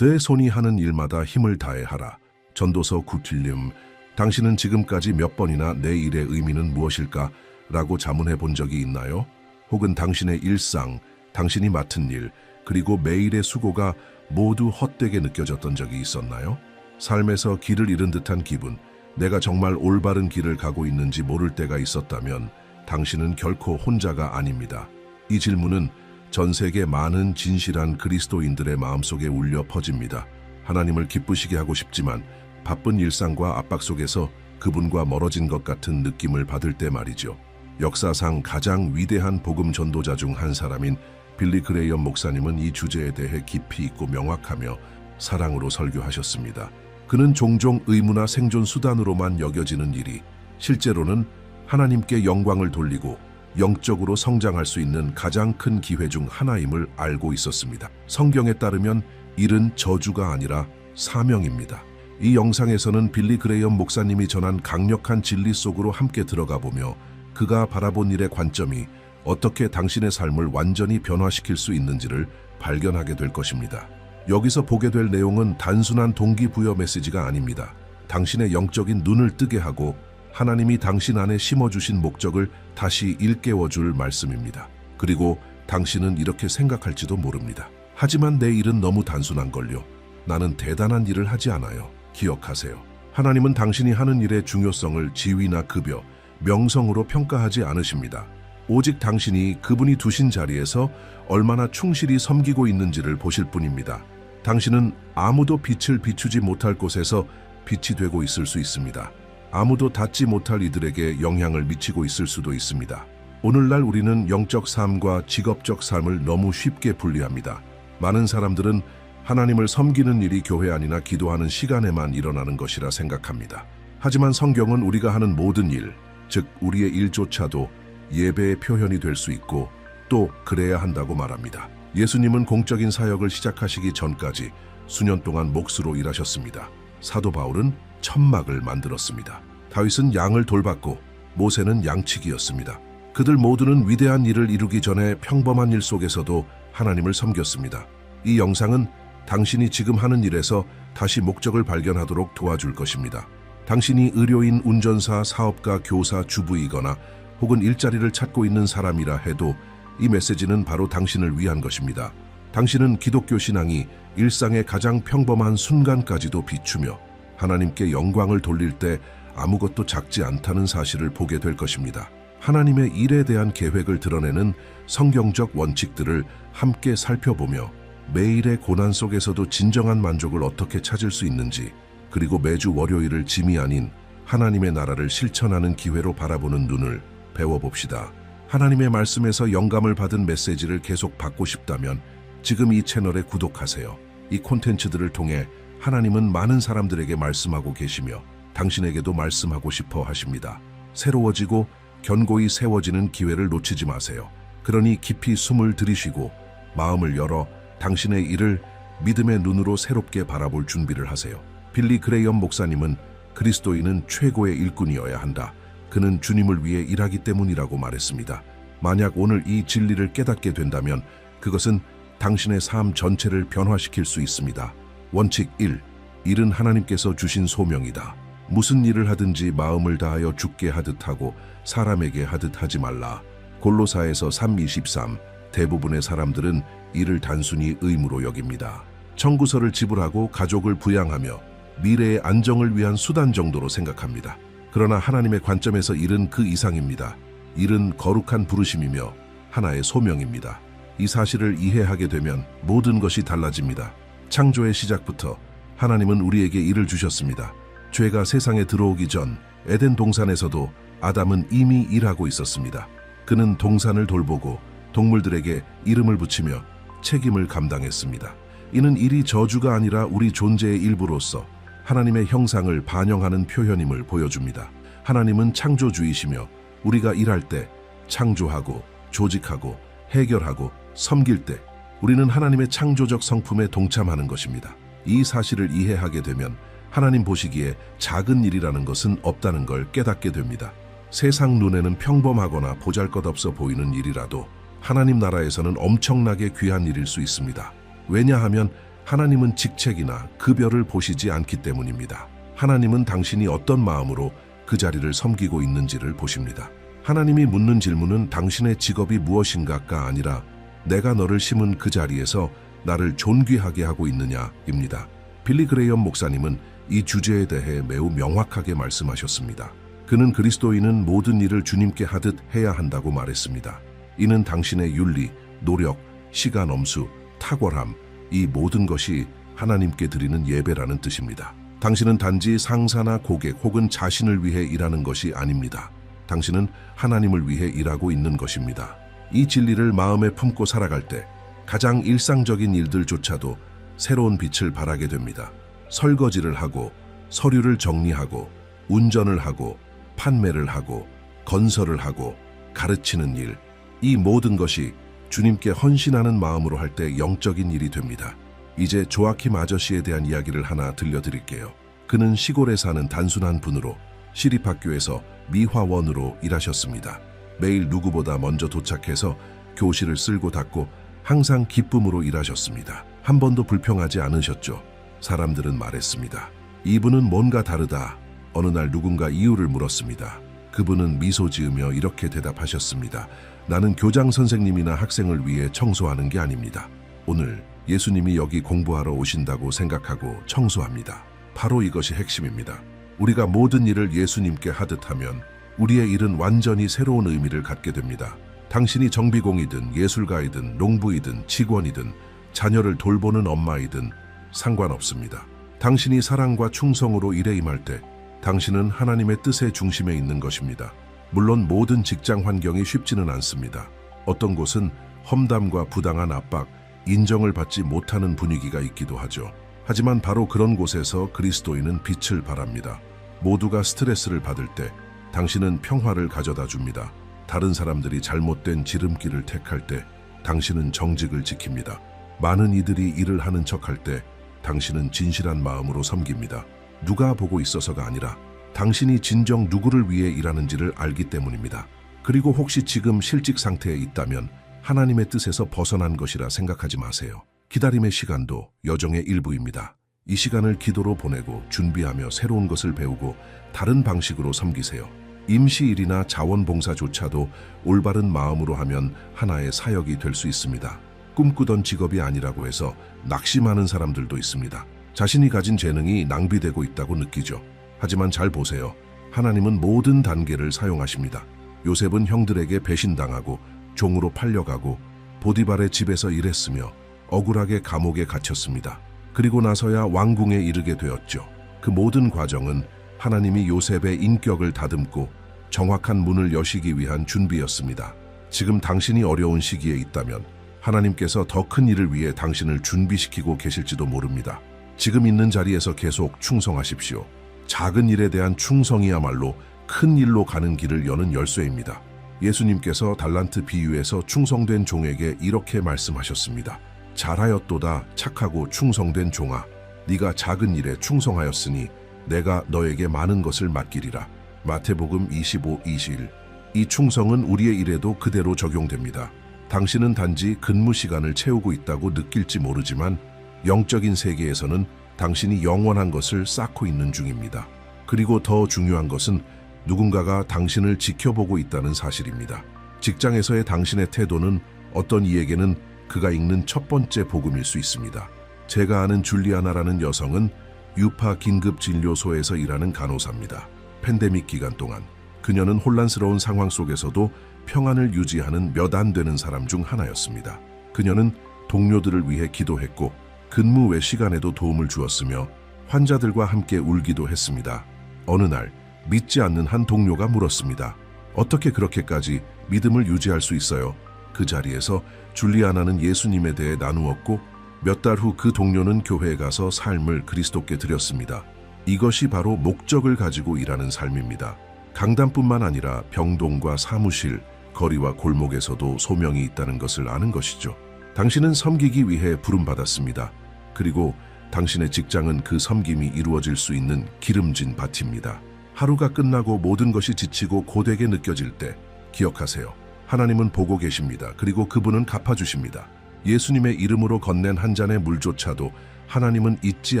내 손이 하는 일마다 힘을 다해 하라. 전도서 구필름. 당신은 지금까지 몇 번이나 내 일의 의미는 무엇일까? 라고 자문해 본 적이 있나요? 혹은 당신의 일상, 당신이 맡은 일, 그리고 매일의 수고가 모두 헛되게 느껴졌던 적이 있었나요? 삶에서 길을 잃은 듯한 기분, 내가 정말 올바른 길을 가고 있는지 모를 때가 있었다면 당신은 결코 혼자가 아닙니다. 이 질문은 전 세계 많은 진실한 그리스도인들의 마음속에 울려 퍼집니다. 하나님을 기쁘시게 하고 싶지만 바쁜 일상과 압박 속에서 그분과 멀어진 것 같은 느낌을 받을 때 말이죠. 역사상 가장 위대한 복음 전도자 중 한 사람인 빌리 그레이엄 목사님은 이 주제에 대해 깊이 있고 명확하며 사랑으로 설교하셨습니다. 그는 종종 의무나 생존 수단으로만 여겨지는 일이 실제로는 하나님께 영광을 돌리고 영적으로 성장할 수 있는 가장 큰 기회 중 하나임을 알고 있었습니다. 성경에 따르면 일은 저주가 아니라 사명입니다. 이 영상에서는 빌리 그레이엄 목사님이 전한 강력한 진리 속으로 함께 들어가 보며 그가 바라본 일의 관점이 어떻게 당신의 삶을 완전히 변화시킬 수 있는지를 발견하게 될 것입니다. 여기서 보게 될 내용은 단순한 동기부여 메시지가 아닙니다. 당신의 영적인 눈을 뜨게 하고 하나님이 당신 안에 심어주신 목적을 다시 일깨워줄 말씀입니다. 그리고 당신은 이렇게 생각할지도 모릅니다. 하지만 내 일은 너무 단순한걸요. 나는 대단한 일을 하지 않아요. 기억하세요. 하나님은 당신이 하는 일의 중요성을 지위나 급여, 명성으로 평가하지 않으십니다. 오직 당신이 그분이 두신 자리에서 얼마나 충실히 섬기고 있는지를 보실 뿐입니다. 당신은 아무도 빛을 비추지 못할 곳에서 빛이 되고 있을 수 있습니다. 아무도 닿지 못할 이들에게 영향을 미치고 있을 수도 있습니다. 오늘날 우리는 영적 삶과 직업적 삶을 너무 쉽게 분리합니다. 많은 사람들은 하나님을 섬기는 일이 교회 안이나 기도하는 시간에만 일어나는 것이라 생각합니다. 하지만 성경은 우리가 하는 모든 일, 즉 우리의 일조차도 예배의 표현이 될 수 있고 또 그래야 한다고 말합니다. 예수님은 공적인 사역을 시작하시기 전까지 수년 동안 몫으로 일하셨습니다. 사도 바울은 천막을 만들었습니다. 다윗은 양을 돌봤고 모세는 양치기였습니다. 그들 모두는 위대한 일을 이루기 전에 평범한 일 속에서도 하나님을 섬겼습니다. 이 영상은 당신이 지금 하는 일에서 다시 목적을 발견하도록 도와줄 것입니다. 당신이 의료인, 운전사, 사업가, 교사, 주부이거나 혹은 일자리를 찾고 있는 사람이라 해도 이 메시지는 바로 당신을 위한 것입니다. 당신은 기독교 신앙이 일상의 가장 평범한 순간까지도 비추며 하나님께 영광을 돌릴 때 아무것도 작지 않다는 사실을 보게 될 것입니다. 하나님의 일에 대한 계획을 드러내는 성경적 원칙들을 함께 살펴보며 매일의 고난 속에서도 진정한 만족을 어떻게 찾을 수 있는지, 그리고 매주 월요일을 짐이 아닌 하나님의 나라를 실천하는 기회로 바라보는 눈을 배워봅시다. 하나님의 말씀에서 영감을 받은 메시지를 계속 받고 싶다면 지금 이 채널에 구독하세요. 이 콘텐츠들을 통해 하나님은 많은 사람들에게 말씀하고 계시며 당신에게도 말씀하고 싶어 하십니다. 새로워지고 견고히 세워지는 기회를 놓치지 마세요. 그러니 깊이 숨을 들이쉬고 마음을 열어 당신의 일을 믿음의 눈으로 새롭게 바라볼 준비를 하세요. 빌리 그레이엄 목사님은 그리스도인은 최고의 일꾼이어야 한다. 그는 주님을 위해 일하기 때문이라고 말했습니다. 만약 오늘 이 진리를 깨닫게 된다면 그것은 당신의 삶 전체를 변화시킬 수 있습니다. 원칙 1. 일은 하나님께서 주신 소명이다. 무슨 일을 하든지 마음을 다하여 주께 하듯 하고 사람에게 하듯 하지 말라. 골로사에서 3:23. 대부분의 사람들은 일을 단순히 의무로 여깁니다. 청구서를 지불하고 가족을 부양하며 미래의 안정을 위한 수단 정도로 생각합니다. 그러나 하나님의 관점에서 일은 그 이상입니다. 일은 거룩한 부르심이며 하나의 소명입니다. 이 사실을 이해하게 되면 모든 것이 달라집니다. 창조의 시작부터 하나님은 우리에게 일을 주셨습니다. 죄가 세상에 들어오기 전 에덴 동산에서도 아담은 이미 일하고 있었습니다. 그는 동산을 돌보고 동물들에게 이름을 붙이며 책임을 감당했습니다. 이는 일이 저주가 아니라 우리 존재의 일부로서 하나님의 형상을 반영하는 표현임을 보여줍니다. 하나님은 창조주이시며 우리가 일할 때 창조하고 조직하고 해결하고 섬길 때 우리는 하나님의 창조적 성품에 동참하는 것입니다. 이 사실을 이해하게 되면 하나님 보시기에 작은 일이라는 것은 없다는 걸 깨닫게 됩니다. 세상 눈에는 평범하거나 보잘것없어 보이는 일이라도 하나님 나라에서는 엄청나게 귀한 일일 수 있습니다. 왜냐하면 하나님은 직책이나 급여를 보시지 않기 때문입니다. 하나님은 당신이 어떤 마음으로 그 자리를 섬기고 있는지를 보십니다. 하나님이 묻는 질문은 당신의 직업이 무엇인가가 아니라 내가 너를 심은 그 자리에서 나를 존귀하게 하고 있느냐입니다. 빌리 그레이엄 목사님은 이 주제에 대해 매우 명확하게 말씀하셨습니다. 그는 그리스도인은 모든 일을 주님께 하듯 해야 한다고 말했습니다. 이는 당신의 윤리, 노력, 시간 엄수, 탁월함, 이 모든 것이 하나님께 드리는 예배라는 뜻입니다. 당신은 단지 상사나 고객 혹은 자신을 위해 일하는 것이 아닙니다. 당신은 하나님을 위해 일하고 있는 것입니다. 이 진리를 마음에 품고 살아갈 때 가장 일상적인 일들조차도 새로운 빛을 발하게 됩니다. 설거지를 하고, 서류를 정리하고, 운전을 하고, 판매를 하고, 건설을 하고, 가르치는 일, 이 모든 것이 주님께 헌신하는 마음으로 할 때 영적인 일이 됩니다. 이제 조아킴 아저씨에 대한 이야기를 하나 들려드릴게요. 그는 시골에 사는 단순한 분으로 시립학교에서 미화원으로 일하셨습니다. 매일 누구보다 먼저 도착해서 교실을 쓸고 닫고 항상 기쁨으로 일하셨습니다. 한 번도 불평하지 않으셨죠. 사람들은 말했습니다. 이분은 뭔가 다르다. 어느 날 누군가 이유를 물었습니다. 그분은 미소 지으며 이렇게 대답하셨습니다. 나는 교장 선생님이나 학생을 위해 청소하는 게 아닙니다. 오늘 예수님이 여기 공부하러 오신다고 생각하고 청소합니다. 바로 이것이 핵심입니다. 우리가 모든 일을 예수님께 하듯 하면 우리의 일은 완전히 새로운 의미를 갖게 됩니다. 당신이 정비공이든 예술가이든 농부이든 직원이든 자녀를 돌보는 엄마이든 상관없습니다. 당신이 사랑과 충성으로 일에 임할 때 당신은 하나님의 뜻의 중심에 있는 것입니다. 물론 모든 직장 환경이 쉽지는 않습니다. 어떤 곳은 험담과 부당한 압박, 인정을 받지 못하는 분위기가 있기도 하죠. 하지만 바로 그런 곳에서 그리스도인은 빛을 발합니다. 모두가 스트레스를 받을 때 당신은 평화를 가져다 줍니다. 다른 사람들이 잘못된 지름길을 택할 때 당신은 정직을 지킵니다. 많은 이들이 일을 하는 척할 때 당신은 진실한 마음으로 섬깁니다. 누가 보고 있어서가 아니라 당신이 진정 누구를 위해 일하는지를 알기 때문입니다. 그리고 혹시 지금 실직 상태에 있다면 하나님의 뜻에서 벗어난 것이라 생각하지 마세요. 기다림의 시간도 여정의 일부입니다. 이 시간을 기도로 보내고 준비하며 새로운 것을 배우고 다른 방식으로 섬기세요. 임시일이나 자원봉사조차도 올바른 마음으로 하면 하나의 사역이 될 수 있습니다. 꿈꾸던 직업이 아니라고 해서 낙심하는 사람들도 있습니다. 자신이 가진 재능이 낭비되고 있다고 느끼죠. 하지만 잘 보세요. 하나님은 모든 단계를 사용하십니다. 요셉은 형들에게 배신당하고 종으로 팔려가고 보디발의 집에서 일했으며 억울하게 감옥에 갇혔습니다. 그리고 나서야 왕궁에 이르게 되었죠. 그 모든 과정은 하나님이 요셉의 인격을 다듬고 정확한 문을 여시기 위한 준비였습니다. 지금 당신이 어려운 시기에 있다면 하나님께서 더 큰 일을 위해 당신을 준비시키고 계실지도 모릅니다. 지금 있는 자리에서 계속 충성하십시오. 작은 일에 대한 충성이야말로 큰 일로 가는 길을 여는 열쇠입니다. 예수님께서 달란트 비유에서 충성된 종에게 이렇게 말씀하셨습니다. 잘하였도다 착하고 충성된 종아, 네가 작은 일에 충성하였으니 내가 너에게 많은 것을 맡기리라. 마태복음 25:21. 이 충성은 우리의 일에도 그대로 적용됩니다. 당신은 단지 근무 시간을 채우고 있다고 느낄지 모르지만 영적인 세계에서는 당신이 영원한 것을 쌓고 있는 중입니다. 그리고 더 중요한 것은 누군가가 당신을 지켜보고 있다는 사실입니다. 직장에서의 당신의 태도는 어떤 이에게는 그가 읽는 첫 번째 복음일 수 있습니다. 제가 아는 줄리아나라는 여성은 유파 긴급진료소에서 일하는 간호사입니다. 팬데믹 기간 동안 그녀는 혼란스러운 상황 속에서도 평안을 유지하는 몇 안 되는 사람 중 하나였습니다. 그녀는 동료들을 위해 기도했고 근무 외 시간에도 도움을 주었으며 환자들과 함께 울기도 했습니다. 어느 날 믿지 않는 한 동료가 물었습니다. 어떻게 그렇게까지 믿음을 유지할 수 있어요? 그 자리에서 줄리아나는 예수님에 대해 나누었고 몇 달 후 그 동료는 교회에 가서 삶을 그리스도께 드렸습니다. 이것이 바로 목적을 가지고 일하는 삶입니다. 강단뿐만 아니라 병동과 사무실, 거리와 골목에서도 소명이 있다는 것을 아는 것이죠. 당신은 섬기기 위해 부름받았습니다. 그리고 당신의 직장은 그 섬김이 이루어질 수 있는 기름진 밭입니다. 하루가 끝나고 모든 것이 지치고 고되게 느껴질 때 기억하세요. 하나님은 보고 계십니다. 그리고 그분은 갚아주십니다. 예수님의 이름으로 건넨 한 잔의 물조차도 하나님은 잊지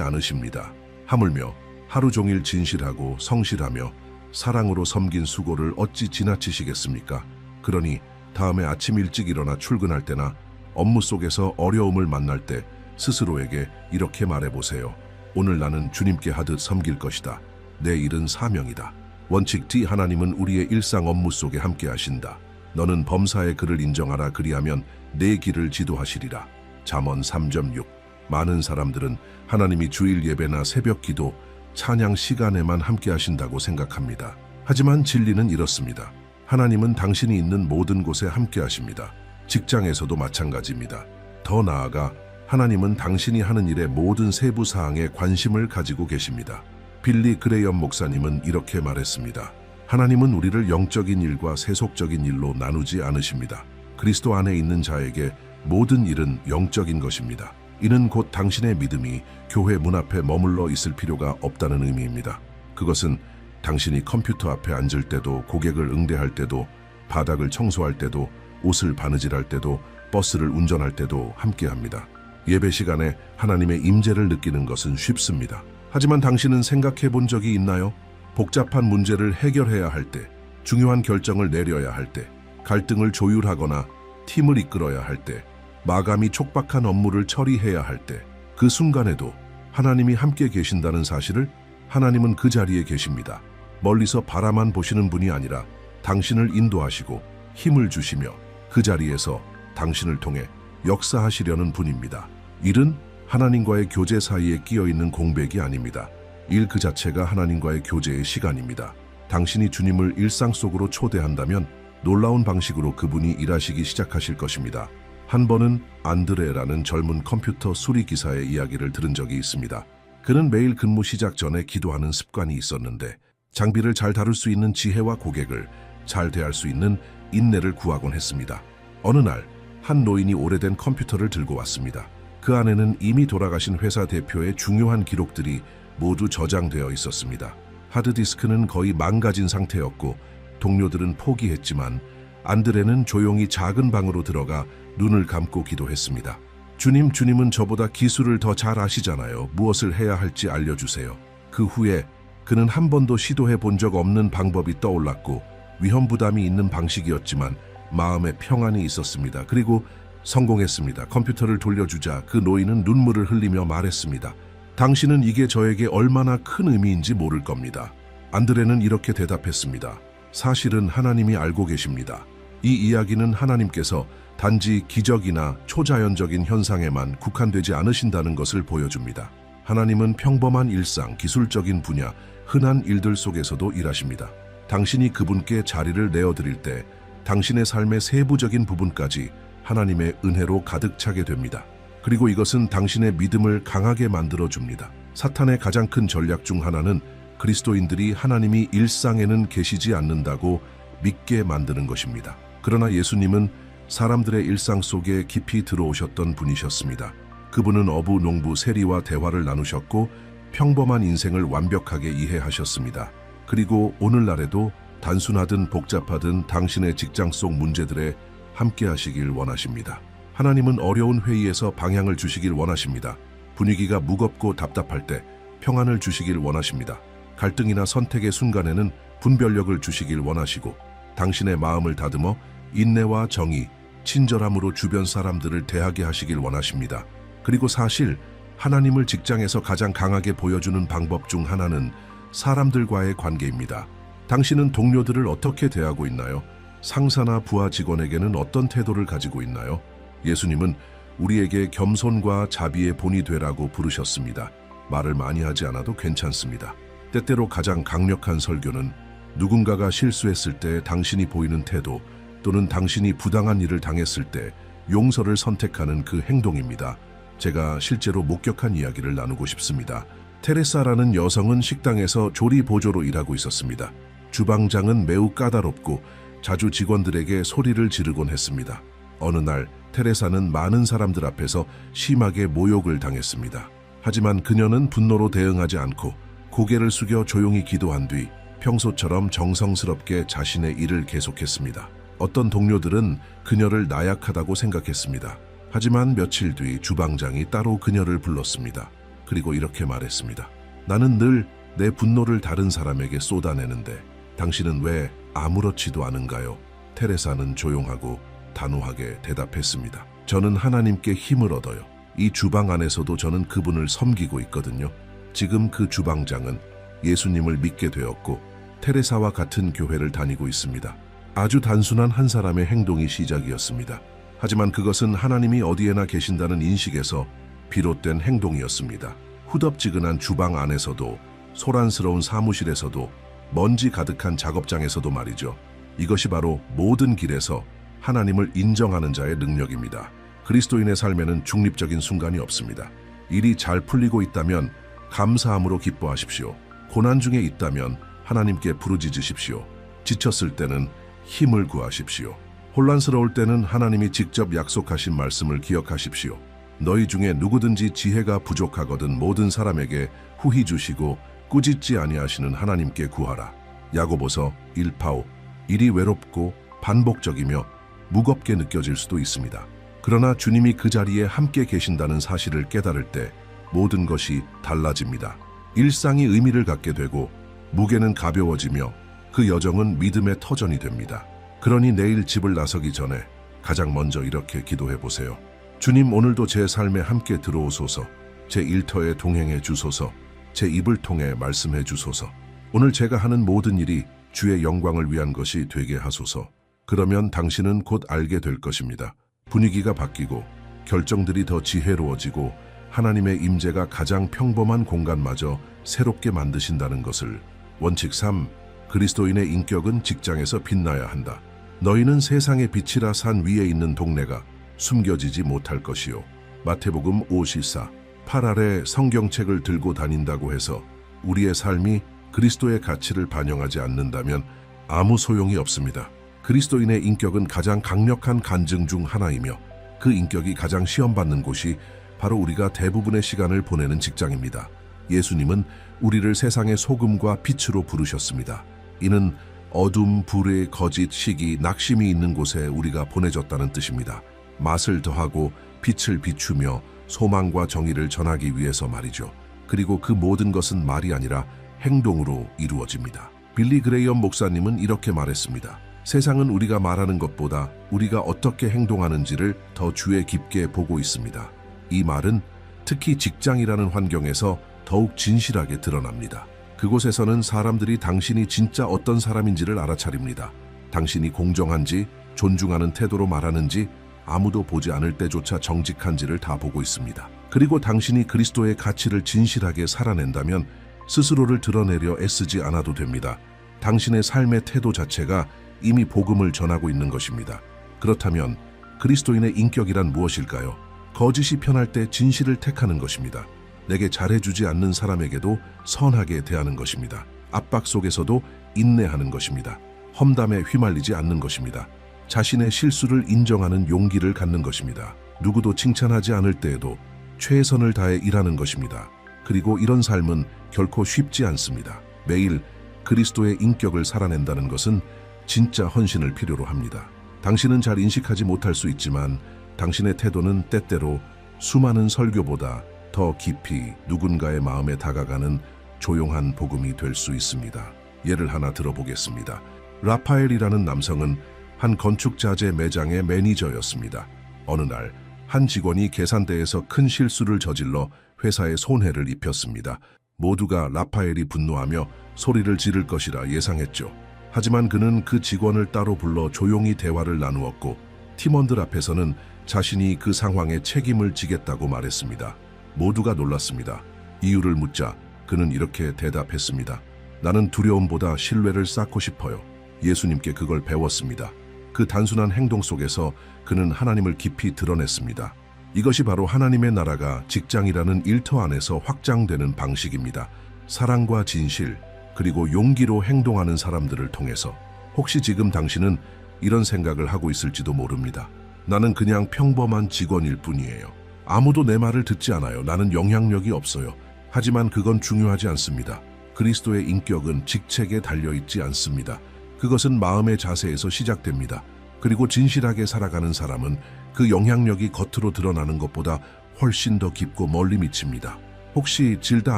않으십니다. 하물며 하루 종일 진실하고 성실하며 사랑으로 섬긴 수고를 어찌 지나치시겠습니까? 그러니 다음에 아침 일찍 일어나 출근할 때나 업무 속에서 어려움을 만날 때 스스로에게 이렇게 말해보세요. 오늘 나는 주님께 하듯 섬길 것이다. 내 일은 사명이다. 원칙 D. 하나님은 우리의 일상 업무 속에 함께 하신다. 너는 범사의 그를 인정하라. 그리하면 내 길을 지도하시리라. 잠언 3.6. 많은 사람들은 하나님이 주일 예배나 새벽 기도, 찬양 시간에만 함께 하신다고 생각합니다. 하지만 진리는 이렇습니다. 하나님은 당신이 있는 모든 곳에 함께 하십니다. 직장에서도 마찬가지입니다. 더 나아가 하나님은 당신이 하는 일의 모든 세부 사항에 관심을 가지고 계십니다. 빌리 그레이엄 목사님은 이렇게 말했습니다. 하나님은 우리를 영적인 일과 세속적인 일로 나누지 않으십니다. 그리스도 안에 있는 자에게 모든 일은 영적인 것입니다. 이는 곧 당신의 믿음이 교회 문 앞에 머물러 있을 필요가 없다는 의미입니다. 그것은 당신이 컴퓨터 앞에 앉을 때도, 고객을 응대할 때도, 바닥을 청소할 때도, 옷을 바느질할 때도, 버스를 운전할 때도 함께합니다. 예배 시간에 하나님의 임재를 느끼는 것은 쉽습니다. 하지만 당신은 생각해 본 적이 있나요? 복잡한 문제를 해결해야 할 때, 중요한 결정을 내려야 할 때, 갈등을 조율하거나 팀을 이끌어야 할 때, 마감이 촉박한 업무를 처리해야 할 때, 그 순간에도 하나님이 함께 계신다는 사실을 하나님은 그 자리에 계십니다. 멀리서 바라만 보시는 분이 아니라 당신을 인도하시고 힘을 주시며 그 자리에서 당신을 통해 역사하시려는 분입니다. 일은 하나님과의 교제 사이에 끼어있는 공백이 아닙니다. 일 그 자체가 하나님과의 교제의 시간입니다. 당신이 주님을 일상 속으로 초대한다면 놀라운 방식으로 그분이 일하시기 시작하실 것입니다. 한 번은 안드레라는 젊은 컴퓨터 수리 기사의 이야기를 들은 적이 있습니다. 그는 매일 근무 시작 전에 기도하는 습관이 있었는데 장비를 잘 다룰 수 있는 지혜와 고객을 잘 대할 수 있는 인내를 구하곤 했습니다. 어느 날 한 노인이 오래된 컴퓨터를 들고 왔습니다. 그 안에는 이미 돌아가신 회사 대표의 중요한 기록들이 모두 저장되어 있었습니다. 하드디스크는 거의 망가진 상태였고 동료들은 포기했지만 안드레는 조용히 작은 방으로 들어가 눈을 감고 기도했습니다. 주님은 저보다 기술을 더 잘 아시잖아요. 무엇을 해야 할지 알려주세요. 그 후에 그는 한 번도 시도해 본 적 없는 방법이 떠올랐고 위험 부담이 있는 방식이었지만 마음에 평안이 있었습니다. 그리고 성공했습니다. 컴퓨터를 돌려주자 그 노인은 눈물을 흘리며 말했습니다. 당신은 이게 저에게 얼마나 큰 의미인지 모를 겁니다. 안드레는 이렇게 대답했습니다. 사실은 하나님이 알고 계십니다. 이 이야기는 하나님께서 단지 기적이나 초자연적인 현상에만 국한되지 않으신다는 것을 보여줍니다. 하나님은 평범한 일상, 기술적인 분야, 흔한 일들 속에서도 일하십니다. 당신이 그분께 자리를 내어드릴 때 당신의 삶의 세부적인 부분까지 하나님의 은혜로 가득 차게 됩니다. 그리고 이것은 당신의 믿음을 강하게 만들어줍니다. 사탄의 가장 큰 전략 중 하나는 그리스도인들이 하나님이 일상에는 계시지 않는다고 믿게 만드는 것입니다. 그러나 예수님은 사람들의 일상 속에 깊이 들어오셨던 분이셨습니다. 그분은 어부, 농부, 세리와 대화를 나누셨고 평범한 인생을 완벽하게 이해하셨습니다. 그리고 오늘날에도 단순하든 복잡하든 당신의 직장 속 문제들에 함께 하시길 원하십니다. 하나님은 어려운 회의에서 방향을 주시길 원하십니다. 분위기가 무겁고 답답할 때 평안을 주시길 원하십니다. 갈등이나 선택의 순간에는 분별력을 주시길 원하시고 당신의 마음을 다듬어 인내와 정의, 친절함으로 주변 사람들을 대하게 하시길 원하십니다. 그리고 사실 하나님을 직장에서 가장 강하게 보여주는 방법 중 하나는 사람들과의 관계입니다. 당신은 동료들을 어떻게 대하고 있나요? 상사나 부하 직원에게는 어떤 태도를 가지고 있나요? 예수님은 우리에게 겸손과 자비의 본이 되라고 부르셨습니다. 말을 많이 하지 않아도 괜찮습니다. 때때로 가장 강력한 설교는 누군가가 실수했을 때 당신이 보이는 태도 또는 당신이 부당한 일을 당했을 때 용서를 선택하는 그 행동입니다. 제가 실제로 목격한 이야기를 나누고 싶습니다. 테레사라는 여성은 식당에서 조리 보조로 일하고 있었습니다. 주방장은 매우 까다롭고 자주 직원들에게 소리를 지르곤 했습니다. 어느 날 테레사는 많은 사람들 앞에서 심하게 모욕을 당했습니다. 하지만 그녀는 분노로 대응하지 않고 고개를 숙여 조용히 기도한 뒤 평소처럼 정성스럽게 자신의 일을 계속했습니다. 어떤 동료들은 그녀를 나약하다고 생각했습니다. 하지만 며칠 뒤 주방장이 따로 그녀를 불렀습니다. 그리고 이렇게 말했습니다. 나는 늘 내 분노를 다른 사람에게 쏟아내는데 당신은 왜 아무렇지도 않은가요? 테레사는 조용하고 단호하게 대답했습니다. 저는 하나님께 힘을 얻어요. 이 주방 안에서도 저는 그분을 섬기고 있거든요. 지금 그 주방장은 예수님을 믿게 되었고 테레사와 같은 교회를 다니고 있습니다. 아주 단순한 한 사람의 행동이 시작이었습니다. 하지만 그것은 하나님이 어디에나 계신다는 인식에서 비롯된 행동이었습니다. 후덥지근한 주방 안에서도 소란스러운 사무실에서도 먼지 가득한 작업장에서도 말이죠. 이것이 바로 모든 길에서 하나님을 인정하는 자의 능력입니다. 그리스도인의 삶에는 중립적인 순간이 없습니다. 일이 잘 풀리고 있다면 감사함으로 기뻐하십시오. 고난 중에 있다면 하나님께 부르짖으십시오. 지쳤을 때는 힘을 구하십시오. 혼란스러울 때는 하나님이 직접 약속하신 말씀을 기억하십시오. 너희 중에 누구든지 지혜가 부족하거든 모든 사람에게 후히 주시고 꾸짖지 아니하시는 하나님께 구하라. 야고보서 1파5. 일이 외롭고 반복적이며 무겁게 느껴질 수도 있습니다. 그러나 주님이 그 자리에 함께 계신다는 사실을 깨달을 때 모든 것이 달라집니다. 일상이 의미를 갖게 되고 무게는 가벼워지며 그 여정은 믿음의 터전이 됩니다. 그러니 내일 집을 나서기 전에 가장 먼저 이렇게 기도해 보세요. 주님, 오늘도 제 삶에 함께 들어오소서. 제 일터에 동행해 주소서. 제 입을 통해 말씀해 주소서. 오늘 제가 하는 모든 일이 주의 영광을 위한 것이 되게 하소서. 그러면 당신은 곧 알게 될 것입니다. 분위기가 바뀌고 결정들이 더 지혜로워지고 하나님의 임재가 가장 평범한 공간마저 새롭게 만드신다는 것을. 원칙 3. 그리스도인의 인격은 직장에서 빛나야 한다. 너희는 세상의 빛이라 산 위에 있는 동네가 숨겨지지 못할 것이요. 마태복음 5:14. 팔 아래 성경책을 들고 다닌다고 해서 우리의 삶이 그리스도의 가치를 반영하지 않는다면 아무 소용이 없습니다. 그리스도인의 인격은 가장 강력한 간증 중 하나이며 그 인격이 가장 시험받는 곳이 바로 우리가 대부분의 시간을 보내는 직장입니다. 예수님은 우리를 세상의 소금과 빛으로 부르셨습니다. 이는 어둠, 불의, 거짓, 시기, 낙심이 있는 곳에 우리가 보내졌다는 뜻입니다. 맛을 더하고 빛을 비추며 소망과 정의를 전하기 위해서 말이죠. 그리고 그 모든 것은 말이 아니라 행동으로 이루어집니다. 빌리 그레이엄 목사님은 이렇게 말했습니다. 세상은 우리가 말하는 것보다 우리가 어떻게 행동하는지를 더 주의 깊게 보고 있습니다. 이 말은 특히 직장이라는 환경에서 더욱 진실하게 드러납니다. 그곳에서는 사람들이 당신이 진짜 어떤 사람인지를 알아차립니다. 당신이 공정한지, 존중하는 태도로 말하는지, 아무도 보지 않을 때조차 정직한지를 다 보고 있습니다. 그리고 당신이 그리스도의 가치를 진실하게 살아낸다면 스스로를 드러내려 애쓰지 않아도 됩니다. 당신의 삶의 태도 자체가 이미 복음을 전하고 있는 것입니다. 그렇다면 그리스도인의 인격이란 무엇일까요? 거짓이 편할 때 진실을 택하는 것입니다. 내게 잘해주지 않는 사람에게도 선하게 대하는 것입니다. 압박 속에서도 인내하는 것입니다. 험담에 휘말리지 않는 것입니다. 자신의 실수를 인정하는 용기를 갖는 것입니다. 누구도 칭찬하지 않을 때에도 최선을 다해 일하는 것입니다. 그리고 이런 삶은 결코 쉽지 않습니다. 매일 그리스도의 인격을 살아낸다는 것은 진짜 헌신을 필요로 합니다. 당신은 잘 인식하지 못할 수 있지만 당신의 태도는 때때로 수많은 설교보다 더 깊이 누군가의 마음에 다가가는 조용한 복음이 될 수 있습니다. 예를 하나 들어보겠습니다. 라파엘이라는 남성은 한 건축자재 매장의 매니저였습니다. 어느 날 한 직원이 계산대에서 큰 실수를 저질러 회사에 손해를 입혔습니다. 모두가 라파엘이 분노하며 소리를 지를 것이라 예상했죠. 하지만 그는 그 직원을 따로 불러 조용히 대화를 나누었고 팀원들 앞에서는 자신이 그 상황에 책임을 지겠다고 말했습니다. 모두가 놀랐습니다. 이유를 묻자 그는 이렇게 대답했습니다. 나는 두려움보다 신뢰를 쌓고 싶어요. 예수님께 그걸 배웠습니다. 그 단순한 행동 속에서 그는 하나님을 깊이 드러냈습니다. 이것이 바로 하나님의 나라가 직장이라는 일터 안에서 확장되는 방식입니다. 사랑과 진실, 그리고 용기로 행동하는 사람들을 통해서. 혹시 지금 당신은 이런 생각을 하고 있을지도 모릅니다. 나는 그냥 평범한 직원일 뿐이에요. 아무도 내 말을 듣지 않아요. 나는 영향력이 없어요. 하지만 그건 중요하지 않습니다. 그리스도의 인격은 직책에 달려있지 않습니다. 그것은 마음의 자세에서 시작됩니다. 그리고 진실하게 살아가는 사람은 그 영향력이 겉으로 드러나는 것보다 훨씬 더 깊고 멀리 미칩니다. 혹시 질다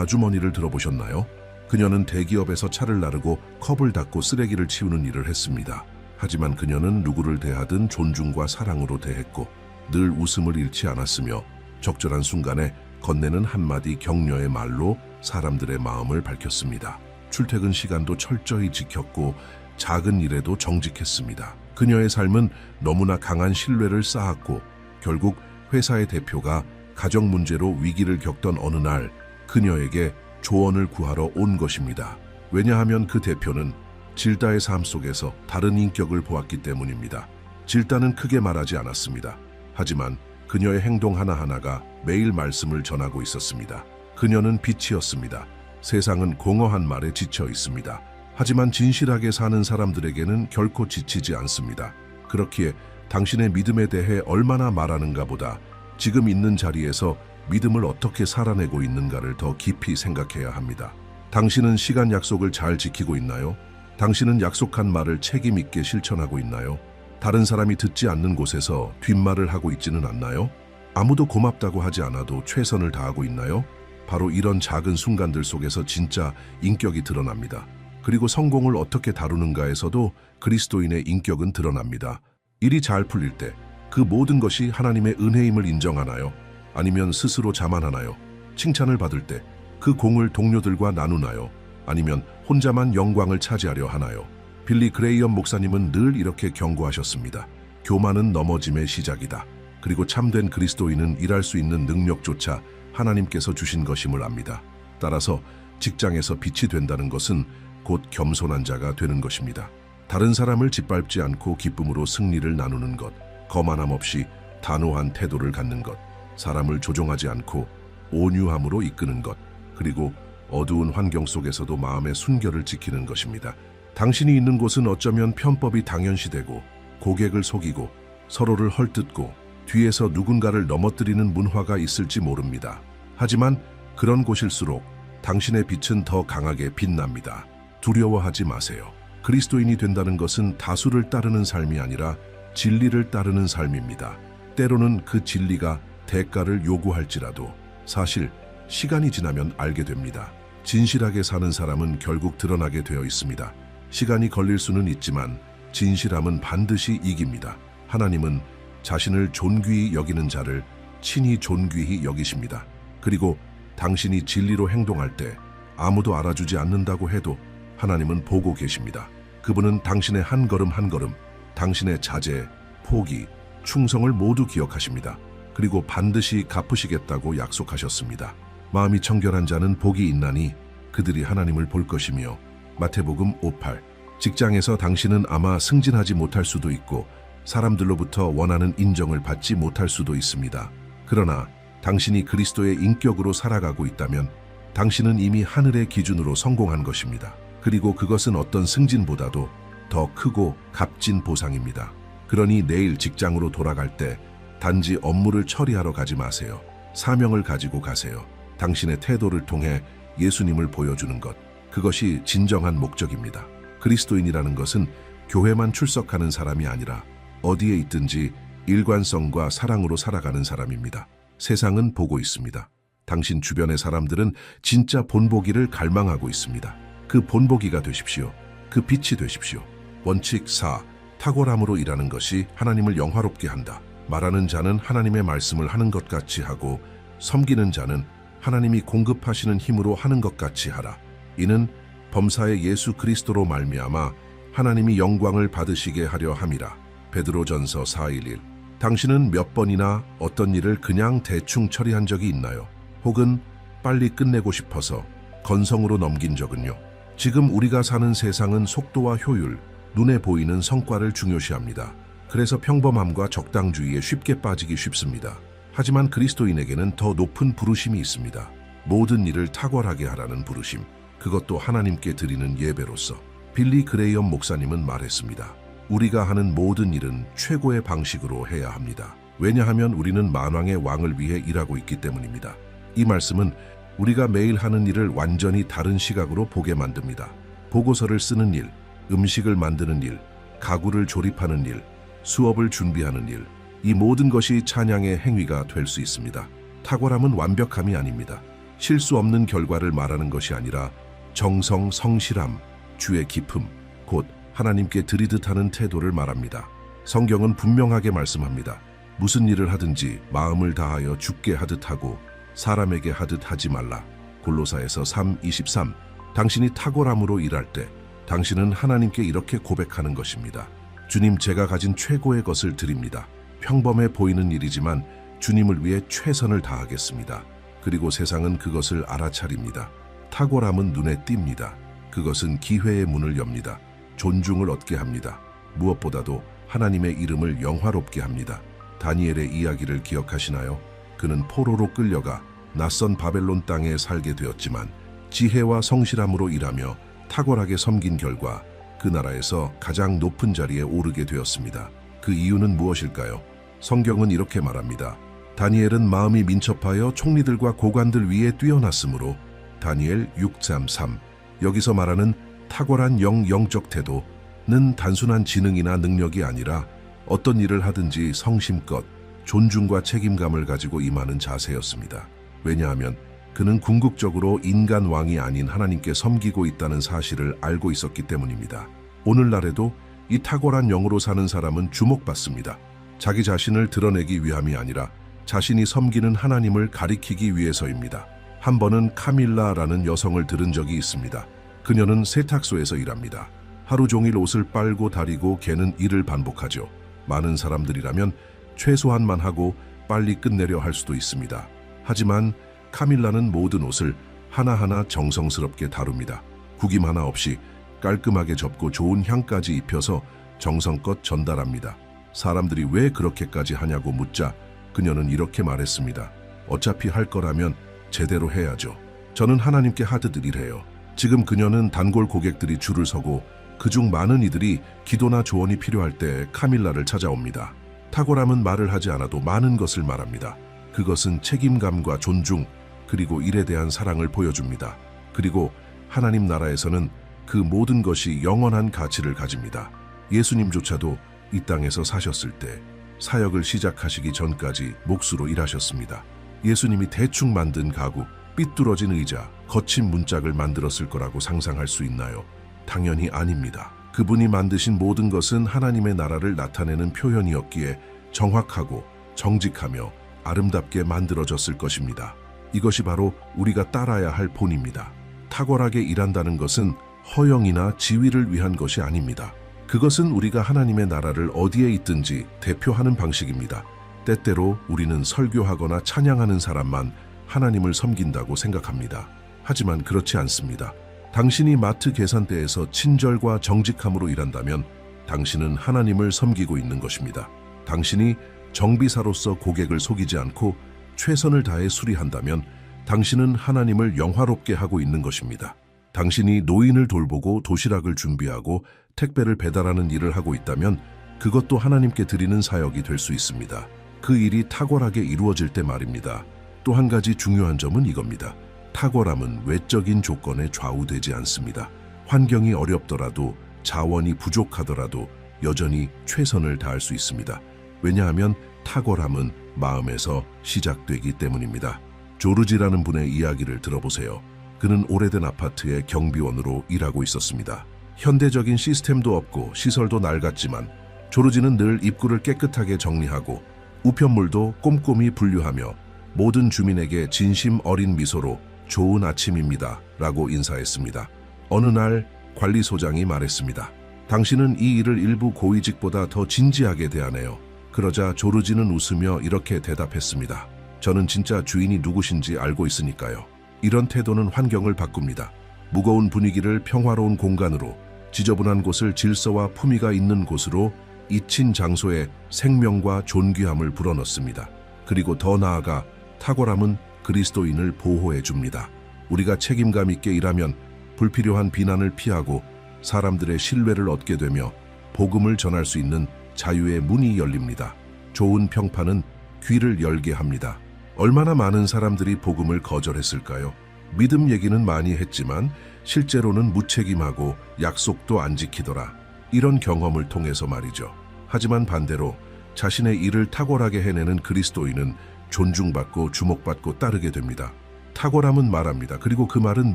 아주머니를 들어보셨나요? 그녀는 대기업에서 차를 나르고 컵을 닦고 쓰레기를 치우는 일을 했습니다. 하지만 그녀는 누구를 대하든 존중과 사랑으로 대했고 늘 웃음을 잃지 않았으며 적절한 순간에 건네는 한마디 격려의 말로 사람들의 마음을 밝혔습니다. 출퇴근 시간도 철저히 지켰고 작은 일에도 정직했습니다. 그녀의 삶은 너무나 강한 신뢰를 쌓았고 결국 회사의 대표가 가정 문제로 위기를 겪던 어느 날 그녀에게 조언을 구하러 온 것입니다. 왜냐하면 그 대표는 질다의 삶 속에서 다른 인격을 보았기 때문입니다. 질다는 크게 말하지 않았습니다. 하지만 그녀의 행동 하나하나가 매일 말씀을 전하고 있었습니다. 그녀는 빛이었습니다. 세상은 공허한 말에 지쳐 있습니다. 하지만 진실하게 사는 사람들에게는 결코 지치지 않습니다. 그렇기에 당신의 믿음에 대해 얼마나 말하는가 보다 지금 있는 자리에서 믿음을 어떻게 살아내고 있는가를 더 깊이 생각해야 합니다. 당신은 시간 약속을 잘 지키고 있나요? 당신은 약속한 말을 책임 있게 실천하고 있나요? 다른 사람이 듣지 않는 곳에서 뒷말을 하고 있지는 않나요? 아무도 고맙다고 하지 않아도 최선을 다하고 있나요? 바로 이런 작은 순간들 속에서 진짜 인격이 드러납니다. 그리고 성공을 어떻게 다루는가에서도 그리스도인의 인격은 드러납니다. 일이 잘 풀릴 때 그 모든 것이 하나님의 은혜임을 인정하나요? 아니면 스스로 자만하나요? 칭찬을 받을 때 그 공을 동료들과 나누나요? 아니면 혼자만 영광을 차지하려 하나요? 빌리 그레이엄 목사님은 늘 이렇게 경고하셨습니다. 교만은 넘어짐의 시작이다. 그리고 참된 그리스도인은 일할 수 있는 능력조차 하나님께서 주신 것임을 압니다. 따라서 직장에서 빛이 된다는 것은 곧 겸손한 자가 되는 것입니다. 다른 사람을 짓밟지 않고 기쁨으로 승리를 나누는 것, 거만함 없이 단호한 태도를 갖는 것, 사람을 조종하지 않고 온유함으로 이끄는 것, 그리고 어두운 환경 속에서도 마음의 순결을 지키는 것입니다. 당신이 있는 곳은 어쩌면 편법이 당연시되고 고객을 속이고 서로를 헐뜯고 뒤에서 누군가를 넘어뜨리는 문화가 있을지 모릅니다. 하지만 그런 곳일수록 당신의 빛은 더 강하게 빛납니다. 두려워하지 마세요. 그리스도인이 된다는 것은 다수를 따르는 삶이 아니라 진리를 따르는 삶입니다. 때로는 그 진리가 대가를 요구할지라도 사실 시간이 지나면 알게 됩니다. 진실하게 사는 사람은 결국 드러나게 되어 있습니다. 시간이 걸릴 수는 있지만 진실함은 반드시 이깁니다. 하나님은 자신을 존귀히 여기는 자를 친히 존귀히 여기십니다. 그리고 당신이 진리로 행동할 때 아무도 알아주지 않는다고 해도 하나님은 보고 계십니다. 그분은 당신의 한 걸음 한 걸음, 당신의 자제, 포기, 충성을 모두 기억하십니다. 그리고 반드시 갚으시겠다고 약속하셨습니다. 마음이 청결한 자는 복이 있나니 그들이 하나님을 볼 것이며 마태복음 5:8. 직장에서 당신은 아마 승진하지 못할 수도 있고 사람들로부터 원하는 인정을 받지 못할 수도 있습니다. 그러나 당신이 그리스도의 인격으로 살아가고 있다면 당신은 이미 하늘의 기준으로 성공한 것입니다. 그리고 그것은 어떤 승진보다도 더 크고 값진 보상입니다. 그러니 내일 직장으로 돌아갈 때 단지 업무를 처리하러 가지 마세요. 사명을 가지고 가세요. 당신의 태도를 통해 예수님을 보여주는 것, 그것이 진정한 목적입니다. 그리스도인이라는 것은 교회만 출석하는 사람이 아니라 어디에 있든지 일관성과 사랑으로 살아가는 사람입니다. 세상은 보고 있습니다. 당신 주변의 사람들은 진짜 본보기를 갈망하고 있습니다. 그 본보기가 되십시오. 그 빛이 되십시오. 원칙 4. 탁월함으로 일하는 것이 하나님을 영화롭게 한다. 말하는 자는 하나님의 말씀을 하는 것 같이 하고 섬기는 자는 하나님이 공급하시는 힘으로 하는 것 같이 하라. 이는 범사의 예수 그리스도로 말미암아 하나님이 영광을 받으시게 하려 함이라. 베드로전서 4:1. 당신은 몇 번이나 어떤 일을 그냥 대충 처리한 적이 있나요? 혹은 빨리 끝내고 싶어서 건성으로 넘긴 적은요? 지금 우리가 사는 세상은 속도와 효율, 눈에 보이는 성과를 중요시합니다. 그래서 평범함과 적당주의에 쉽게 빠지기 쉽습니다. 하지만 그리스도인에게는 더 높은 부르심이 있습니다. 모든 일을 탁월하게 하라는 부르심, 그것도 하나님께 드리는 예배로서. 빌리 그레이엄 목사님은 말했습니다. 우리가 하는 모든 일은 최고의 방식으로 해야 합니다. 왜냐하면 우리는 만왕의 왕을 위해 일하고 있기 때문입니다. 이 말씀은 우리가 매일 하는 일을 완전히 다른 시각으로 보게 만듭니다. 보고서를 쓰는 일, 음식을 만드는 일, 가구를 조립하는 일, 수업을 준비하는 일, 이 모든 것이 찬양의 행위가 될 수 있습니다. 탁월함은 완벽함이 아닙니다. 실수 없는 결과를 말하는 것이 아니라 정성, 성실함, 주의 기품, 곧 하나님께 드리듯 하는 태도를 말합니다. 성경은 분명하게 말씀합니다. 무슨 일을 하든지 마음을 다하여 주께 하듯 하고 사람에게 하듯 하지 말라. 골로사에서 3:23. 당신이 탁월함으로 일할 때 당신은 하나님께 이렇게 고백하는 것입니다. 주님, 제가 가진 최고의 것을 드립니다. 평범해 보이는 일이지만 주님을 위해 최선을 다하겠습니다. 그리고 세상은 그것을 알아차립니다. 탁월함은 눈에 띕니다. 그것은 기회의 문을 엽니다. 존중을 얻게 합니다. 무엇보다도 하나님의 이름을 영화롭게 합니다. 다니엘의 이야기를 기억하시나요? 그는 포로로 끌려가 낯선 바벨론 땅에 살게 되었지만 지혜와 성실함으로 일하며 탁월하게 섬긴 결과 그 나라에서 가장 높은 자리에 오르게 되었습니다. 그 이유는 무엇일까요? 성경은 이렇게 말합니다. 다니엘은 마음이 민첩하여 총리들과 고관들 위에 뛰어났으므로 다니엘 6:3. 여기서 말하는 탁월한 영적 태도는 단순한 지능이나 능력이 아니라 어떤 일을 하든지 성심껏 존중과 책임감을 가지고 임하는 자세였습니다. 왜냐하면 그는 궁극적으로 인간 왕이 아닌 하나님께 섬기고 있다는 사실을 알고 있었기 때문입니다. 오늘날에도 이 탁월한 영으로 사는 사람은 주목받습니다. 자기 자신을 드러내기 위함이 아니라 자신이 섬기는 하나님을 가리키기 위해서입니다. 한 번은 카밀라라는 여성을 들은 적이 있습니다. 그녀는 세탁소에서 일합니다. 하루 종일 옷을 빨고 다리고 개는 일을 반복하죠. 많은 사람들이라면 최소한만 하고 빨리 끝내려 할 수도 있습니다. 하지만 카밀라는 모든 옷을 하나하나 정성스럽게 다룹니다. 구김 하나 없이 깔끔하게 접고 좋은 향까지 입혀서 정성껏 전달합니다. 사람들이 왜 그렇게까지 하냐고 묻자 그녀는 이렇게 말했습니다. 어차피 할 거라면 제대로 해야죠. 저는 하나님께 하듯 일해요. 지금 그녀는 단골 고객들이 줄을 서고 그중 많은 이들이 기도나 조언이 필요할 때 카밀라를 찾아옵니다. 탁월함은 말을 하지 않아도 많은 것을 말합니다. 그것은 책임감과 존중, 그리고 일에 대한 사랑을 보여줍니다. 그리고 하나님 나라에서는 그 모든 것이 영원한 가치를 가집니다. 예수님조차도 이 땅에서 사셨을 때 사역을 시작하시기 전까지 몫으로 일하셨습니다. 예수님이 대충 만든 가구, 삐뚤어진 의자, 거친 문짝을 만들었을 거라고 상상할 수 있나요? 당연히 아닙니다. 그분이 만드신 모든 것은 하나님의 나라를 나타내는 표현이었기에 정확하고 정직하며 아름답게 만들어졌을 것입니다. 이것이 바로 우리가 따라야 할 본입니다. 탁월하게 일한다는 것은 허영이나 지위를 위한 것이 아닙니다. 그것은 우리가 하나님의 나라를 어디에 있든지 대표하는 방식입니다. 때때로 우리는 설교하거나 찬양하는 사람만 하나님을 섬긴다고 생각합니다. 하지만 그렇지 않습니다. 당신이 마트 계산대에서 친절과 정직함으로 일한다면 당신은 하나님을 섬기고 있는 것입니다. 당신이 정비사로서 고객을 속이지 않고 최선을 다해 수리한다면 당신은 하나님을 영화롭게 하고 있는 것입니다. 당신이 노인을 돌보고 도시락을 준비하고 택배를 배달하는 일을 하고 있다면 그것도 하나님께 드리는 사역이 될 수 있습니다. 그 일이 탁월하게 이루어질 때 말입니다. 또 한 가지 중요한 점은 이겁니다. 탁월함은 외적인 조건에 좌우되지 않습니다. 환경이 어렵더라도 자원이 부족하더라도 여전히 최선을 다할 수 있습니다. 왜냐하면 탁월함은 마음에서 시작되기 때문입니다. 조르지라는 분의 이야기를 들어보세요. 그는 오래된 아파트의 경비원으로 일하고 있었습니다. 현대적인 시스템도 없고 시설도 낡았지만 조르지는 늘 입구를 깨끗하게 정리하고 우편물도 꼼꼼히 분류하며 모든 주민에게 진심 어린 미소로 좋은 아침입니다 라고 인사했습니다. 어느 날 관리소장이 말했습니다. 당신은 이 일을 일부 고위직보다 더 진지하게 대하네요. 그러자 조르지는 웃으며 이렇게 대답했습니다. 저는 진짜 주인이 누구신지 알고 있으니까요. 이런 태도는 환경을 바꿉니다. 무거운 분위기를 평화로운 공간으로, 지저분한 곳을 질서와 품위가 있는 곳으로, 잊힌 장소에 생명과 존귀함을 불어넣습니다. 그리고 더 나아가 탁월함은 그리스도인을 보호해 줍니다. 우리가 책임감 있게 일하면 불필요한 비난을 피하고 사람들의 신뢰를 얻게 되며 복음을 전할 수 있는 자유의 문이 열립니다. 좋은 평판은 귀를 열게 합니다. 얼마나 많은 사람들이 복음을 거절했을까요? 믿음 얘기는 많이 했지만 실제로는 무책임하고 약속도 안 지키더라. 이런 경험을 통해서 말이죠. 하지만 반대로 자신의 일을 탁월하게 해내는 그리스도인은 존중받고 주목받고 따르게 됩니다. 탁월함은 말합니다. 그리고 그 말은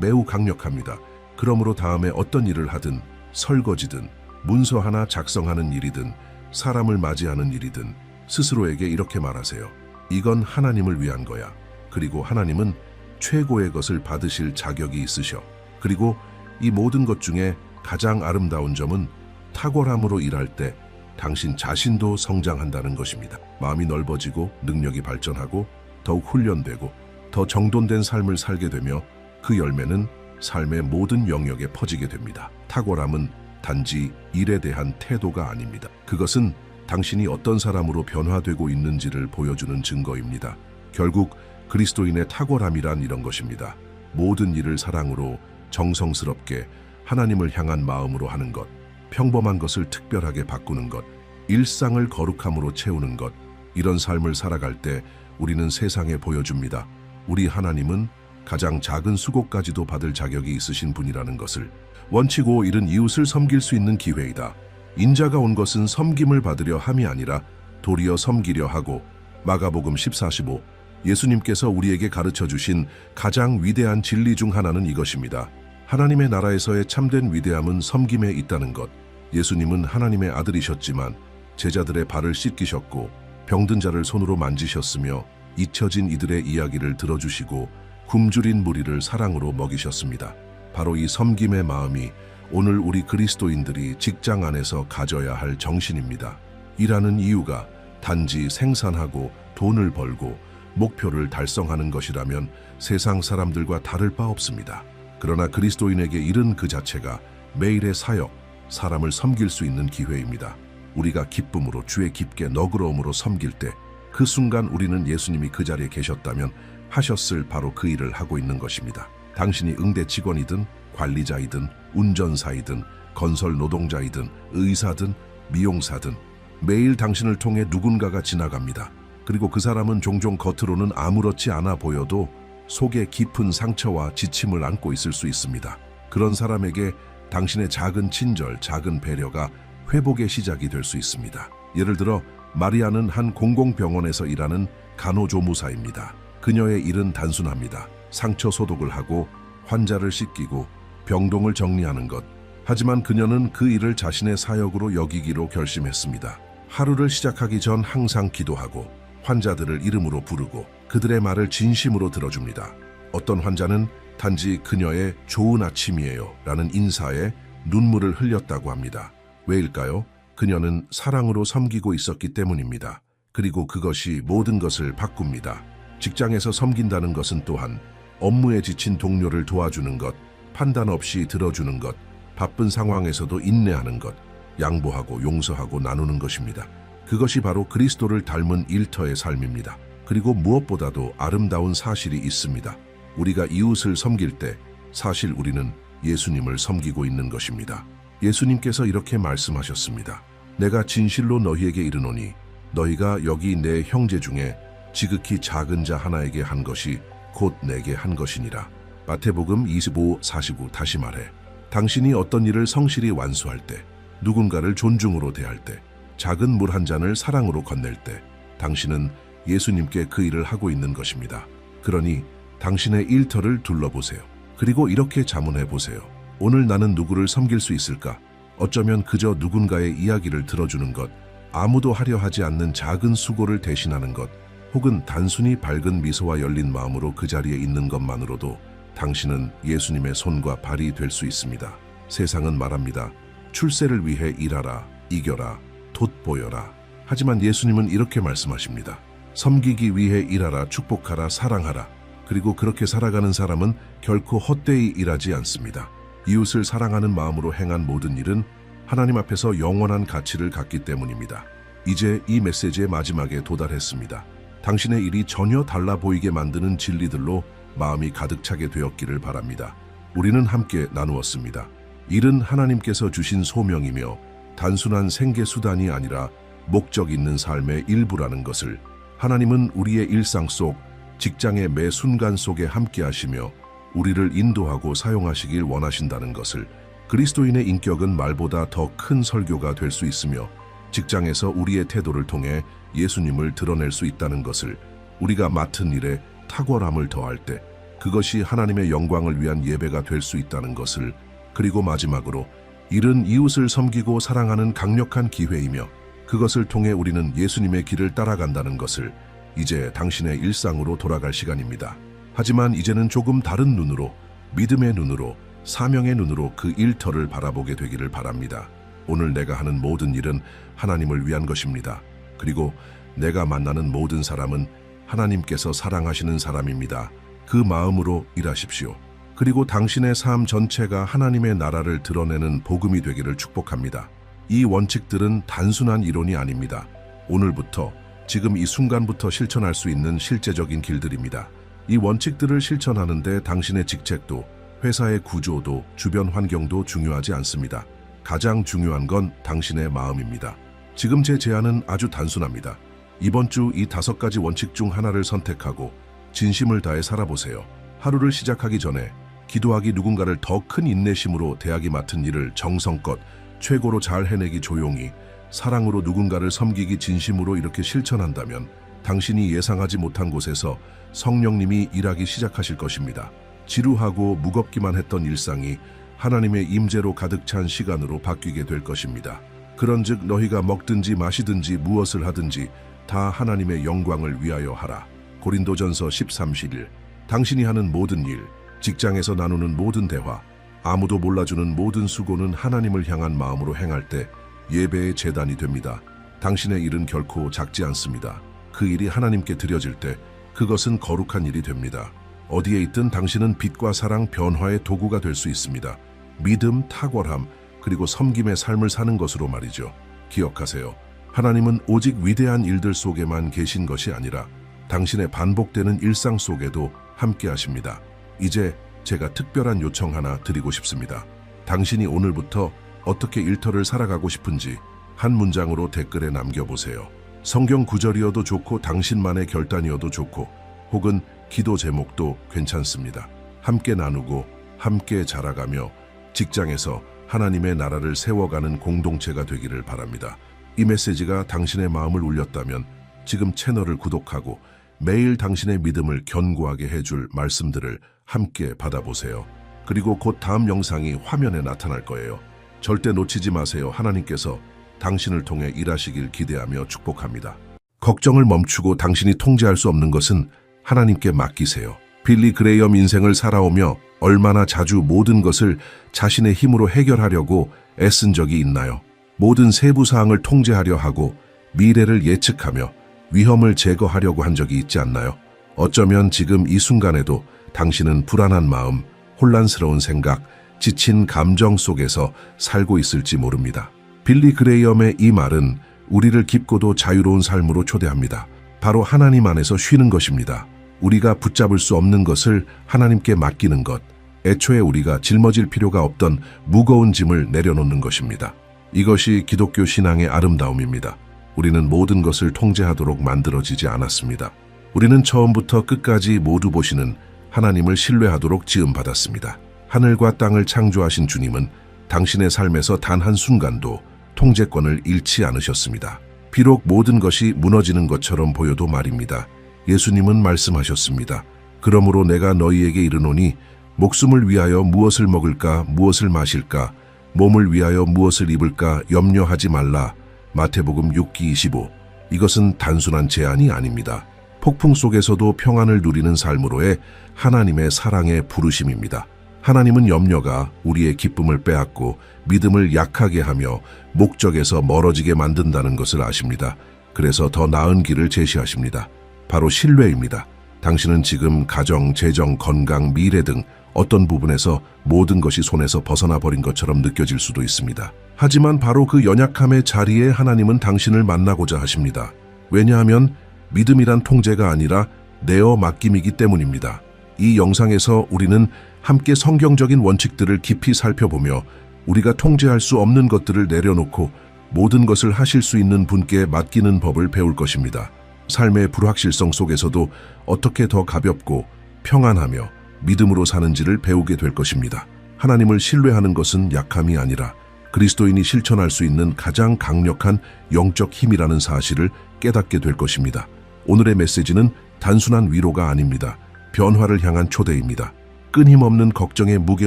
매우 강력합니다. 그러므로 다음에 어떤 일을 하든, 설거지든, 문서 하나 작성하는 일이든, 사람을 맞이하는 일이든 스스로에게 이렇게 말하세요. 이건 하나님을 위한 거야. 그리고 하나님은 최고의 것을 받으실 자격이 있으셔. 그리고 이 모든 것 중에 가장 아름다운 점은 탁월함으로 일할 때 당신 자신도 성장한다는 것입니다. 마음이 넓어지고 능력이 발전하고 더욱 훈련되고 더 정돈된 삶을 살게 되며 그 열매는 삶의 모든 영역에 퍼지게 됩니다. 탁월함은 단지 일에 대한 태도가 아닙니다. 그것은 당신이 어떤 사람으로 변화되고 있는지를 보여주는 증거입니다. 결국 그리스도인의 탁월함이란 이런 것입니다. 모든 일을 사랑으로 정성스럽게 하나님을 향한 마음으로 하는 것, 평범한 것을 특별하게 바꾸는 것, 일상을 거룩함으로 채우는 것, 이런 삶을 살아갈 때 우리는 세상에 보여줍니다. 우리 하나님은 가장 작은 수고까지도 받을 자격이 있으신 분이라는 것을. 원칙 5.1은 이웃을 섬길 수 있는 기회이다. 인자가 온 것은 섬김을 받으려 함이 아니라 도리어 섬기려 하고. 마가복음 14:15. 예수님께서 우리에게 가르쳐 주신 가장 위대한 진리 중 하나는 이것입니다. 하나님의 나라에서의 참된 위대함은 섬김에 있다는 것. 예수님은 하나님의 아들이셨지만 제자들의 발을 씻기셨고 병든 자를 손으로 만지셨으며 잊혀진 이들의 이야기를 들어주시고 굶주린 무리를 사랑으로 먹이셨습니다. 바로 이 섬김의 마음이 오늘 우리 그리스도인들이 직장 안에서 가져야 할 정신입니다. 일하는 이유가 단지 생산하고 돈을 벌고 목표를 달성하는 것이라면 세상 사람들과 다를 바 없습니다. 그러나 그리스도인에게 일은 그 자체가 매일의 사역, 사람을 섬길 수 있는 기회입니다. 우리가 기쁨으로 주의 깊게 너그러움으로 섬길 때 그 순간 우리는 예수님이 그 자리에 계셨다면 하셨을 바로 그 일을 하고 있는 것입니다. 당신이 응대 직원이든 관리자이든 운전사이든 건설 노동자이든 의사든 미용사든 매일 당신을 통해 누군가가 지나갑니다. 그리고 그 사람은 종종 겉으로는 아무렇지 않아 보여도 속에 깊은 상처와 지침을 안고 있을 수 있습니다. 그런 사람에게 당신의 작은 친절, 작은 배려가 회복의 시작이 될 수 있습니다. 예를 들어 마리아는 한 공공병원에서 일하는 간호조무사입니다. 그녀의 일은 단순합니다. 상처 소독을 하고 환자를 씻기고 병동을 정리하는 것. 하지만 그녀는 그 일을 자신의 사역으로 여기기로 결심했습니다. 하루를 시작하기 전 항상 기도하고 환자들을 이름으로 부르고 그들의 말을 진심으로 들어줍니다. 어떤 환자는 단지 그녀의 좋은 아침이에요 라는 인사에 눈물을 흘렸다고 합니다. 왜일까요? 그녀는 사랑으로 섬기고 있었기 때문입니다. 그리고 그것이 모든 것을 바꿉니다. 직장에서 섬긴다는 것은 또한 업무에 지친 동료를 도와주는 것, 판단 없이 들어주는 것, 바쁜 상황에서도 인내하는 것, 양보하고 용서하고 나누는 것입니다. 그것이 바로 그리스도를 닮은 일터의 삶입니다. 그리고 무엇보다도 아름다운 사실이 있습니다. 우리가 이웃을 섬길 때 사실 우리는 예수님을 섬기고 있는 것입니다. 예수님께서 이렇게 말씀하셨습니다. 내가 진실로 너희에게 이르노니 너희가 여기 내 형제 중에 지극히 작은 자 하나에게 한 것이 곧 내게 한 것이니라. 마태복음 25:49. 다시 말해 당신이 어떤 일을 성실히 완수할 때, 누군가를 존중으로 대할 때, 작은 물 한 잔을 사랑으로 건넬 때 당신은 예수님께 그 일을 하고 있는 것입니다. 그러니 당신의 일터를 둘러보세요. 그리고 이렇게 자문해 보세요. 오늘 나는 누구를 섬길 수 있을까? 어쩌면 그저 누군가의 이야기를 들어주는 것, 아무도 하려 하지 않는 작은 수고를 대신하는 것, 혹은 단순히 밝은 미소와 열린 마음으로 그 자리에 있는 것만으로도 당신은 예수님의 손과 발이 될 수 있습니다. 세상은 말합니다. 출세를 위해 일하라, 이겨라, 돋보여라. 하지만 예수님은 이렇게 말씀하십니다. 섬기기 위해 일하라, 축복하라, 사랑하라. 그리고 그렇게 살아가는 사람은 결코 헛되이 일하지 않습니다. 이웃을 사랑하는 마음으로 행한 모든 일은 하나님 앞에서 영원한 가치를 갖기 때문입니다. 이제 이 메시지의 마지막에 도달했습니다. 당신의 일이 전혀 달라 보이게 만드는 진리들로 마음이 가득 차게 되었기를 바랍니다. 우리는 함께 나누었습니다. 일은 하나님께서 주신 소명이며 단순한 생계 수단이 아니라 목적 있는 삶의 일부라는 것을, 하나님은 우리의 일상 속, 직장의 매 순간 속에 함께 하시며 우리를 인도하고 사용하시길 원하신다는 것을, 그리스도인의 인격은 말보다 더 큰 설교가 될 수 있으며 직장에서 우리의 태도를 통해 예수님을 드러낼 수 있다는 것을, 우리가 맡은 일에 탁월함을 더할 때 그것이 하나님의 영광을 위한 예배가 될 수 있다는 것을, 그리고 마지막으로 일은 이웃을 섬기고 사랑하는 강력한 기회이며 그것을 통해 우리는 예수님의 길을 따라간다는 것을 이제 당신의 일상으로 돌아갈 시간입니다. 하지만 이제는 조금 다른 눈으로, 믿음의 눈으로, 사명의 눈으로 그 일터를 바라보게 되기를 바랍니다. 오늘 내가 하는 모든 일은 하나님을 위한 것입니다. 그리고 내가 만나는 모든 사람은 하나님께서 사랑하시는 사람입니다. 그 마음으로 일하십시오. 그리고 당신의 삶 전체가 하나님의 나라를 드러내는 복음이 되기를 축복합니다. 이 원칙들은 단순한 이론이 아닙니다. 오늘부터, 지금 이 순간부터 실천할 수 있는 실제적인 길들입니다. 이 원칙들을 실천하는데 당신의 직책도, 회사의 구조도, 주변 환경도 중요하지 않습니다. 가장 중요한 건 당신의 마음입니다. 지금 제 제안은 아주 단순합니다. 이번 주 이 5가지 원칙 중 하나를 선택하고 진심을 다해 살아보세요. 하루를 시작하기 전에 기도하기, 누군가를 더 큰 인내심으로 대하기, 맡은 일을 정성껏 최고로 잘 해내기, 조용히 사랑으로 누군가를 섬기기, 진심으로 이렇게 실천한다면 당신이 예상하지 못한 곳에서 성령님이 일하기 시작하실 것입니다. 지루하고 무겁기만 했던 일상이 하나님의 임재로 가득 찬 시간으로 바뀌게 될 것입니다. 그런즉 너희가 먹든지 마시든지 무엇을 하든지 다 하나님의 영광을 위하여 하라. 고린도전서 13:11. 당신이 하는 모든 일, 직장에서 나누는 모든 대화, 아무도 몰라주는 모든 수고는 하나님을 향한 마음으로 행할 때 예배의 제단이 됩니다. 당신의 일은 결코 작지 않습니다. 그 일이 하나님께 드려질 때 그것은 거룩한 일이 됩니다. 어디에 있든 당신은 빛과 사랑, 변화의 도구가 될 수 있습니다. 믿음, 탁월함, 그리고 섬김의 삶을 사는 것으로 말이죠. 기억하세요. 하나님은 오직 위대한 일들 속에만 계신 것이 아니라 당신의 반복되는 일상 속에도 함께 하십니다. 이제 제가 특별한 요청 하나 드리고 싶습니다. 당신이 오늘부터 어떻게 일터를 살아가고 싶은지 한 문장으로 댓글에 남겨보세요. 성경 구절이어도 좋고 당신만의 결단이어도 좋고 혹은 기도 제목도 괜찮습니다. 함께 나누고 함께 자라가며 직장에서 하나님의 나라를 세워가는 공동체가 되기를 바랍니다. 이 메시지가 당신의 마음을 울렸다면 지금 채널을 구독하고 매일 당신의 믿음을 견고하게 해줄 말씀들을 함께 받아보세요. 그리고 곧 다음 영상이 화면에 나타날 거예요. 절대 놓치지 마세요. 하나님께서 당신을 통해 일하시길 기대하며 축복합니다. 걱정을 멈추고 당신이 통제할 수 없는 것은 하나님께 맡기세요. 빌리 그레이엄 인생을 살아오며 얼마나 자주 모든 것을 자신의 힘으로 해결하려고 애쓴 적이 있나요? 모든 세부 사항을 통제하려 하고 미래를 예측하며 위험을 제거하려고 한 적이 있지 않나요? 어쩌면 지금 이 순간에도 당신은 불안한 마음, 혼란스러운 생각, 지친 감정 속에서 살고 있을지 모릅니다. 빌리 그레이엄의 이 말은 우리를 깊고도 자유로운 삶으로 초대합니다. 바로 하나님 안에서 쉬는 것입니다. 우리가 붙잡을 수 없는 것을 하나님께 맡기는 것, 애초에 우리가 짊어질 필요가 없던 무거운 짐을 내려놓는 것입니다. 이것이 기독교 신앙의 아름다움입니다. 우리는 모든 것을 통제하도록 만들어지지 않았습니다. 우리는 처음부터 끝까지 모두 보시는 하나님을 신뢰하도록 지음받았습니다. 하늘과 땅을 창조하신 주님은 당신의 삶에서 단 한순간도 통제권을 잃지 않으셨습니다. 비록 모든 것이 무너지는 것처럼 보여도 말입니다. 예수님은 말씀하셨습니다. 그러므로 내가 너희에게 이르노니 목숨을 위하여 무엇을 먹을까, 무엇을 마실까, 몸을 위하여 무엇을 입을까 염려하지 말라. 마태복음 6기 25. 이것은 단순한 제안이 아닙니다. 폭풍 속에서도 평안을 누리는 삶으로의 하나님의 사랑의 부르심입니다. 하나님은 염려가 우리의 기쁨을 빼앗고 믿음을 약하게 하며 목적에서 멀어지게 만든다는 것을 아십니다. 그래서 더 나은 길을 제시하십니다. 바로 신뢰입니다. 당신은 지금 가정, 재정, 건강, 미래 등 어떤 부분에서 모든 것이 손에서 벗어나 버린 것처럼 느껴질 수도 있습니다. 하지만 바로 그 연약함의 자리에 하나님은 당신을 만나고자 하십니다. 왜냐하면 믿음이란 통제가 아니라 내어 맡김이기 때문입니다. 이 영상에서 우리는 함께 성경적인 원칙들을 깊이 살펴보며 우리가 통제할 수 없는 것들을 내려놓고 모든 것을 하실 수 있는 분께 맡기는 법을 배울 것입니다. 삶의 불확실성 속에서도 어떻게 더 가볍고 평안하며 믿음으로 사는지를 배우게 될 것입니다. 하나님을 신뢰하는 것은 약함이 아니라 그리스도인이 실천할 수 있는 가장 강력한 영적 힘이라는 사실을 깨닫게 될 것입니다. 오늘의 메시지는 단순한 위로가 아닙니다. 변화를 향한 초대입니다. 끊임없는 걱정에 무게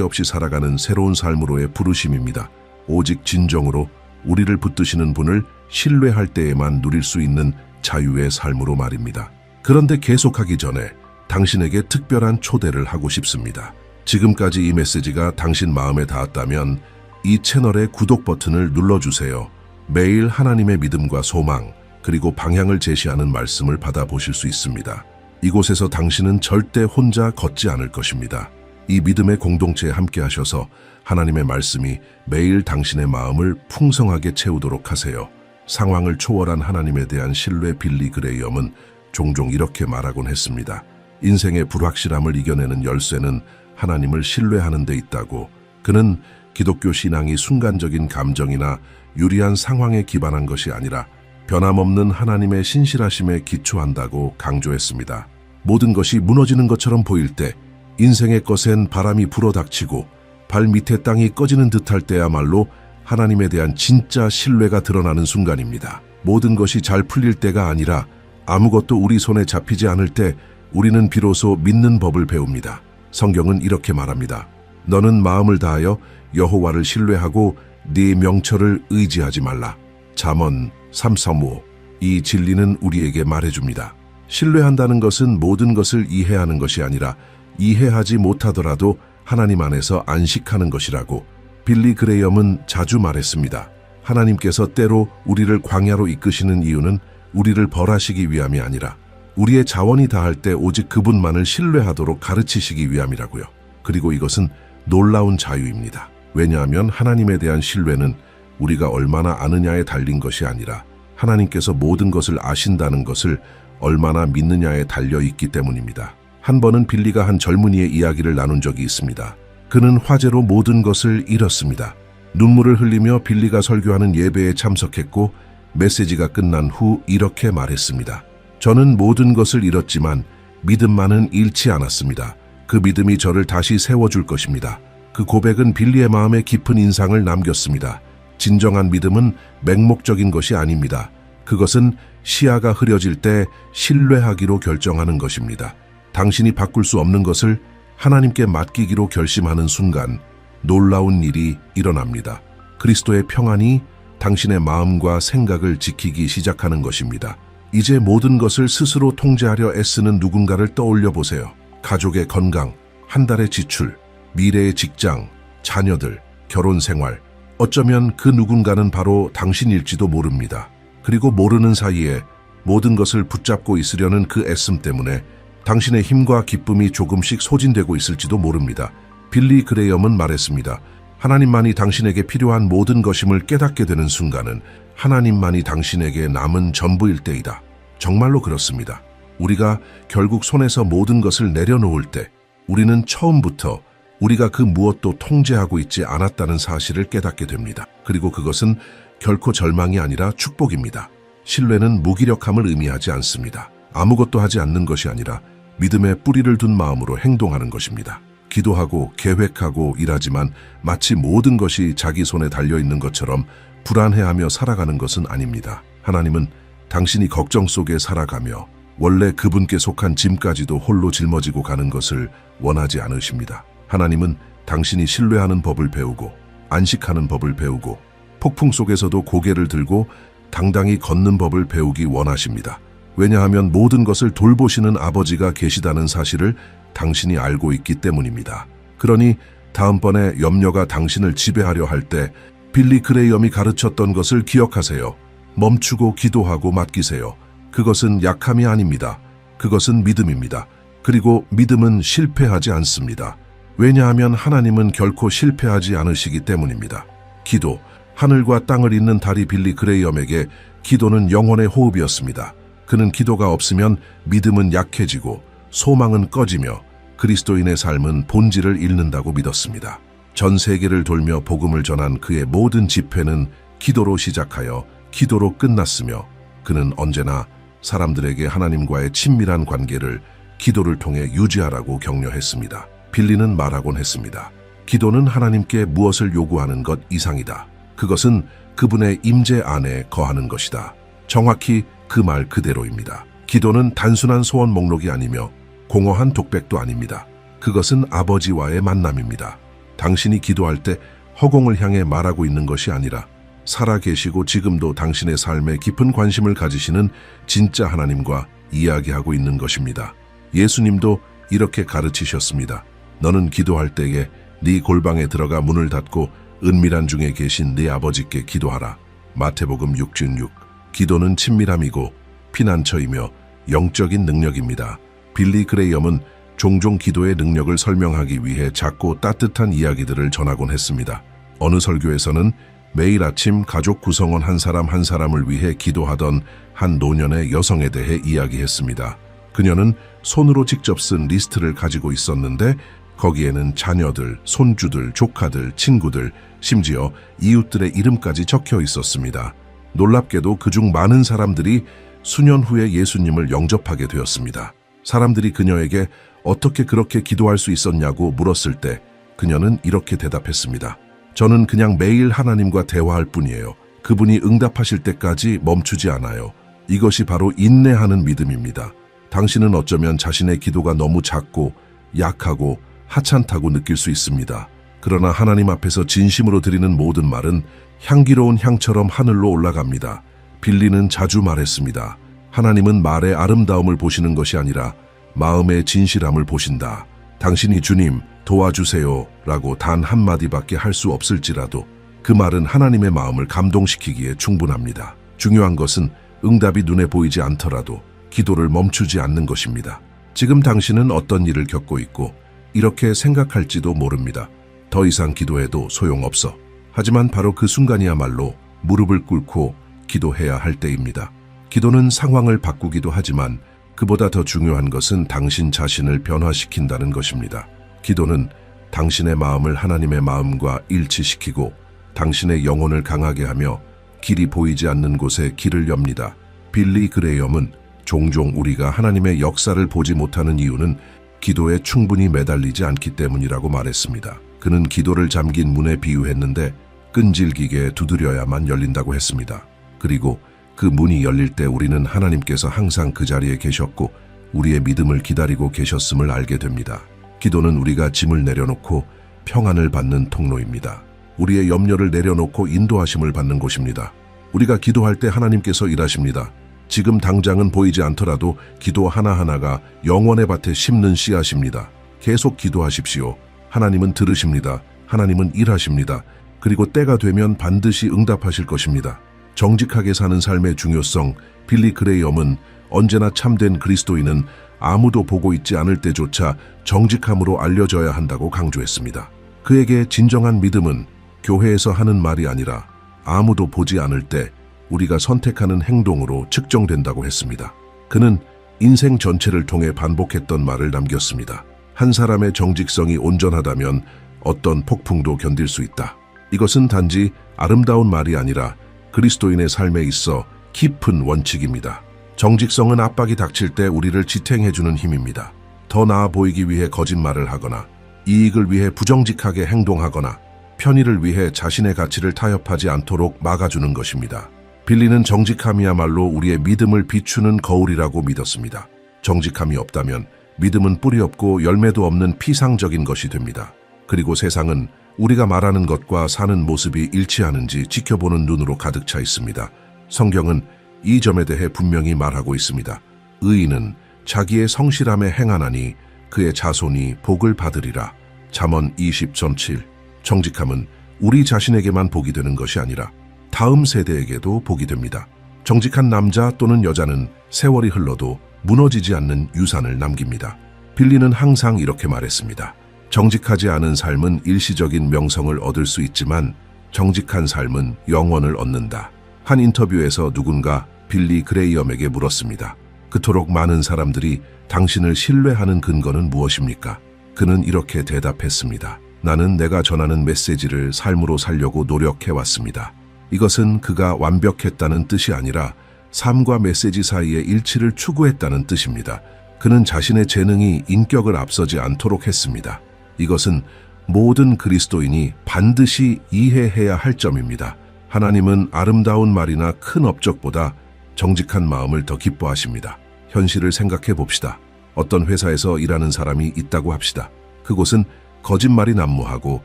없이 살아가는 새로운 삶으로의 부르심입니다. 오직 진정으로 우리를 붙드시는 분을 신뢰할 때에만 누릴 수 있는 자유의 삶으로 말입니다. 그런데 계속하기 전에 당신에게 특별한 초대를 하고 싶습니다. 지금까지 이 메시지가 당신 마음에 닿았다면 이 채널의 구독 버튼을 눌러주세요. 매일 하나님의 믿음과 소망, 그리고 방향을 제시하는 말씀을 받아보실 수 있습니다. 이곳에서 당신은 절대 혼자 걷지 않을 것입니다. 이 믿음의 공동체에 함께 하셔서 하나님의 말씀이 매일 당신의 마음을 풍성하게 채우도록 하세요. 상황을 초월한 하나님에 대한 신뢰 빌리 그레이엄은 종종 이렇게 말하곤 했습니다. 인생의 불확실함을 이겨내는 열쇠는 하나님을 신뢰하는 데 있다고. 그는 기독교 신앙이 순간적인 감정이나 유리한 상황에 기반한 것이 아니라 변함없는 하나님의 신실하심에 기초한다고 강조했습니다. 모든 것이 무너지는 것처럼 보일 때, 인생의 것엔 바람이 불어닥치고 발 밑에 땅이 꺼지는 듯할 때야말로 하나님에 대한 진짜 신뢰가 드러나는 순간입니다. 모든 것이 잘 풀릴 때가 아니라 아무것도 우리 손에 잡히지 않을 때 우리는 비로소 믿는 법을 배웁니다. 성경은 이렇게 말합니다. 너는 마음을 다하여 여호와를 신뢰하고 네 명철을 의지하지 말라. 잠언 3:3-5. 이 진리는 우리에게 말해줍니다. 신뢰한다는 것은 모든 것을 이해하는 것이 아니라 이해하지 못하더라도 하나님 안에서 안식하는 것이라고. 빌리 그레이엄은 자주 말했습니다. 하나님께서 때로 우리를 광야로 이끄시는 이유는 우리를 벌하시기 위함이 아니라 우리의 자원이 다할 때 오직 그분만을 신뢰하도록 가르치시기 위함이라고요. 그리고 이것은 놀라운 자유입니다. 왜냐하면 하나님에 대한 신뢰는 우리가 얼마나 아느냐에 달린 것이 아니라 하나님께서 모든 것을 아신다는 것을 얼마나 믿느냐에 달려있기 때문입니다. 한 번은 빌리가 한 젊은이의 이야기를 나눈 적이 있습니다. 그는 화재로 모든 것을 잃었습니다. 눈물을 흘리며 빌리가 설교하는 예배에 참석했고 메시지가 끝난 후 이렇게 말했습니다. 저는 모든 것을 잃었지만 믿음만은 잃지 않았습니다. 그 믿음이 저를 다시 세워줄 것입니다. 그 고백은 빌리의 마음에 깊은 인상을 남겼습니다. 진정한 믿음은 맹목적인 것이 아닙니다. 그것은 시야가 흐려질 때 신뢰하기로 결정하는 것입니다. 당신이 바꿀 수 없는 것을 하나님께 맡기기로 결심하는 순간 놀라운 일이 일어납니다. 그리스도의 평안이 당신의 마음과 생각을 지키기 시작하는 것입니다. 이제 모든 것을 스스로 통제하려 애쓰는 누군가를 떠올려 보세요. 가족의 건강, 한 달의 지출, 미래의 직장, 자녀들, 결혼 생활. 어쩌면 그 누군가는 바로 당신일지도 모릅니다. 그리고 모르는 사이에 모든 것을 붙잡고 있으려는 그 애씀 때문에 당신의 힘과 기쁨이 조금씩 소진되고 있을지도 모릅니다. 빌리 그레이엄은 말했습니다. 하나님만이 당신에게 필요한 모든 것임을 깨닫게 되는 순간은 하나님만이 당신에게 남은 전부일 때이다. 정말로 그렇습니다. 우리가 결국 손에서 모든 것을 내려놓을 때 우리는 처음부터 우리가 그 무엇도 통제하고 있지 않았다는 사실을 깨닫게 됩니다. 그리고 그것은 결코 절망이 아니라 축복입니다. 신뢰는 무기력함을 의미하지 않습니다. 아무것도 하지 않는 것이 아니라 믿음에 뿌리를 둔 마음으로 행동하는 것입니다. 기도하고 계획하고 일하지만 마치 모든 것이 자기 손에 달려있는 것처럼 불안해하며 살아가는 것은 아닙니다. 하나님은 당신이 걱정 속에 살아가며 원래 그분께 속한 짐까지도 홀로 짊어지고 가는 것을 원하지 않으십니다. 하나님은 당신이 신뢰하는 법을 배우고 안식하는 법을 배우고 폭풍 속에서도 고개를 들고 당당히 걷는 법을 배우기 원하십니다. 왜냐하면 모든 것을 돌보시는 아버지가 계시다는 사실을 당신이 알고 있기 때문입니다. 그러니 다음번에 염려가 당신을 지배하려 할 때 빌리 그레이엄이 가르쳤던 것을 기억하세요. 멈추고 기도하고 맡기세요. 그것은 약함이 아닙니다. 그것은 믿음입니다. 그리고 믿음은 실패하지 않습니다. 왜냐하면 하나님은 결코 실패하지 않으시기 때문입니다. 기도, 하늘과 땅을 잇는 다리 빌리 그레이엄에게 기도는 영혼의 호흡이었습니다. 그는 기도가 없으면 믿음은 약해지고 소망은 꺼지며 그리스도인의 삶은 본질을 잃는다고 믿었습니다. 전 세계를 돌며 복음을 전한 그의 모든 집회는 기도로 시작하여 기도로 끝났으며 그는 언제나 사람들에게 하나님과의 친밀한 관계를 기도를 통해 유지하라고 격려했습니다. 빌리는 말하곤 했습니다. 기도는 하나님께 무엇을 요구하는 것 이상이다. 그것은 그분의 임재 안에 거하는 것이다. 정확히 그 말 그대로입니다. 기도는 단순한 소원 목록이 아니며 공허한 독백도 아닙니다. 그것은 아버지와의 만남입니다. 당신이 기도할 때 허공을 향해 말하고 있는 것이 아니라 살아계시고 지금도 당신의 삶에 깊은 관심을 가지시는 진짜 하나님과 이야기하고 있는 것입니다. 예수님도 이렇게 가르치셨습니다. 너는 기도할 때에 네 골방에 들어가 문을 닫고 은밀한 중에 계신 네 아버지께 기도하라. 마태복음 6장 6. 기도는 친밀함이고 피난처이며 영적인 능력입니다. 빌리 그레이엄은 종종 기도의 능력을 설명하기 위해 작고 따뜻한 이야기들을 전하곤 했습니다. 어느 설교에서는 매일 아침 가족 구성원 한 사람 한 사람을 위해 기도하던 한 노년의 여성에 대해 이야기했습니다. 그녀는 손으로 직접 쓴 리스트를 가지고 있었는데 거기에는 자녀들, 손주들, 조카들, 친구들, 심지어 이웃들의 이름까지 적혀 있었습니다. 놀랍게도 그중 많은 사람들이 수년 후에 예수님을 영접하게 되었습니다. 사람들이 그녀에게 어떻게 그렇게 기도할 수 있었냐고 물었을 때 그녀는 이렇게 대답했습니다. 저는 그냥 매일 하나님과 대화할 뿐이에요. 그분이 응답하실 때까지 멈추지 않아요. 이것이 바로 인내하는 믿음입니다. 당신은 어쩌면 자신의 기도가 너무 작고 약하고 하찮다고 느낄 수 있습니다. 그러나 하나님 앞에서 진심으로 드리는 모든 말은 향기로운 향처럼 하늘로 올라갑니다. 빌리는 자주 말했습니다. 하나님은 말의 아름다움을 보시는 것이 아니라 마음의 진실함을 보신다. 당신이 주님 도와주세요 라고 단 한마디밖에 할 수 없을지라도 그 말은 하나님의 마음을 감동시키기에 충분합니다. 중요한 것은 응답이 눈에 보이지 않더라도 기도를 멈추지 않는 것입니다. 지금 당신은 어떤 일을 겪고 있고 이렇게 생각할지도 모릅니다. 더 이상 기도해도 소용없어. 하지만 바로 그 순간이야말로 무릎을 꿇고 기도해야 할 때입니다. 기도는 상황을 바꾸기도 하지만 그보다 더 중요한 것은 당신 자신을 변화시킨다는 것입니다. 기도는 당신의 마음을 하나님의 마음과 일치시키고 당신의 영혼을 강하게 하며 길이 보이지 않는 곳에 길을 엽니다. 빌리 그레이엄은 종종 우리가 하나님의 역사를 보지 못하는 이유는 기도에 충분히 매달리지 않기 때문이라고 말했습니다. 그는 기도를 잠긴 문에 비유했는데 끈질기게 두드려야만 열린다고 했습니다. 그리고 그 문이 열릴 때 우리는 하나님께서 항상 그 자리에 계셨고 우리의 믿음을 기다리고 계셨음을 알게 됩니다. 기도는 우리가 짐을 내려놓고 평안을 받는 통로입니다. 우리의 염려를 내려놓고 인도하심을 받는 곳입니다. 우리가 기도할 때 하나님께서 일하십니다. 지금 당장은 보이지 않더라도 기도 하나하나가 영원의 밭에 심는 씨앗입니다. 계속 기도하십시오. 하나님은 들으십니다. 하나님은 일하십니다. 그리고 때가 되면 반드시 응답하실 것입니다. 정직하게 사는 삶의 중요성, 빌리 그레이엄은 언제나 참된 그리스도인은 아무도 보고 있지 않을 때조차 정직함으로 알려져야 한다고 강조했습니다. 그에게 진정한 믿음은 교회에서 하는 말이 아니라 아무도 보지 않을 때 우리가 선택하는 행동으로 측정된다고 했습니다. 그는 인생 전체를 통해 반복했던 말을 남겼습니다. 한 사람의 정직성이 온전하다면 어떤 폭풍도 견딜 수 있다. 이것은 단지 아름다운 말이 아니라 그리스도인의 삶에 있어 깊은 원칙입니다. 정직성은 압박이 닥칠 때 우리를 지탱해주는 힘입니다. 더 나아 보이기 위해 거짓말을 하거나 이익을 위해 부정직하게 행동하거나 편의를 위해 자신의 가치를 타협하지 않도록 막아주는 것입니다. 빌리는 정직함이야말로 우리의 믿음을 비추는 거울이라고 믿었습니다. 정직함이 없다면 믿음은 뿌리 없고 열매도 없는 피상적인 것이 됩니다. 그리고 세상은 우리가 말하는 것과 사는 모습이 일치하는지 지켜보는 눈으로 가득 차 있습니다. 성경은 이 점에 대해 분명히 말하고 있습니다. 의인은 자기의 성실함에 행하나니 그의 자손이 복을 받으리라. 잠언 20:7. 정직함은 우리 자신에게만 복이 되는 것이 아니라 다음 세대에게도 복이 됩니다. 정직한 남자 또는 여자는 세월이 흘러도 무너지지 않는 유산을 남깁니다. 빌리는 항상 이렇게 말했습니다. 정직하지 않은 삶은 일시적인 명성을 얻을 수 있지만 정직한 삶은 영원을 얻는다. 한 인터뷰에서 누군가 빌리 그레이엄에게 물었습니다. 그토록 많은 사람들이 당신을 신뢰하는 근거는 무엇입니까? 그는 이렇게 대답했습니다. 나는 내가 전하는 메시지를 삶으로 살려고 노력해왔습니다. 이것은 그가 완벽했다는 뜻이 아니라 삶과 메시지 사이의 일치를 추구했다는 뜻입니다. 그는 자신의 재능이 인격을 앞서지 않도록 했습니다. 이것은 모든 그리스도인이 반드시 이해해야 할 점입니다. 하나님은 아름다운 말이나 큰 업적보다 정직한 마음을 더 기뻐하십니다. 현실을 생각해 봅시다. 어떤 회사에서 일하는 사람이 있다고 합시다. 그곳은 거짓말이 난무하고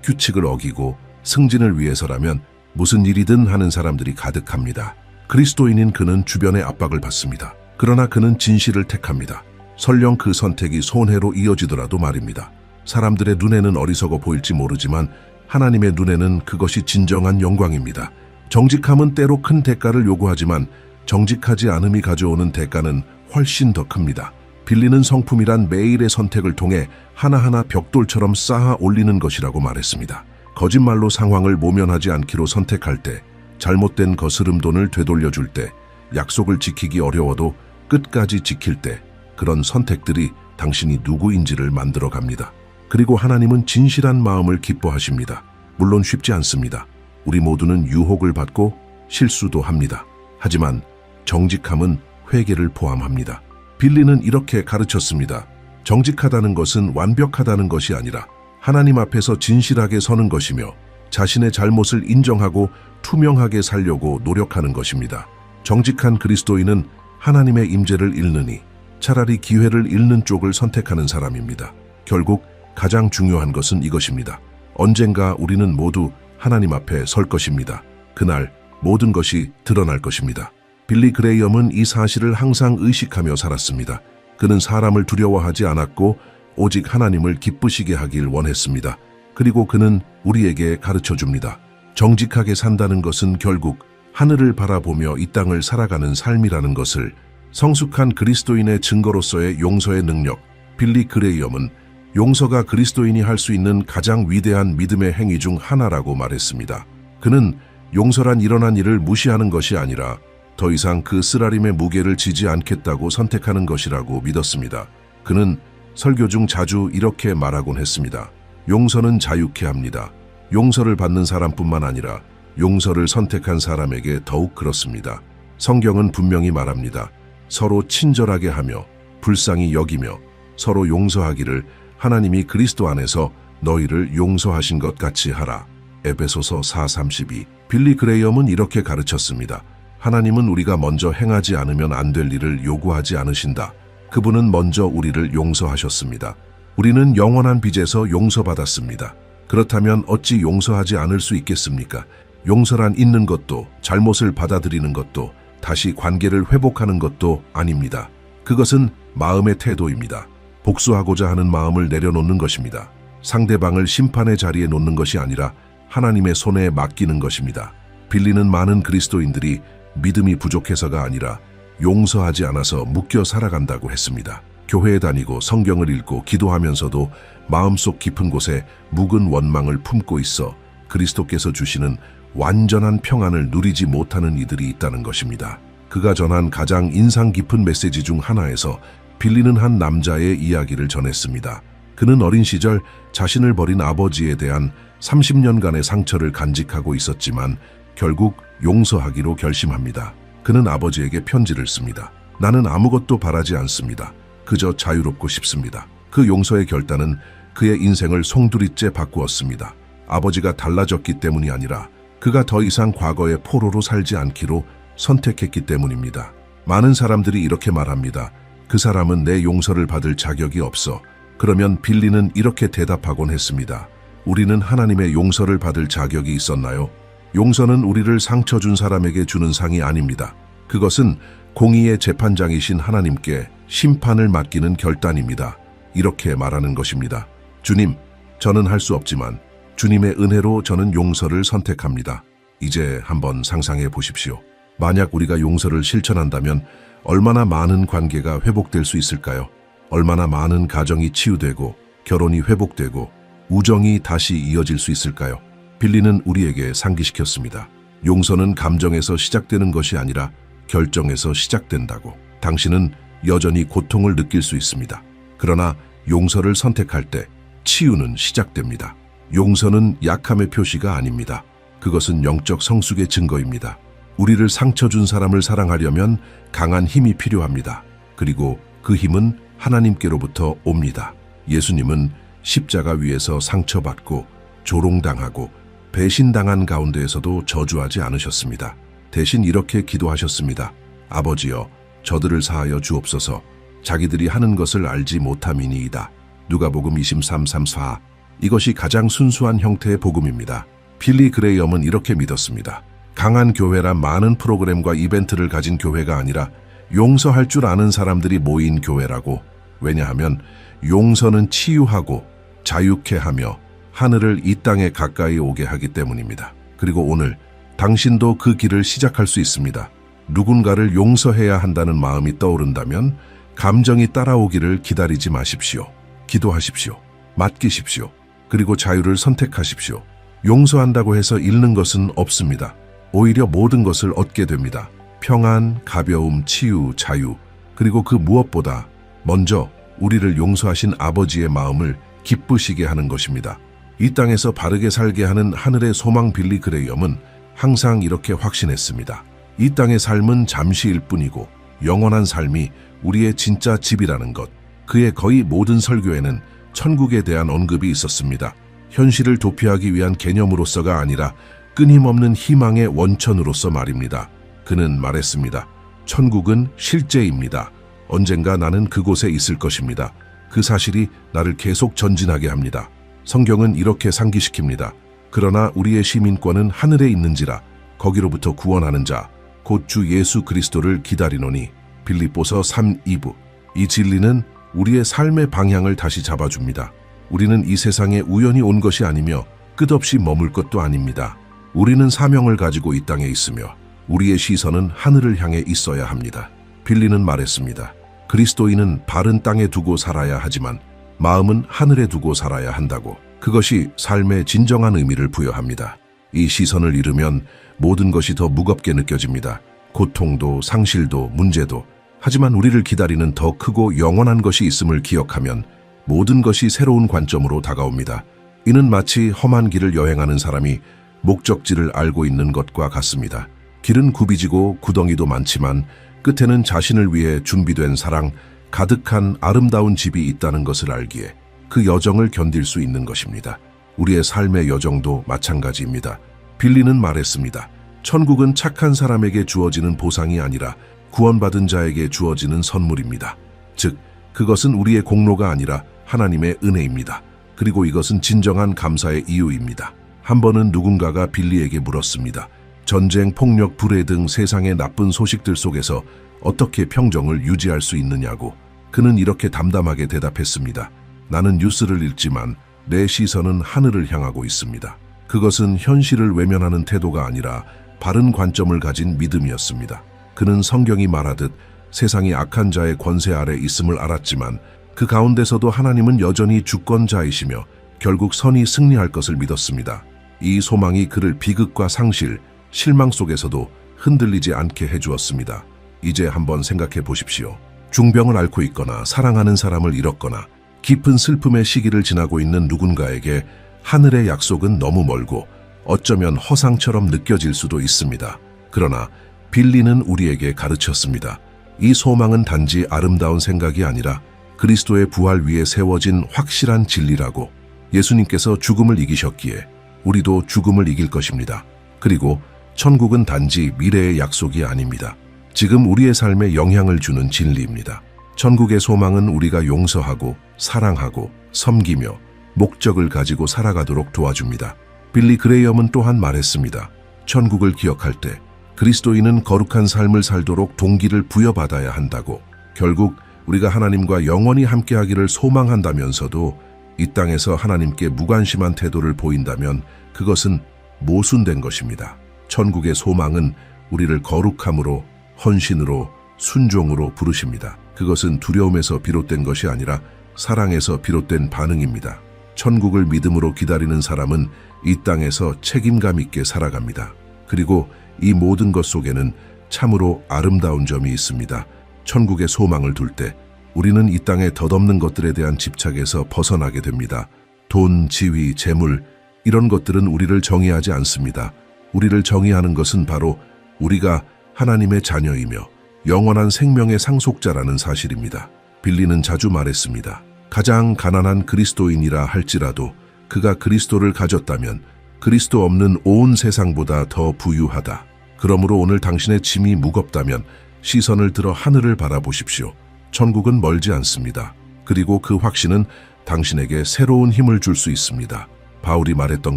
규칙을 어기고 승진을 위해서라면 무슨 일이든 하는 사람들이 가득합니다. 그리스도인인 그는 주변의 압박을 받습니다. 그러나 그는 진실을 택합니다. 설령 그 선택이 손해로 이어지더라도 말입니다. 사람들의 눈에는 어리석어 보일지 모르지만 하나님의 눈에는 그것이 진정한 영광입니다. 정직함은 때로 큰 대가를 요구하지만 정직하지 않음이 가져오는 대가는 훨씬 더 큽니다. 빌리는 성품이란 매일의 선택을 통해 하나하나 벽돌처럼 쌓아 올리는 것이라고 말했습니다. 거짓말로 상황을 모면하지 않기로 선택할 때, 잘못된 거스름돈을 되돌려줄 때, 약속을 지키기 어려워도 끝까지 지킬 때, 그런 선택들이 당신이 누구인지를 만들어 갑니다. 그리고 하나님은 진실한 마음을 기뻐하십니다. 물론 쉽지 않습니다. 우리 모두는 유혹을 받고 실수도 합니다. 하지만 정직함은 회개를 포함합니다. 빌리는 이렇게 가르쳤습니다. 정직하다는 것은 완벽하다는 것이 아니라 하나님 앞에서 진실하게 서는 것이며 자신의 잘못을 인정하고 투명하게 살려고 노력하는 것입니다. 정직한 그리스도인은 하나님의 임재를 잃느니 차라리 기회를 잃는 쪽을 선택하는 사람입니다. 결국 가장 중요한 것은 이것입니다. 언젠가 우리는 모두 하나님 앞에 설 것입니다. 그날 모든 것이 드러날 것입니다. 빌리 그레이엄은 이 사실을 항상 의식하며 살았습니다. 그는 사람을 두려워하지 않았고 오직 하나님을 기쁘시게 하길 원했습니다. 그리고 그는 우리에게 가르쳐줍니다. 정직하게 산다는 것은 결국 하늘을 바라보며 이 땅을 살아가는 삶이라는 것을. 성숙한 그리스도인의 증거로서의 용서의 능력. 빌리 그레이엄은 용서가 그리스도인이 할 수 있는 가장 위대한 믿음의 행위 중 하나라고 말했습니다. 그는 용서란 일어난 일을 무시하는 것이 아니라 더 이상 그 쓰라림의 무게를 지지 않겠다고 선택하는 것이라고 믿었습니다. 그는 설교 중 자주 이렇게 말하곤 했습니다. 용서는 자유케 합니다. 용서를 받는 사람뿐만 아니라 용서를 선택한 사람에게 더욱 그렇습니다. 성경은 분명히 말합니다. 서로 친절하게 하며 불쌍히 여기며 서로 용서하기를 하나님이 그리스도 안에서 너희를 용서하신 것 같이 하라. 에베소서 4:32. 빌리 그레이엄은 이렇게 가르쳤습니다. 하나님은 우리가 먼저 행하지 않으면 안 될 일을 요구하지 않으신다. 그분은 먼저 우리를 용서하셨습니다. 우리는 영원한 빚에서 용서받았습니다. 그렇다면 어찌 용서하지 않을 수 있겠습니까? 용서란 잊는 것도, 잘못을 받아들이는 것도, 다시 관계를 회복하는 것도 아닙니다. 그것은 마음의 태도입니다. 복수하고자 하는 마음을 내려놓는 것입니다. 상대방을 심판의 자리에 놓는 것이 아니라 하나님의 손에 맡기는 것입니다. 빌리는 많은 그리스도인들이 믿음이 부족해서가 아니라 용서하지 않아서 묶여 살아간다고 했습니다. 교회에 다니고 성경을 읽고 기도하면서도 마음속 깊은 곳에 묵은 원망을 품고 있어 그리스도께서 주시는 완전한 평안을 누리지 못하는 이들이 있다는 것입니다. 그가 전한 가장 인상 깊은 메시지 중 하나에서 빌리는 한 남자의 이야기를 전했습니다. 그는 어린 시절 자신을 버린 아버지에 대한 30년간의 상처를 간직하고 있었지만 결국 용서하기로 결심합니다. 그는 아버지에게 편지를 씁니다. 나는 아무것도 바라지 않습니다. 그저 자유롭고 싶습니다. 그 용서의 결단은 그의 인생을 송두리째 바꾸었습니다. 아버지가 달라졌기 때문이 아니라 그가 더 이상 과거의 포로로 살지 않기로 선택했기 때문입니다. 많은 사람들이 이렇게 말합니다. 그 사람은 내 용서를 받을 자격이 없어. 그러면 빌리는 이렇게 대답하곤 했습니다. 우리는 하나님의 용서를 받을 자격이 있었나요? 용서는 우리를 상처 준 사람에게 주는 상이 아닙니다. 그것은 공의의 재판장이신 하나님께 심판을 맡기는 결단입니다. 이렇게 말하는 것입니다. 주님, 저는 할 수 없지만 주님의 은혜로 저는 용서를 선택합니다. 이제 한번 상상해 보십시오. 만약 우리가 용서를 실천한다면 얼마나 많은 관계가 회복될 수 있을까요? 얼마나 많은 가정이 치유되고 결혼이 회복되고 우정이 다시 이어질 수 있을까요? 빌리는 우리에게 상기시켰습니다. 용서는 감정에서 시작되는 것이 아니라 결정에서 시작된다고. 당신은 여전히 고통을 느낄 수 있습니다. 그러나 용서를 선택할 때 치유는 시작됩니다. 용서는 약함의 표시가 아닙니다. 그것은 영적 성숙의 증거입니다. 우리를 상처 준 사람을 사랑하려면 강한 힘이 필요합니다. 그리고 그 힘은 하나님께로부터 옵니다. 예수님은 십자가 위에서 상처받고 조롱당하고 배신당한 가운데에서도 저주하지 않으셨습니다. 대신 이렇게 기도하셨습니다. 아버지여, 저들을 사하여 주옵소서. 자기들이 하는 것을 알지 못함이니이다. 누가복음 23:34. 이것이 가장 순수한 형태의 복음입니다. 빌리 그레이엄은 이렇게 믿었습니다. 강한 교회란 많은 프로그램과 이벤트를 가진 교회가 아니라 용서할 줄 아는 사람들이 모인 교회라고. 왜냐하면 용서는 치유하고 자유케 하며 하늘을 이 땅에 가까이 오게 하기 때문입니다. 그리고 오늘 당신도 그 길을 시작할 수 있습니다. 누군가를 용서해야 한다는 마음이 떠오른다면 감정이 따라오기를 기다리지 마십시오. 기도하십시오. 맡기십시오. 그리고 자유를 선택하십시오. 용서한다고 해서 잃는 것은 없습니다. 오히려 모든 것을 얻게 됩니다. 평안, 가벼움, 치유, 자유, 그리고 그 무엇보다 먼저 우리를 용서하신 아버지의 마음을 기쁘시게 하는 것입니다. 이 땅에서 바르게 살게 하는 하늘의 소망 빌리 그레이엄은 항상 이렇게 확신했습니다. 이 땅의 삶은 잠시일 뿐이고 영원한 삶이 우리의 진짜 집이라는 것. 그의 거의 모든 설교에는 천국에 대한 언급이 있었습니다. 현실을 도피하기 위한 개념으로서가 아니라 끊임없는 희망의 원천으로서 말입니다. 그는 말했습니다. 천국은 실제입니다. 언젠가 나는 그곳에 있을 것입니다. 그 사실이 나를 계속 전진하게 합니다. 성경은 이렇게 상기시킵니다. 그러나 우리의 시민권은 하늘에 있는지라 거기로부터 구원하는 자, 곧 주 예수 그리스도를 기다리노니. 빌립보서 3:2. 이 진리는 우리의 삶의 방향을 다시 잡아줍니다. 우리는 이 세상에 우연히 온 것이 아니며 끝없이 머물 것도 아닙니다. 우리는 사명을 가지고 이 땅에 있으며 우리의 시선은 하늘을 향해 있어야 합니다. 빌리는 말했습니다. 그리스도인은 발은 땅에 두고 살아야 하지만 마음은 하늘에 두고 살아야 한다고. 그것이 삶의 진정한 의미를 부여합니다. 이 시선을 잃으면 모든 것이 더 무겁게 느껴집니다. 고통도 상실도 문제도. 하지만 우리를 기다리는 더 크고 영원한 것이 있음을 기억하면 모든 것이 새로운 관점으로 다가옵니다. 이는 마치 험한 길을 여행하는 사람이 목적지를 알고 있는 것과 같습니다. 길은 굽이지고 구덩이도 많지만 끝에는 자신을 위해 준비된 사랑, 가득한 아름다운 집이 있다는 것을 알기에 그 여정을 견딜 수 있는 것입니다. 우리의 삶의 여정도 마찬가지입니다. 빌리는 말했습니다. 천국은 착한 사람에게 주어지는 보상이 아니라 구원받은 자에게 주어지는 선물입니다. 즉, 그것은 우리의 공로가 아니라 하나님의 은혜입니다. 그리고 이것은 진정한 감사의 이유입니다. 한 번은 누군가가 빌리에게 물었습니다. 전쟁, 폭력, 불의 등 세상의 나쁜 소식들 속에서 어떻게 평정을 유지할 수 있느냐고. 그는 이렇게 담담하게 대답했습니다. 나는 뉴스를 읽지만 내 시선은 하늘을 향하고 있습니다. 그것은 현실을 외면하는 태도가 아니라 바른 관점을 가진 믿음이었습니다. 그는 성경이 말하듯 세상이 악한 자의 권세 아래 있음을 알았지만 그 가운데서도 하나님은 여전히 주권자이시며 결국 선이 승리할 것을 믿었습니다. 이 소망이 그를 비극과 상실, 실망 속에서도 흔들리지 않게 해주었습니다. 이제 한번 생각해 보십시오. 중병을 앓고 있거나 사랑하는 사람을 잃었거나 깊은 슬픔의 시기를 지나고 있는 누군가에게 하늘의 약속은 너무 멀고 어쩌면 허상처럼 느껴질 수도 있습니다. 그러나 빌리는 우리에게 가르쳤습니다. 이 소망은 단지 아름다운 생각이 아니라 그리스도의 부활 위에 세워진 확실한 진리라고. 예수님께서 죽음을 이기셨기에 우리도 죽음을 이길 것입니다. 그리고 천국은 단지 미래의 약속이 아닙니다. 지금 우리의 삶에 영향을 주는 진리입니다. 천국의 소망은 우리가 용서하고 사랑하고 섬기며 목적을 가지고 살아가도록 도와줍니다. 빌리 그레이엄은 또한 말했습니다. 천국을 기억할 때 그리스도인은 거룩한 삶을 살도록 동기를 부여받아야 한다고. 결국 우리가 하나님과 영원히 함께하기를 소망한다면서도 이 땅에서 하나님께 무관심한 태도를 보인다면 그것은 모순된 것입니다. 천국의 소망은 우리를 거룩함으로, 헌신으로, 순종으로 부르십니다. 그것은 두려움에서 비롯된 것이 아니라 사랑에서 비롯된 반응입니다. 천국을 믿음으로 기다리는 사람은 이 땅에서 책임감 있게 살아갑니다. 그리고 이 모든 것 속에는 참으로 아름다운 점이 있습니다. 천국의 소망을 둘 때 우리는 이 땅의 덧없는 것들에 대한 집착에서 벗어나게 됩니다. 돈, 지위, 재물, 이런 것들은 우리를 정의하지 않습니다. 우리를 정의하는 것은 바로 우리가 하나님의 자녀이며 영원한 생명의 상속자라는 사실입니다. 빌리는 자주 말했습니다. 가장 가난한 그리스도인이라 할지라도 그가 그리스도를 가졌다면 그리스도 없는 온 세상보다 더 부유하다. 그러므로 오늘 당신의 짐이 무겁다면 시선을 들어 하늘을 바라보십시오. 천국은 멀지 않습니다. 그리고 그 확신은 당신에게 새로운 힘을 줄 수 있습니다. 바울이 말했던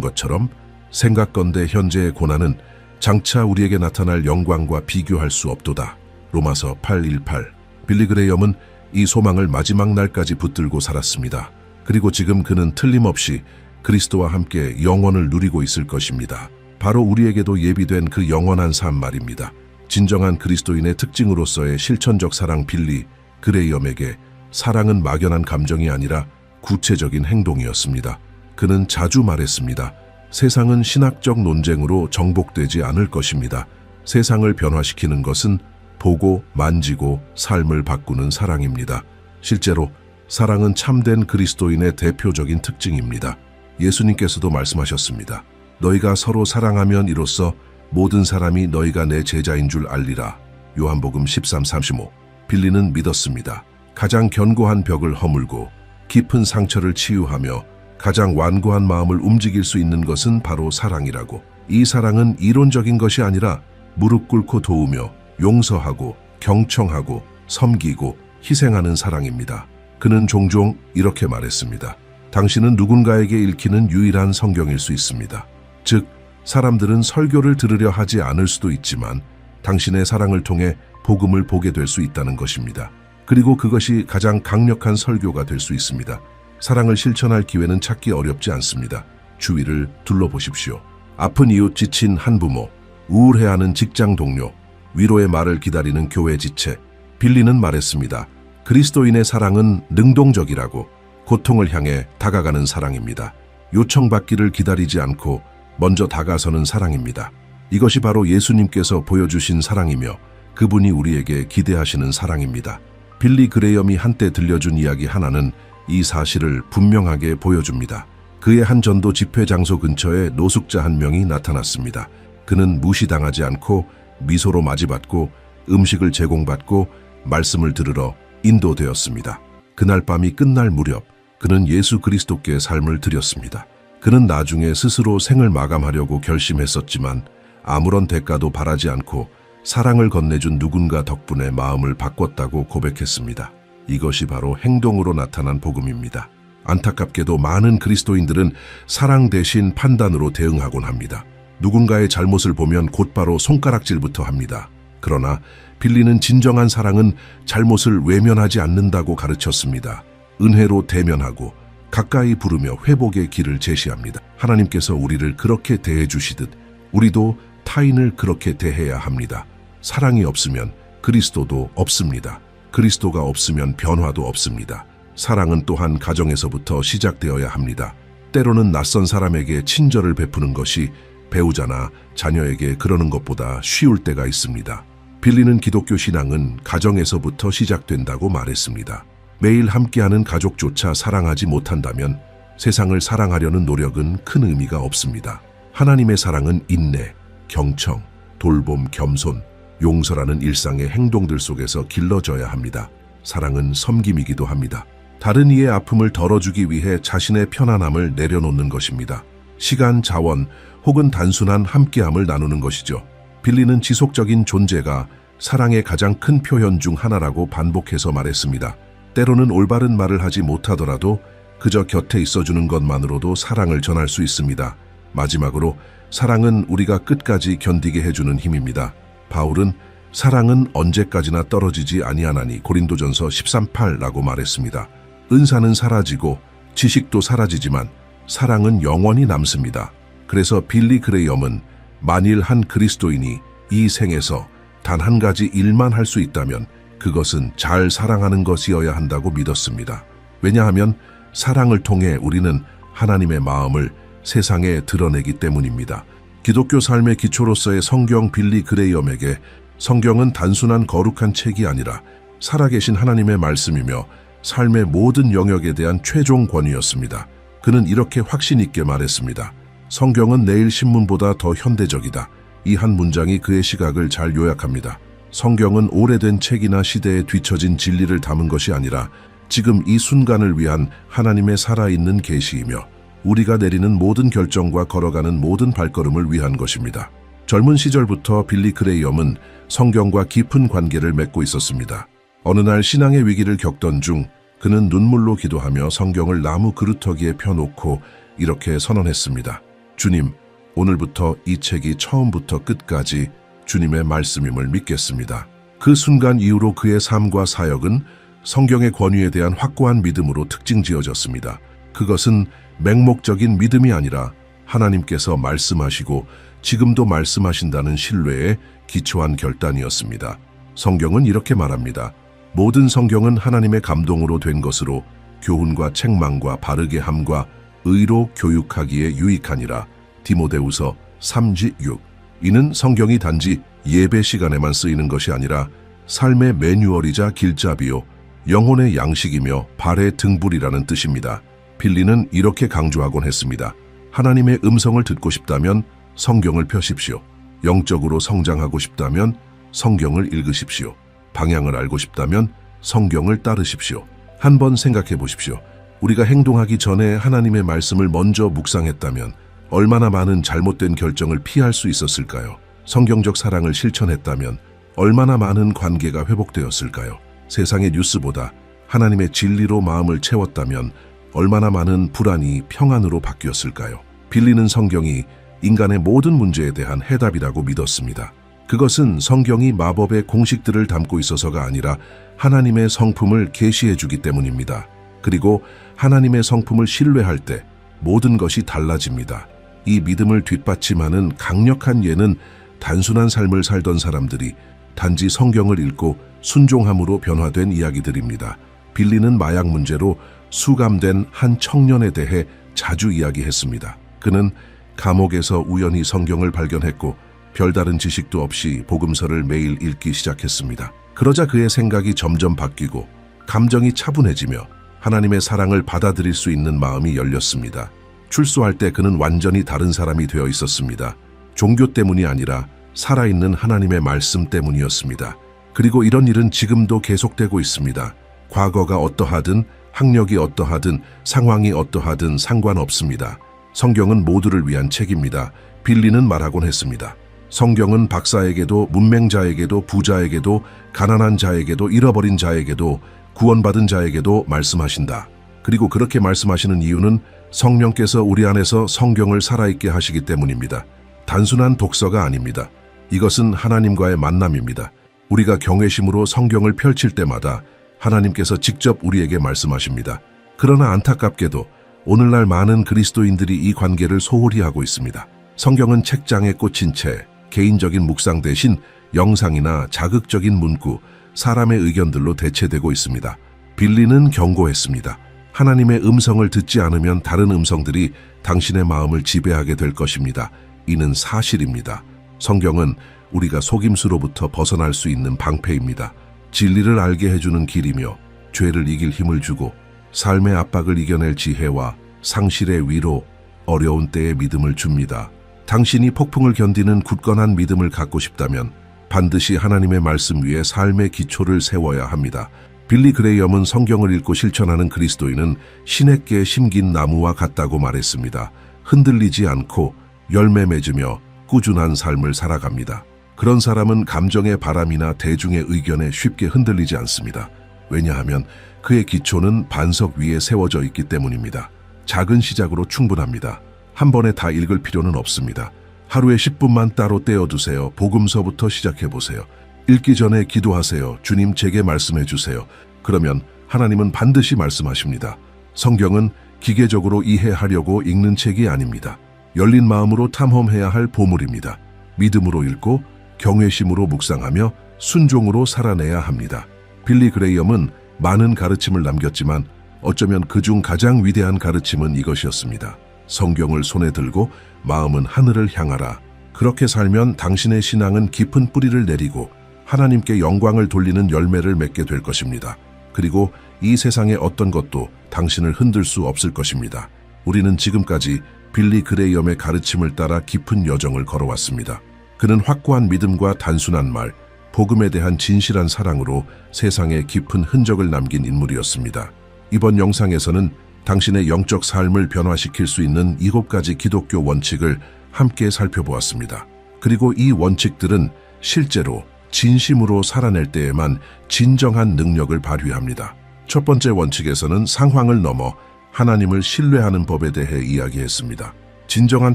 것처럼 생각건대 현재의 고난은 장차 우리에게 나타날 영광과 비교할 수 없도다. 로마서 8:18. 빌리 그레이엄은 이 소망을 마지막 날까지 붙들고 살았습니다. 그리고 지금 그는 틀림없이 그리스도와 함께 영원을 누리고 있을 것입니다. 바로 우리에게도 예비된 그 영원한 삶 말입니다. 진정한 그리스도인의 특징으로서의 실천적 사랑. 빌리 그레이엄에게 사랑은 막연한 감정이 아니라 구체적인 행동이었습니다. 그는 자주 말했습니다. 세상은 신학적 논쟁으로 정복되지 않을 것입니다. 세상을 변화시키는 것은 보고 만지고 삶을 바꾸는 사랑입니다. 실제로 사랑은 참된 그리스도인의 대표적인 특징입니다. 예수님께서도 말씀하셨습니다. 너희가 서로 사랑하면 이로써 모든 사람이 너희가 내 제자인 줄 알리라. 요한복음 13:35. 빌리는 믿었습니다. 가장 견고한 벽을 허물고 깊은 상처를 치유하며 가장 완고한 마음을 움직일 수 있는 것은 바로 사랑이라고. 이 사랑은 이론적인 것이 아니라 무릎 꿇고 도우며 용서하고 경청하고 섬기고 희생하는 사랑입니다. 그는 종종 이렇게 말했습니다. 당신은 누군가에게 읽히는 유일한 성경일 수 있습니다. 즉, 사람들은 설교를 들으려 하지 않을 수도 있지만 당신의 사랑을 통해 복음을 보게 될 수 있다는 것입니다. 그리고 그것이 가장 강력한 설교가 될 수 있습니다. 사랑을 실천할 기회는 찾기 어렵지 않습니다. 주위를 둘러보십시오. 아픈 이웃, 지친 한부모, 우울해하는 직장 동료, 위로의 말을 기다리는 교회 지체. 빌리는 말했습니다. 그리스도인의 사랑은 능동적이라고, 고통을 향해 다가가는 사랑입니다. 요청받기를 기다리지 않고 먼저 다가서는 사랑입니다. 이것이 바로 예수님께서 보여주신 사랑이며 그분이 우리에게 기대하시는 사랑입니다. 빌리 그레이엄이 한때 들려준 이야기 하나는 이 사실을 분명하게 보여줍니다. 그의 한 전도 집회 장소 근처에 노숙자 한 명이 나타났습니다. 그는 무시당하지 않고 미소로 맞이받고 음식을 제공받고 말씀을 들으러 인도되었습니다. 그날 밤이 끝날 무렵 그는 예수 그리스도께 삶을 드렸습니다. 그는 나중에 스스로 생을 마감하려고 결심했었지만 아무런 대가도 바라지 않고 사랑을 건네준 누군가 덕분에 마음을 바꿨다고 고백했습니다. 이것이 바로 행동으로 나타난 복음입니다. 안타깝게도 많은 그리스도인들은 사랑 대신 판단으로 대응하곤 합니다. 누군가의 잘못을 보면 곧바로 손가락질부터 합니다. 그러나 빌리는 진정한 사랑은 잘못을 외면하지 않는다고 가르쳤습니다. 은혜로 대면하고 가까이 부르며 회복의 길을 제시합니다. 하나님께서 우리를 그렇게 대해 주시듯 우리도 타인을 그렇게 대해야 합니다. 사랑이 없으면 그리스도도 없습니다. 그리스도가 없으면 변화도 없습니다. 사랑은 또한 가정에서부터 시작되어야 합니다. 때로는 낯선 사람에게 친절을 베푸는 것이 배우자나 자녀에게 그러는 것보다 쉬울 때가 있습니다. 빌리는 기독교 신앙은 가정에서부터 시작된다고 말했습니다. 매일 함께하는 가족조차 사랑하지 못한다면 세상을 사랑하려는 노력은 큰 의미가 없습니다. 하나님의 사랑은 인내, 경청, 돌봄, 겸손, 용서라는 일상의 행동들 속에서 길러져야 합니다. 사랑은 섬김이기도 합니다. 다른 이의 아픔을 덜어주기 위해 자신의 편안함을 내려놓는 것입니다. 시간, 자원 혹은 단순한 함께함을 나누는 것이죠. 빌리는 지속적인 존재가 사랑의 가장 큰 표현 중 하나라고 반복해서 말했습니다. 때로는 올바른 말을 하지 못하더라도 그저 곁에 있어주는 것만으로도 사랑을 전할 수 있습니다. 마지막으로 사랑은 우리가 끝까지 견디게 해주는 힘입니다. 바울은 사랑은 언제까지나 떨어지지 아니하나니 고린도전서 13:8라고 말했습니다. 은사는 사라지고 지식도 사라지지만 사랑은 영원히 남습니다. 그래서 빌리 그레이엄은 만일 한 그리스도인이 이 생에서 단 한 가지 일만 할 수 있다면 그것은 잘 사랑하는 것이어야 한다고 믿었습니다. 왜냐하면 사랑을 통해 우리는 하나님의 마음을 세상에 드러내기 때문입니다. 기독교 삶의 기초로서의 성경. 빌리 그레이엄에게 성경은 단순한 거룩한 책이 아니라 살아계신 하나님의 말씀이며 삶의 모든 영역에 대한 최종 권위였습니다. 그는 이렇게 확신 있게 말했습니다. 성경은 내일 신문보다 더 현대적이다. 이 한 문장이 그의 시각을 잘 요약합니다. 성경은 오래된 책이나 시대에 뒤처진 진리를 담은 것이 아니라 지금 이 순간을 위한 하나님의 살아있는 계시이며 우리가 내리는 모든 결정과 걸어가는 모든 발걸음을 위한 것입니다. 젊은 시절부터 빌리 그레이엄은 성경과 깊은 관계를 맺고 있었습니다. 어느 날 신앙의 위기를 겪던 중 그는 눈물로 기도하며 성경을 나무 그루터기에 펴놓고 이렇게 선언했습니다. 주님, 오늘부터 이 책이 처음부터 끝까지 주님의 말씀임을 믿겠습니다. 그 순간 이후로 그의 삶과 사역은 성경의 권위에 대한 확고한 믿음으로 특징지어졌습니다. 그것은 맹목적인 믿음이 아니라 하나님께서 말씀하시고 지금도 말씀하신다는 신뢰에 기초한 결단이었습니다. 성경은 이렇게 말합니다. 모든 성경은 하나님의 감동으로 된 것으로 교훈과 책망과 바르게 함과 의로 교육하기에 유익하니라. 디모데후서 3:6. 이는 성경이 단지 예배 시간에만 쓰이는 것이 아니라 삶의 매뉴얼이자 길잡이요 영혼의 양식이며 발의 등불이라는 뜻입니다. 빌리는 이렇게 강조하곤 했습니다. 하나님의 음성을 듣고 싶다면 성경을 펴십시오. 영적으로 성장하고 싶다면 성경을 읽으십시오. 방향을 알고 싶다면 성경을 따르십시오. 한번 생각해 보십시오. 우리가 행동하기 전에 하나님의 말씀을 먼저 묵상했다면 얼마나 많은 잘못된 결정을 피할 수 있었을까요? 성경적 사랑을 실천했다면 얼마나 많은 관계가 회복되었을까요? 세상의 뉴스보다 하나님의 진리로 마음을 채웠다면 얼마나 많은 불안이 평안으로 바뀌었을까요? 빌리는 성경이 인간의 모든 문제에 대한 해답이라고 믿었습니다. 그것은 성경이 마법의 공식들을 담고 있어서가 아니라 하나님의 성품을 계시해 주기 때문입니다. 그리고 하나님의 성품을 신뢰할 때 모든 것이 달라집니다. 이 믿음을 뒷받침하는 강력한 예는 단순한 삶을 살던 사람들이 단지 성경을 읽고 순종함으로 변화된 이야기들입니다. 빌리는 마약 문제로 수감된 한 청년에 대해 자주 이야기했습니다. 그는 감옥에서 우연히 성경을 발견했고 별다른 지식도 없이 복음서를 매일 읽기 시작했습니다. 그러자 그의 생각이 점점 바뀌고 감정이 차분해지며 하나님의 사랑을 받아들일 수 있는 마음이 열렸습니다. 출소할 때 그는 완전히 다른 사람이 되어 있었습니다. 종교 때문이 아니라 살아있는 하나님의 말씀 때문이었습니다. 그리고 이런 일은 지금도 계속되고 있습니다. 과거가 어떠하든 학력이 어떠하든 상황이 어떠하든 상관없습니다. 성경은 모두를 위한 책입니다. 빌리는 말하곤 했습니다. 성경은 박사에게도 문맹자에게도 부자에게도 가난한 자에게도 잃어버린 자에게도 구원받은 자에게도 말씀하신다. 그리고 그렇게 말씀하시는 이유는 성령께서 우리 안에서 성경을 살아있게 하시기 때문입니다. 단순한 독서가 아닙니다. 이것은 하나님과의 만남입니다. 우리가 경외심으로 성경을 펼칠 때마다 하나님께서 직접 우리에게 말씀하십니다. 그러나 안타깝게도 오늘날 많은 그리스도인들이 이 관계를 소홀히 하고 있습니다. 성경은 책장에 꽂힌 채 개인적인 묵상 대신 영상이나 자극적인 문구, 사람의 의견들로 대체되고 있습니다. 빌리는 경고했습니다. 하나님의 음성을 듣지 않으면 다른 음성들이 당신의 마음을 지배하게 될 것입니다. 이는 사실입니다. 성경은 우리가 속임수로부터 벗어날 수 있는 방패입니다. 진리를 알게 해주는 길이며 죄를 이길 힘을 주고 삶의 압박을 이겨낼 지혜와 상실의 위로, 어려운 때의 믿음을 줍니다. 당신이 폭풍을 견디는 굳건한 믿음을 갖고 싶다면 반드시 하나님의 말씀 위에 삶의 기초를 세워야 합니다. 빌리 그레이엄은 성경을 읽고 실천하는 그리스도인은 시냇가에 심긴 나무와 같다고 말했습니다. 흔들리지 않고 열매 맺으며 꾸준한 삶을 살아갑니다. 그런 사람은 감정의 바람이나 대중의 의견에 쉽게 흔들리지 않습니다. 왜냐하면 그의 기초는 반석 위에 세워져 있기 때문입니다. 작은 시작으로 충분합니다. 한 번에 다 읽을 필요는 없습니다. 하루에 10분만 따로 떼어두세요. 복음서부터 시작해보세요. 읽기 전에 기도하세요. 주님, 제게 말씀해 주세요. 그러면 하나님은 반드시 말씀하십니다. 성경은 기계적으로 이해하려고 읽는 책이 아닙니다. 열린 마음으로 탐험해야 할 보물입니다. 믿음으로 읽고 경외심으로 묵상하며 순종으로 살아내야 합니다. 빌리 그레이엄은 많은 가르침을 남겼지만 어쩌면 그중 가장 위대한 가르침은 이것이었습니다. 성경을 손에 들고 마음은 하늘을 향하라. 그렇게 살면 당신의 신앙은 깊은 뿌리를 내리고 하나님께 영광을 돌리는 열매를 맺게 될 것입니다. 그리고 이 세상의 어떤 것도 당신을 흔들 수 없을 것입니다. 우리는 지금까지 빌리 그레이엄의 가르침을 따라 깊은 여정을 걸어왔습니다. 그는 확고한 믿음과 단순한 말, 복음에 대한 진실한 사랑으로 세상에 깊은 흔적을 남긴 인물이었습니다. 이번 영상에서는 당신의 영적 삶을 변화시킬 수 있는 7가지 기독교 원칙을 함께 살펴보았습니다. 그리고 이 원칙들은 실제로 진심으로 살아낼 때에만 진정한 능력을 발휘합니다. 첫 번째 원칙에서는 상황을 넘어 하나님을 신뢰하는 법에 대해 이야기했습니다. 진정한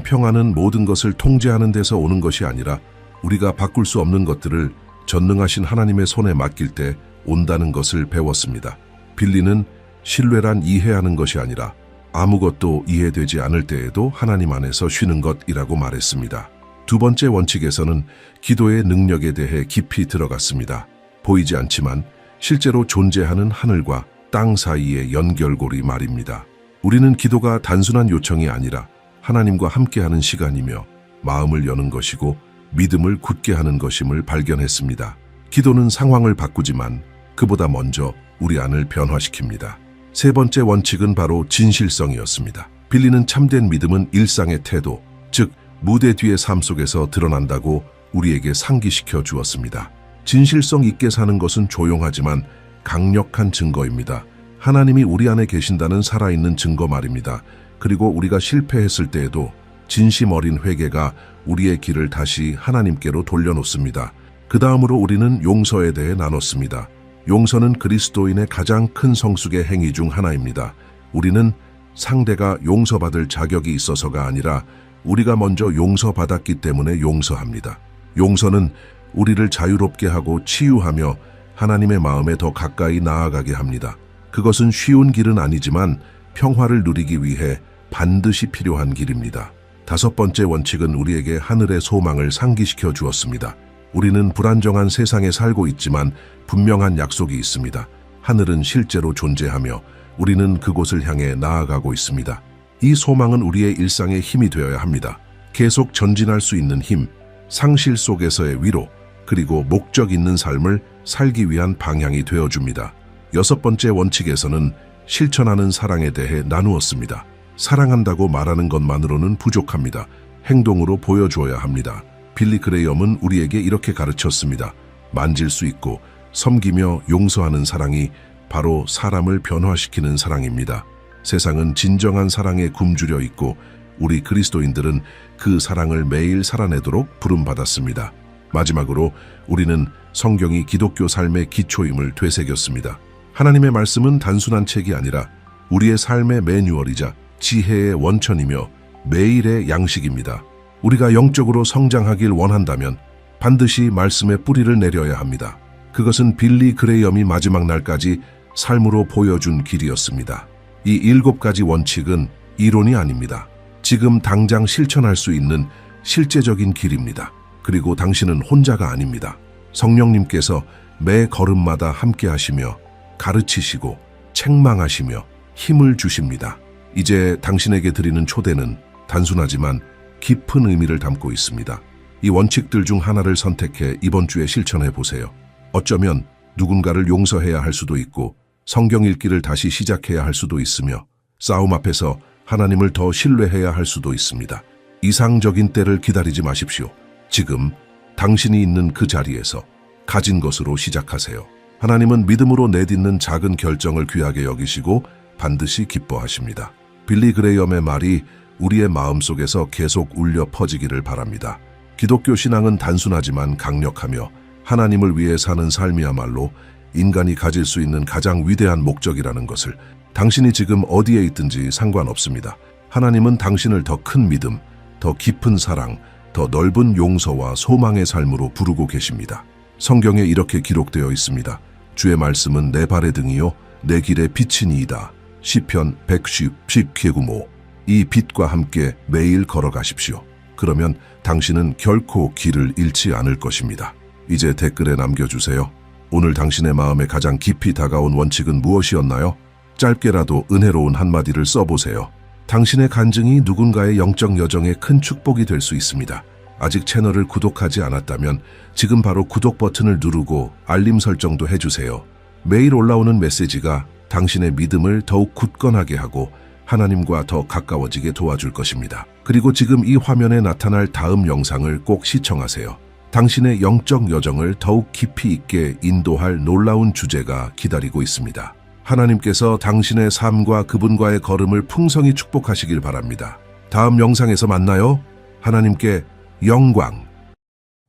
평안은 모든 것을 통제하는 데서 오는 것이 아니라 우리가 바꿀 수 없는 것들을 전능하신 하나님의 손에 맡길 때 온다는 것을 배웠습니다. 빌리는 신뢰란 이해하는 것이 아니라 아무것도 이해되지 않을 때에도 하나님 안에서 쉬는 것이라고 말했습니다. 두 번째 원칙에서는 기도의 능력에 대해 깊이 들어갔습니다. 보이지 않지만 실제로 존재하는 하늘과 땅 사이의 연결고리 말입니다. 우리는 기도가 단순한 요청이 아니라 하나님과 함께하는 시간이며 마음을 여는 것이고 믿음을 굳게 하는 것임을 발견했습니다. 기도는 상황을 바꾸지만 그보다 먼저 우리 안을 변화시킵니다. 세 번째 원칙은 바로 진실성이었습니다. 빌리는 참된 믿음은 일상의 태도, 즉 무대 뒤의 삶 속에서 드러난다고 우리에게 상기시켜 주었습니다. 진실성 있게 사는 것은 조용하지만 강력한 증거입니다. 하나님이 우리 안에 계신다는 살아있는 증거 말입니다. 그리고 우리가 실패했을 때에도 진심 어린 회개가 우리의 길을 다시 하나님께로 돌려놓습니다. 그 다음으로 우리는 용서에 대해 나눴습니다. 용서는 그리스도인의 가장 큰 성숙의 행위 중 하나입니다. 우리는 상대가 용서받을 자격이 있어서가 아니라 우리가 먼저 용서받았기 때문에 용서합니다. 용서는 우리를 자유롭게 하고 치유하며 하나님의 마음에 더 가까이 나아가게 합니다. 그것은 쉬운 길은 아니지만 평화를 누리기 위해 반드시 필요한 길입니다. 다섯 번째 원칙은 우리에게 하늘의 소망을 상기시켜 주었습니다. 우리는 불안정한 세상에 살고 있지만 분명한 약속이 있습니다. 하늘은 실제로 존재하며 우리는 그곳을 향해 나아가고 있습니다. 이 소망은 우리의 일상의 힘이 되어야 합니다. 계속 전진할 수 있는 힘, 상실 속에서의 위로, 그리고 목적 있는 삶을 살기 위한 방향이 되어줍니다. 여섯 번째 원칙에서는 실천하는 사랑에 대해 나누었습니다. 사랑한다고 말하는 것만으로는 부족합니다. 행동으로 보여줘야 합니다. 빌리 그레이엄은 우리에게 이렇게 가르쳤습니다. 만질 수 있고 섬기며 용서하는 사랑이 바로 사람을 변화시키는 사랑입니다. 세상은 진정한 사랑에 굶주려 있고 우리 그리스도인들은 그 사랑을 매일 살아내도록 부름받았습니다. 마지막으로 우리는 성경이 기독교 삶의 기초임을 되새겼습니다. 하나님의 말씀은 단순한 책이 아니라 우리의 삶의 매뉴얼이자 지혜의 원천이며 매일의 양식입니다. 우리가 영적으로 성장하길 원한다면 반드시 말씀의 뿌리를 내려야 합니다. 그것은 빌리 그레이엄이 마지막 날까지 삶으로 보여준 길이었습니다. 이 7가지 원칙은 이론이 아닙니다. 지금 당장 실천할 수 있는 실제적인 길입니다. 그리고 당신은 혼자가 아닙니다. 성령님께서 매 걸음마다 함께 하시며 가르치시고 책망하시며 힘을 주십니다. 이제 당신에게 드리는 초대는 단순하지만 깊은 의미를 담고 있습니다. 이 원칙들 중 하나를 선택해 이번 주에 실천해 보세요. 어쩌면 누군가를 용서해야 할 수도 있고 성경 읽기를 다시 시작해야 할 수도 있으며 싸움 앞에서 하나님을 더 신뢰해야 할 수도 있습니다. 이상적인 때를 기다리지 마십시오. 지금 당신이 있는 그 자리에서 가진 것으로 시작하세요. 하나님은 믿음으로 내딛는 작은 결정을 귀하게 여기시고 반드시 기뻐하십니다. 빌리 그레이엄의 말이 우리의 마음속에서 계속 울려 퍼지기를 바랍니다. 기독교 신앙은 단순하지만 강력하며 하나님을 위해 사는 삶이야말로 인간이 가질 수 있는 가장 위대한 목적이라는 것을 당신이 지금 어디에 있든지 상관없습니다. 하나님은 당신을 더 큰 믿음, 더 깊은 사랑, 더 넓은 용서와 소망의 삶으로 부르고 계십니다. 성경에 이렇게 기록되어 있습니다. 주의 말씀은 내 발의 등이요 내 길의 빛이니이다. 시편 110:9. 이 빛과 함께 매일 걸어가십시오. 그러면 당신은 결코 길을 잃지 않을 것입니다. 이제 댓글에 남겨주세요. 오늘 당신의 마음에 가장 깊이 다가온 원칙은 무엇이었나요? 짧게라도 은혜로운 한마디를 써보세요. 당신의 간증이 누군가의 영적 여정에 큰 축복이 될 수 있습니다. 아직 채널을 구독하지 않았다면 지금 바로 구독 버튼을 누르고 알림 설정도 해주세요. 매일 올라오는 메시지가 당신의 믿음을 더욱 굳건하게 하고 하나님과 더 가까워지게 도와줄 것입니다. 그리고 지금 이 화면에 나타날 다음 영상을 꼭 시청하세요. 당신의 영적 여정을 더욱 깊이 있게 인도할 놀라운 주제가 기다리고 있습니다. 하나님께서 당신의 삶과 그분과의 걸음을 풍성히 축복하시길 바랍니다. 다음 영상에서 만나요. 하나님께 영광.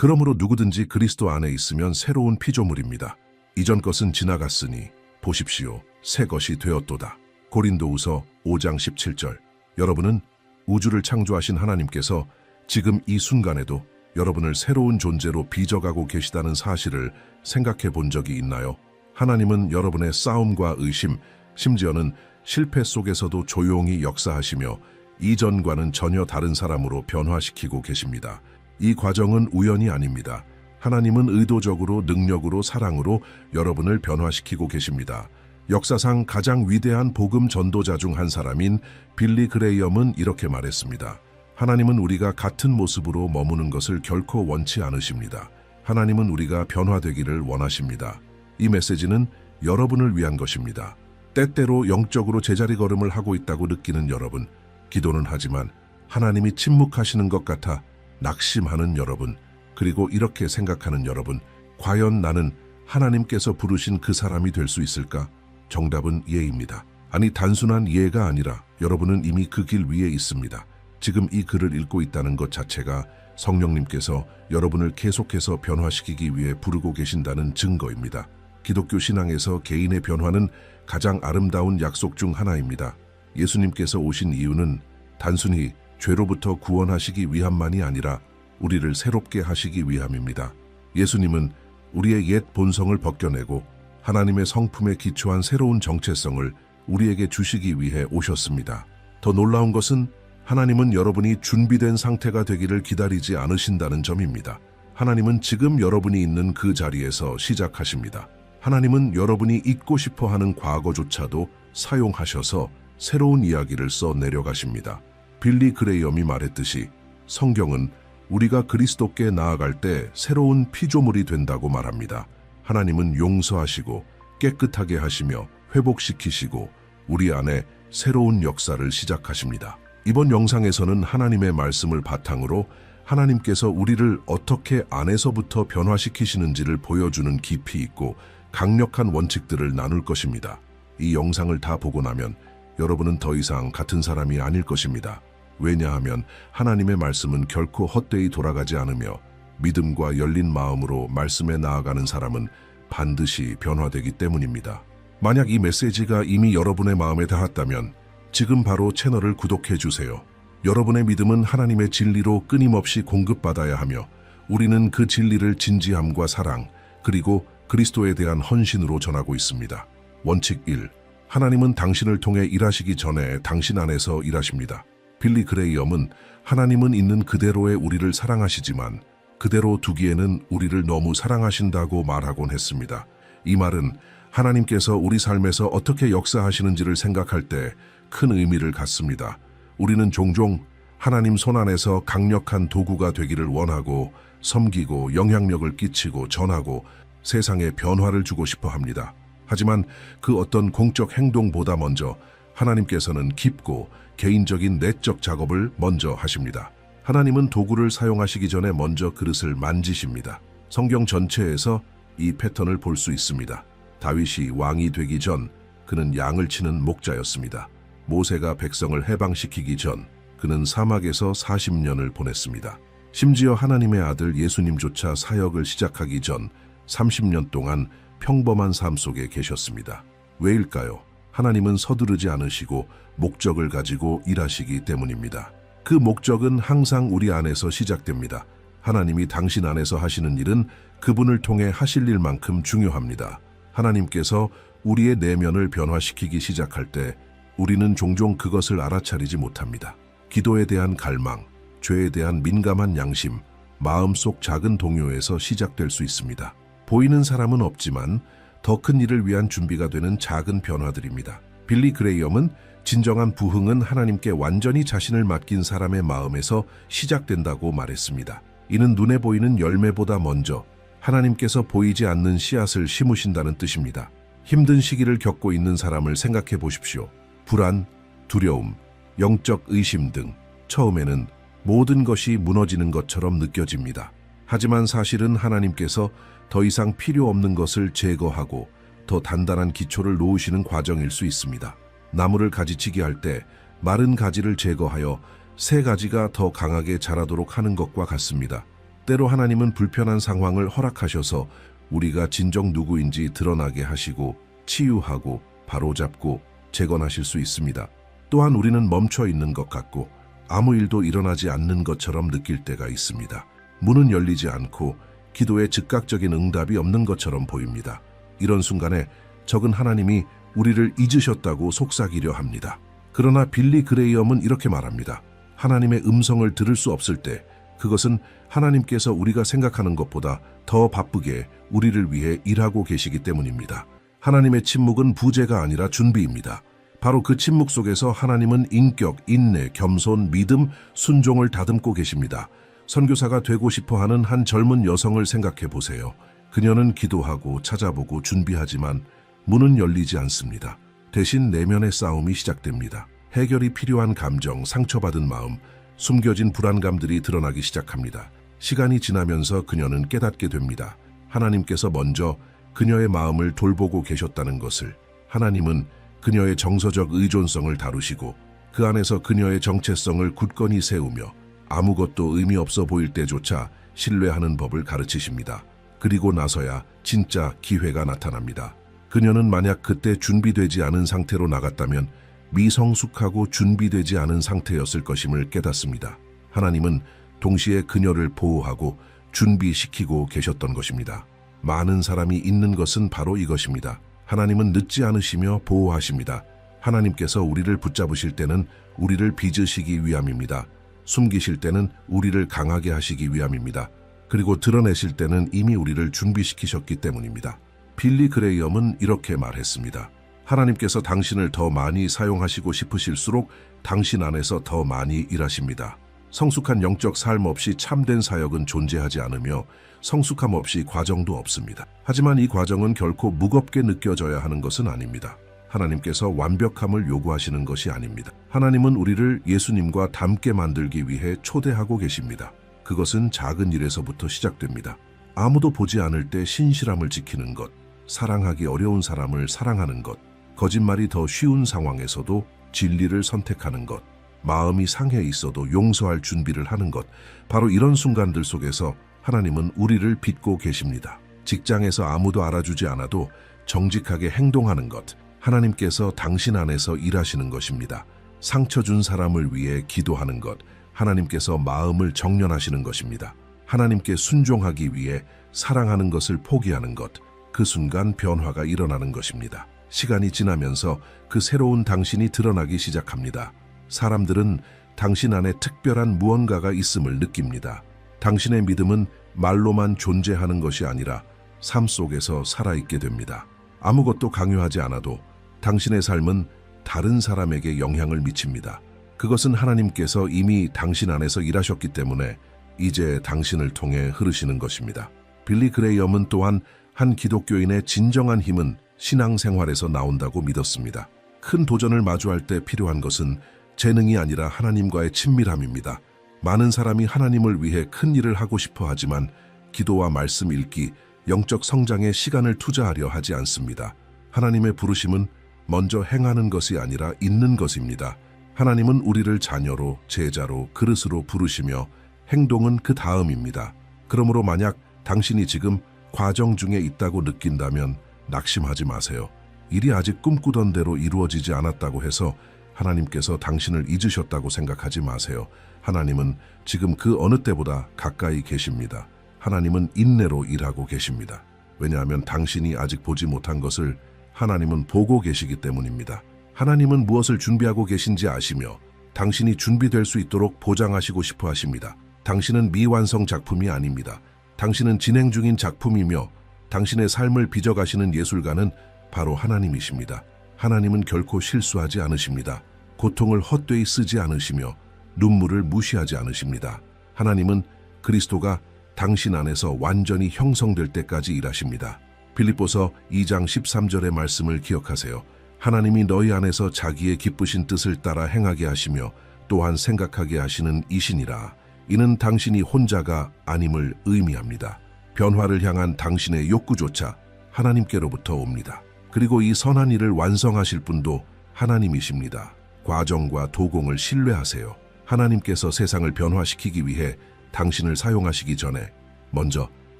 그러므로 누구든지 그리스도 안에 있으면 새로운 피조물입니다. 이전 것은 지나갔으니 보십시오. 새 것이 되었도다. 고린도후서 5장 17절. 여러분은 우주를 창조하신 하나님께서 지금 이 순간에도 여러분을 새로운 존재로 빚어가고 계시다는 사실을 생각해 본 적이 있나요? 하나님은 여러분의 싸움과 의심, 심지어는 실패 속에서도 조용히 역사하시며 이전과는 전혀 다른 사람으로 변화시키고 계십니다. 이 과정은 우연이 아닙니다. 하나님은 의도적으로 능력으로 사랑으로 여러분을 변화시키고 계십니다. 역사상 가장 위대한 복음 전도자 중 한 사람인 빌리 그레이엄은 이렇게 말했습니다. 하나님은 우리가 같은 모습으로 머무는 것을 결코 원치 않으십니다. 하나님은 우리가 변화되기를 원하십니다. 이 메시지는 여러분을 위한 것입니다. 때때로 영적으로 제자리 걸음을 하고 있다고 느끼는 여러분, 기도는 하지만 하나님이 침묵하시는 것 같아 낙심하는 여러분, 그리고 이렇게 생각하는 여러분, 과연 나는 하나님께서 부르신 그 사람이 될 수 있을까? 정답은 예입니다. 아니, 단순한 예가 아니라 여러분은 이미 그 길 위에 있습니다. 지금 이 글을 읽고 있다는 것 자체가 성령님께서 여러분을 계속해서 변화시키기 위해 부르고 계신다는 증거입니다. 기독교 신앙에서 개인의 변화는 가장 아름다운 약속 중 하나입니다. 예수님께서 오신 이유는 단순히 죄로부터 구원하시기 위함만이 아니라 우리를 새롭게 하시기 위함입니다. 예수님은 우리의 옛 본성을 벗겨내고 하나님의 성품에 기초한 새로운 정체성을 우리에게 주시기 위해 오셨습니다. 더 놀라운 것은 하나님은 여러분이 준비된 상태가 되기를 기다리지 않으신다는 점입니다. 하나님은 지금 여러분이 있는 그 자리에서 시작하십니다. 하나님은 여러분이 잊고 싶어 하는 과거조차도 사용하셔서 새로운 이야기를 써 내려가십니다. 빌리 그레이엄이 말했듯이 성경은 우리가 그리스도께 나아갈 때 새로운 피조물이 된다고 말합니다. 하나님은 용서하시고 깨끗하게 하시며 회복시키시고 우리 안에 새로운 역사를 시작하십니다. 이번 영상에서는 하나님의 말씀을 바탕으로 하나님께서 우리를 어떻게 안에서부터 변화시키시는지를 보여주는 깊이 있고 강력한 원칙들을 나눌 것입니다. 이 영상을 다 보고 나면 여러분은 더 이상 같은 사람이 아닐 것입니다. 왜냐하면 하나님의 말씀은 결코 헛되이 돌아가지 않으며 믿음과 열린 마음으로 말씀에 나아가는 사람은 반드시 변화되기 때문입니다. 만약 이 메시지가 이미 여러분의 마음에 닿았다면 지금 바로 채널을 구독해 주세요. 여러분의 믿음은 하나님의 진리로 끊임없이 공급받아야 하며 우리는 그 진리를 진지함과 사랑 그리고 그리스도에 대한 헌신으로 전하고 있습니다. 원칙 1. 하나님은 당신을 통해 일하시기 전에 당신 안에서 일하십니다. 빌리 그레이엄은 하나님은 있는 그대로의 우리를 사랑하시지만 그대로 두기에는 우리를 너무 사랑하신다고 말하곤 했습니다. 이 말은 하나님께서 우리 삶에서 어떻게 역사하시는지를 생각할 때 큰 의미를 갖습니다. 우리는 종종 하나님 손안에서 강력한 도구가 되기를 원하고 섬기고 영향력을 끼치고 전하고 세상에 변화를 주고 싶어 합니다. 하지만 그 어떤 공적 행동보다 먼저 하나님께서는 깊고 개인적인 내적 작업을 먼저 하십니다. 하나님은 도구를 사용하시기 전에 먼저 그릇을 만지십니다. 성경 전체에서 이 패턴을 볼 수 있습니다. 다윗이 왕이 되기 전 그는 양을 치는 목자였습니다. 모세가 백성을 해방시키기 전 그는 사막에서 40년을 보냈습니다. 심지어 하나님의 아들 예수님조차 사역을 시작하기 전 30년 동안 평범한 삶 속에 계셨습니다. 왜일까요? 하나님은 서두르지 않으시고 목적을 가지고 일하시기 때문입니다. 그 목적은 항상 우리 안에서 시작됩니다. 하나님이 당신 안에서 하시는 일은 그분을 통해 하실 일만큼 중요합니다. 하나님께서 우리의 내면을 변화시키기 시작할 때 우리는 종종 그것을 알아차리지 못합니다. 기도에 대한 갈망, 죄에 대한 민감한 양심, 마음속 작은 동요에서 시작될 수 있습니다. 보이는 사람은 없지만 더 큰 일을 위한 준비가 되는 작은 변화들입니다. 빌리 그레이엄은 진정한 부흥은 하나님께 완전히 자신을 맡긴 사람의 마음에서 시작된다고 말했습니다. 이는 눈에 보이는 열매보다 먼저 하나님께서 보이지 않는 씨앗을 심으신다는 뜻입니다. 힘든 시기를 겪고 있는 사람을 생각해 보십시오. 불안, 두려움, 영적 의심 등 처음에는 모든 것이 무너지는 것처럼 느껴집니다. 하지만 사실은 하나님께서 더 이상 필요 없는 것을 제거하고 더 단단한 기초를 놓으시는 과정일 수 있습니다. 나무를 가지치기 할 때 마른 가지를 제거하여 새 가지가 더 강하게 자라도록 하는 것과 같습니다. 때로 하나님은 불편한 상황을 허락하셔서 우리가 진정 누구인지 드러나게 하시고 치유하고 바로잡고 재건하실 수 있습니다. 또한 우리는 멈춰 있는 것 같고 아무 일도 일어나지 않는 것처럼 느낄 때가 있습니다. 문은 열리지 않고 기도에 즉각적인 응답이 없는 것처럼 보입니다. 이런 순간에 적은 하나님이 우리를 잊으셨다고 속삭이려 합니다. 그러나 빌리 그레이엄은 이렇게 말합니다. 하나님의 음성을 들을 수 없을 때 그것은 하나님께서 우리가 생각하는 것보다 더 바쁘게 우리를 위해 일하고 계시기 때문입니다. 하나님의 침묵은 부재가 아니라 준비입니다. 바로 그 침묵 속에서 하나님은 인격, 인내, 겸손, 믿음, 순종을 다듬고 계십니다. 선교사가 되고 싶어하는 한 젊은 여성을 생각해 보세요. 그녀는 기도하고 찾아보고 준비하지만 문은 열리지 않습니다. 대신 내면의 싸움이 시작됩니다. 해결이 필요한 감정, 상처받은 마음, 숨겨진 불안감들이 드러나기 시작합니다. 시간이 지나면서 그녀는 깨닫게 됩니다. 하나님께서 먼저 그녀의 마음을 돌보고 계셨다는 것을. 하나님은 그녀의 정서적 의존성을 다루시고 그 안에서 그녀의 정체성을 굳건히 세우며 아무것도 의미 없어 보일 때조차 신뢰하는 법을 가르치십니다. 그리고 나서야 진짜 기회가 나타납니다. 그녀는 만약 그때 준비되지 않은 상태로 나갔다면 미성숙하고 준비되지 않은 상태였을 것임을 깨닫습니다. 하나님은 동시에 그녀를 보호하고 준비시키고 계셨던 것입니다. 많은 사람이 잊는 것은 바로 이것입니다. 하나님은 늦지 않으시며 보호하십니다. 하나님께서 우리를 붙잡으실 때는 우리를 빚으시기 위함입니다. 숨기실 때는 우리를 강하게 하시기 위함입니다. 그리고 드러내실 때는 이미 우리를 준비시키셨기 때문입니다. 빌리 그레이엄은 이렇게 말했습니다. 하나님께서 당신을 더 많이 사용하시고 싶으실수록 당신 안에서 더 많이 일하십니다. 성숙한 영적 삶 없이 참된 사역은 존재하지 않으며 성숙함 없이 과정도 없습니다. 하지만 이 과정은 결코 무겁게 느껴져야 하는 것은 아닙니다. 하나님께서 완벽함을 요구하시는 것이 아닙니다. 하나님은 우리를 예수님과 닮게 만들기 위해 초대하고 계십니다. 그것은 작은 일에서부터 시작됩니다. 아무도 보지 않을 때 신실함을 지키는 것, 사랑하기 어려운 사람을 사랑하는 것, 거짓말이 더 쉬운 상황에서도 진리를 선택하는 것, 마음이 상해 있어도 용서할 준비를 하는 것, 바로 이런 순간들 속에서 하나님은 우리를 빚고 계십니다. 직장에서 아무도 알아주지 않아도 정직하게 행동하는 것, 하나님께서 당신 안에서 일하시는 것입니다. 상처 준 사람을 위해 기도하는 것, 하나님께서 마음을 정련하시는 것입니다. 하나님께 순종하기 위해 사랑하는 것을 포기하는 것, 그 순간 변화가 일어나는 것입니다. 시간이 지나면서 그 새로운 당신이 드러나기 시작합니다. 사람들은 당신 안에 특별한 무언가가 있음을 느낍니다. 당신의 믿음은 말로만 존재하는 것이 아니라 삶 속에서 살아있게 됩니다. 아무것도 강요하지 않아도 당신의 삶은 다른 사람에게 영향을 미칩니다. 그것은 하나님께서 이미 당신 안에서 일하셨기 때문에 이제 당신을 통해 흐르시는 것입니다. 빌리 그레이엄은 또한 한 기독교인의 진정한 힘은 신앙생활에서 나온다고 믿었습니다. 큰 도전을 마주할 때 필요한 것은 재능이 아니라 하나님과의 친밀함입니다. 많은 사람이 하나님을 위해 큰 일을 하고 싶어 하지만 기도와 말씀 읽기, 영적 성장에 시간을 투자하려 하지 않습니다. 하나님의 부르심은 먼저 행하는 것이 아니라 있는 것입니다. 하나님은 우리를 자녀로, 제자로, 그릇으로 부르시며 행동은 그 다음입니다. 그러므로 만약 당신이 지금 과정 중에 있다고 느낀다면 낙심하지 마세요. 일이 아직 꿈꾸던 대로 이루어지지 않았다고 해서 하나님께서 당신을 잊으셨다고 생각하지 마세요. 하나님은 지금 그 어느 때보다 가까이 계십니다. 하나님은 인내로 일하고 계십니다. 왜냐하면 당신이 아직 보지 못한 것을 하나님은 보고 계시기 때문입니다. 하나님은 무엇을 준비하고 계신지 아시며 당신이 준비될 수 있도록 보장하시고 싶어 하십니다. 당신은 미완성 작품이 아닙니다. 당신은 진행 중인 작품이며 당신의 삶을 빚어가시는 예술가는 바로 하나님이십니다. 하나님은 결코 실수하지 않으십니다. 고통을 헛되이 쓰지 않으시며 눈물을 무시하지 않으십니다. 하나님은 그리스도가 당신 안에서 완전히 형성될 때까지 일하십니다. 빌립보서 2장 13절의 말씀을 기억하세요. 하나님이 너희 안에서 자기의 기쁘신 뜻을 따라 행하게 하시며 또한 생각하게 하시는 이시니라. 이는 당신이 혼자가 아님을 의미합니다. 변화를 향한 당신의 욕구조차 하나님께로부터 옵니다. 그리고 이 선한 일을 완성하실 분도 하나님이십니다. 과정과 도공을 신뢰하세요. 하나님께서 세상을 변화시키기 위해 당신을 사용하시기 전에 먼저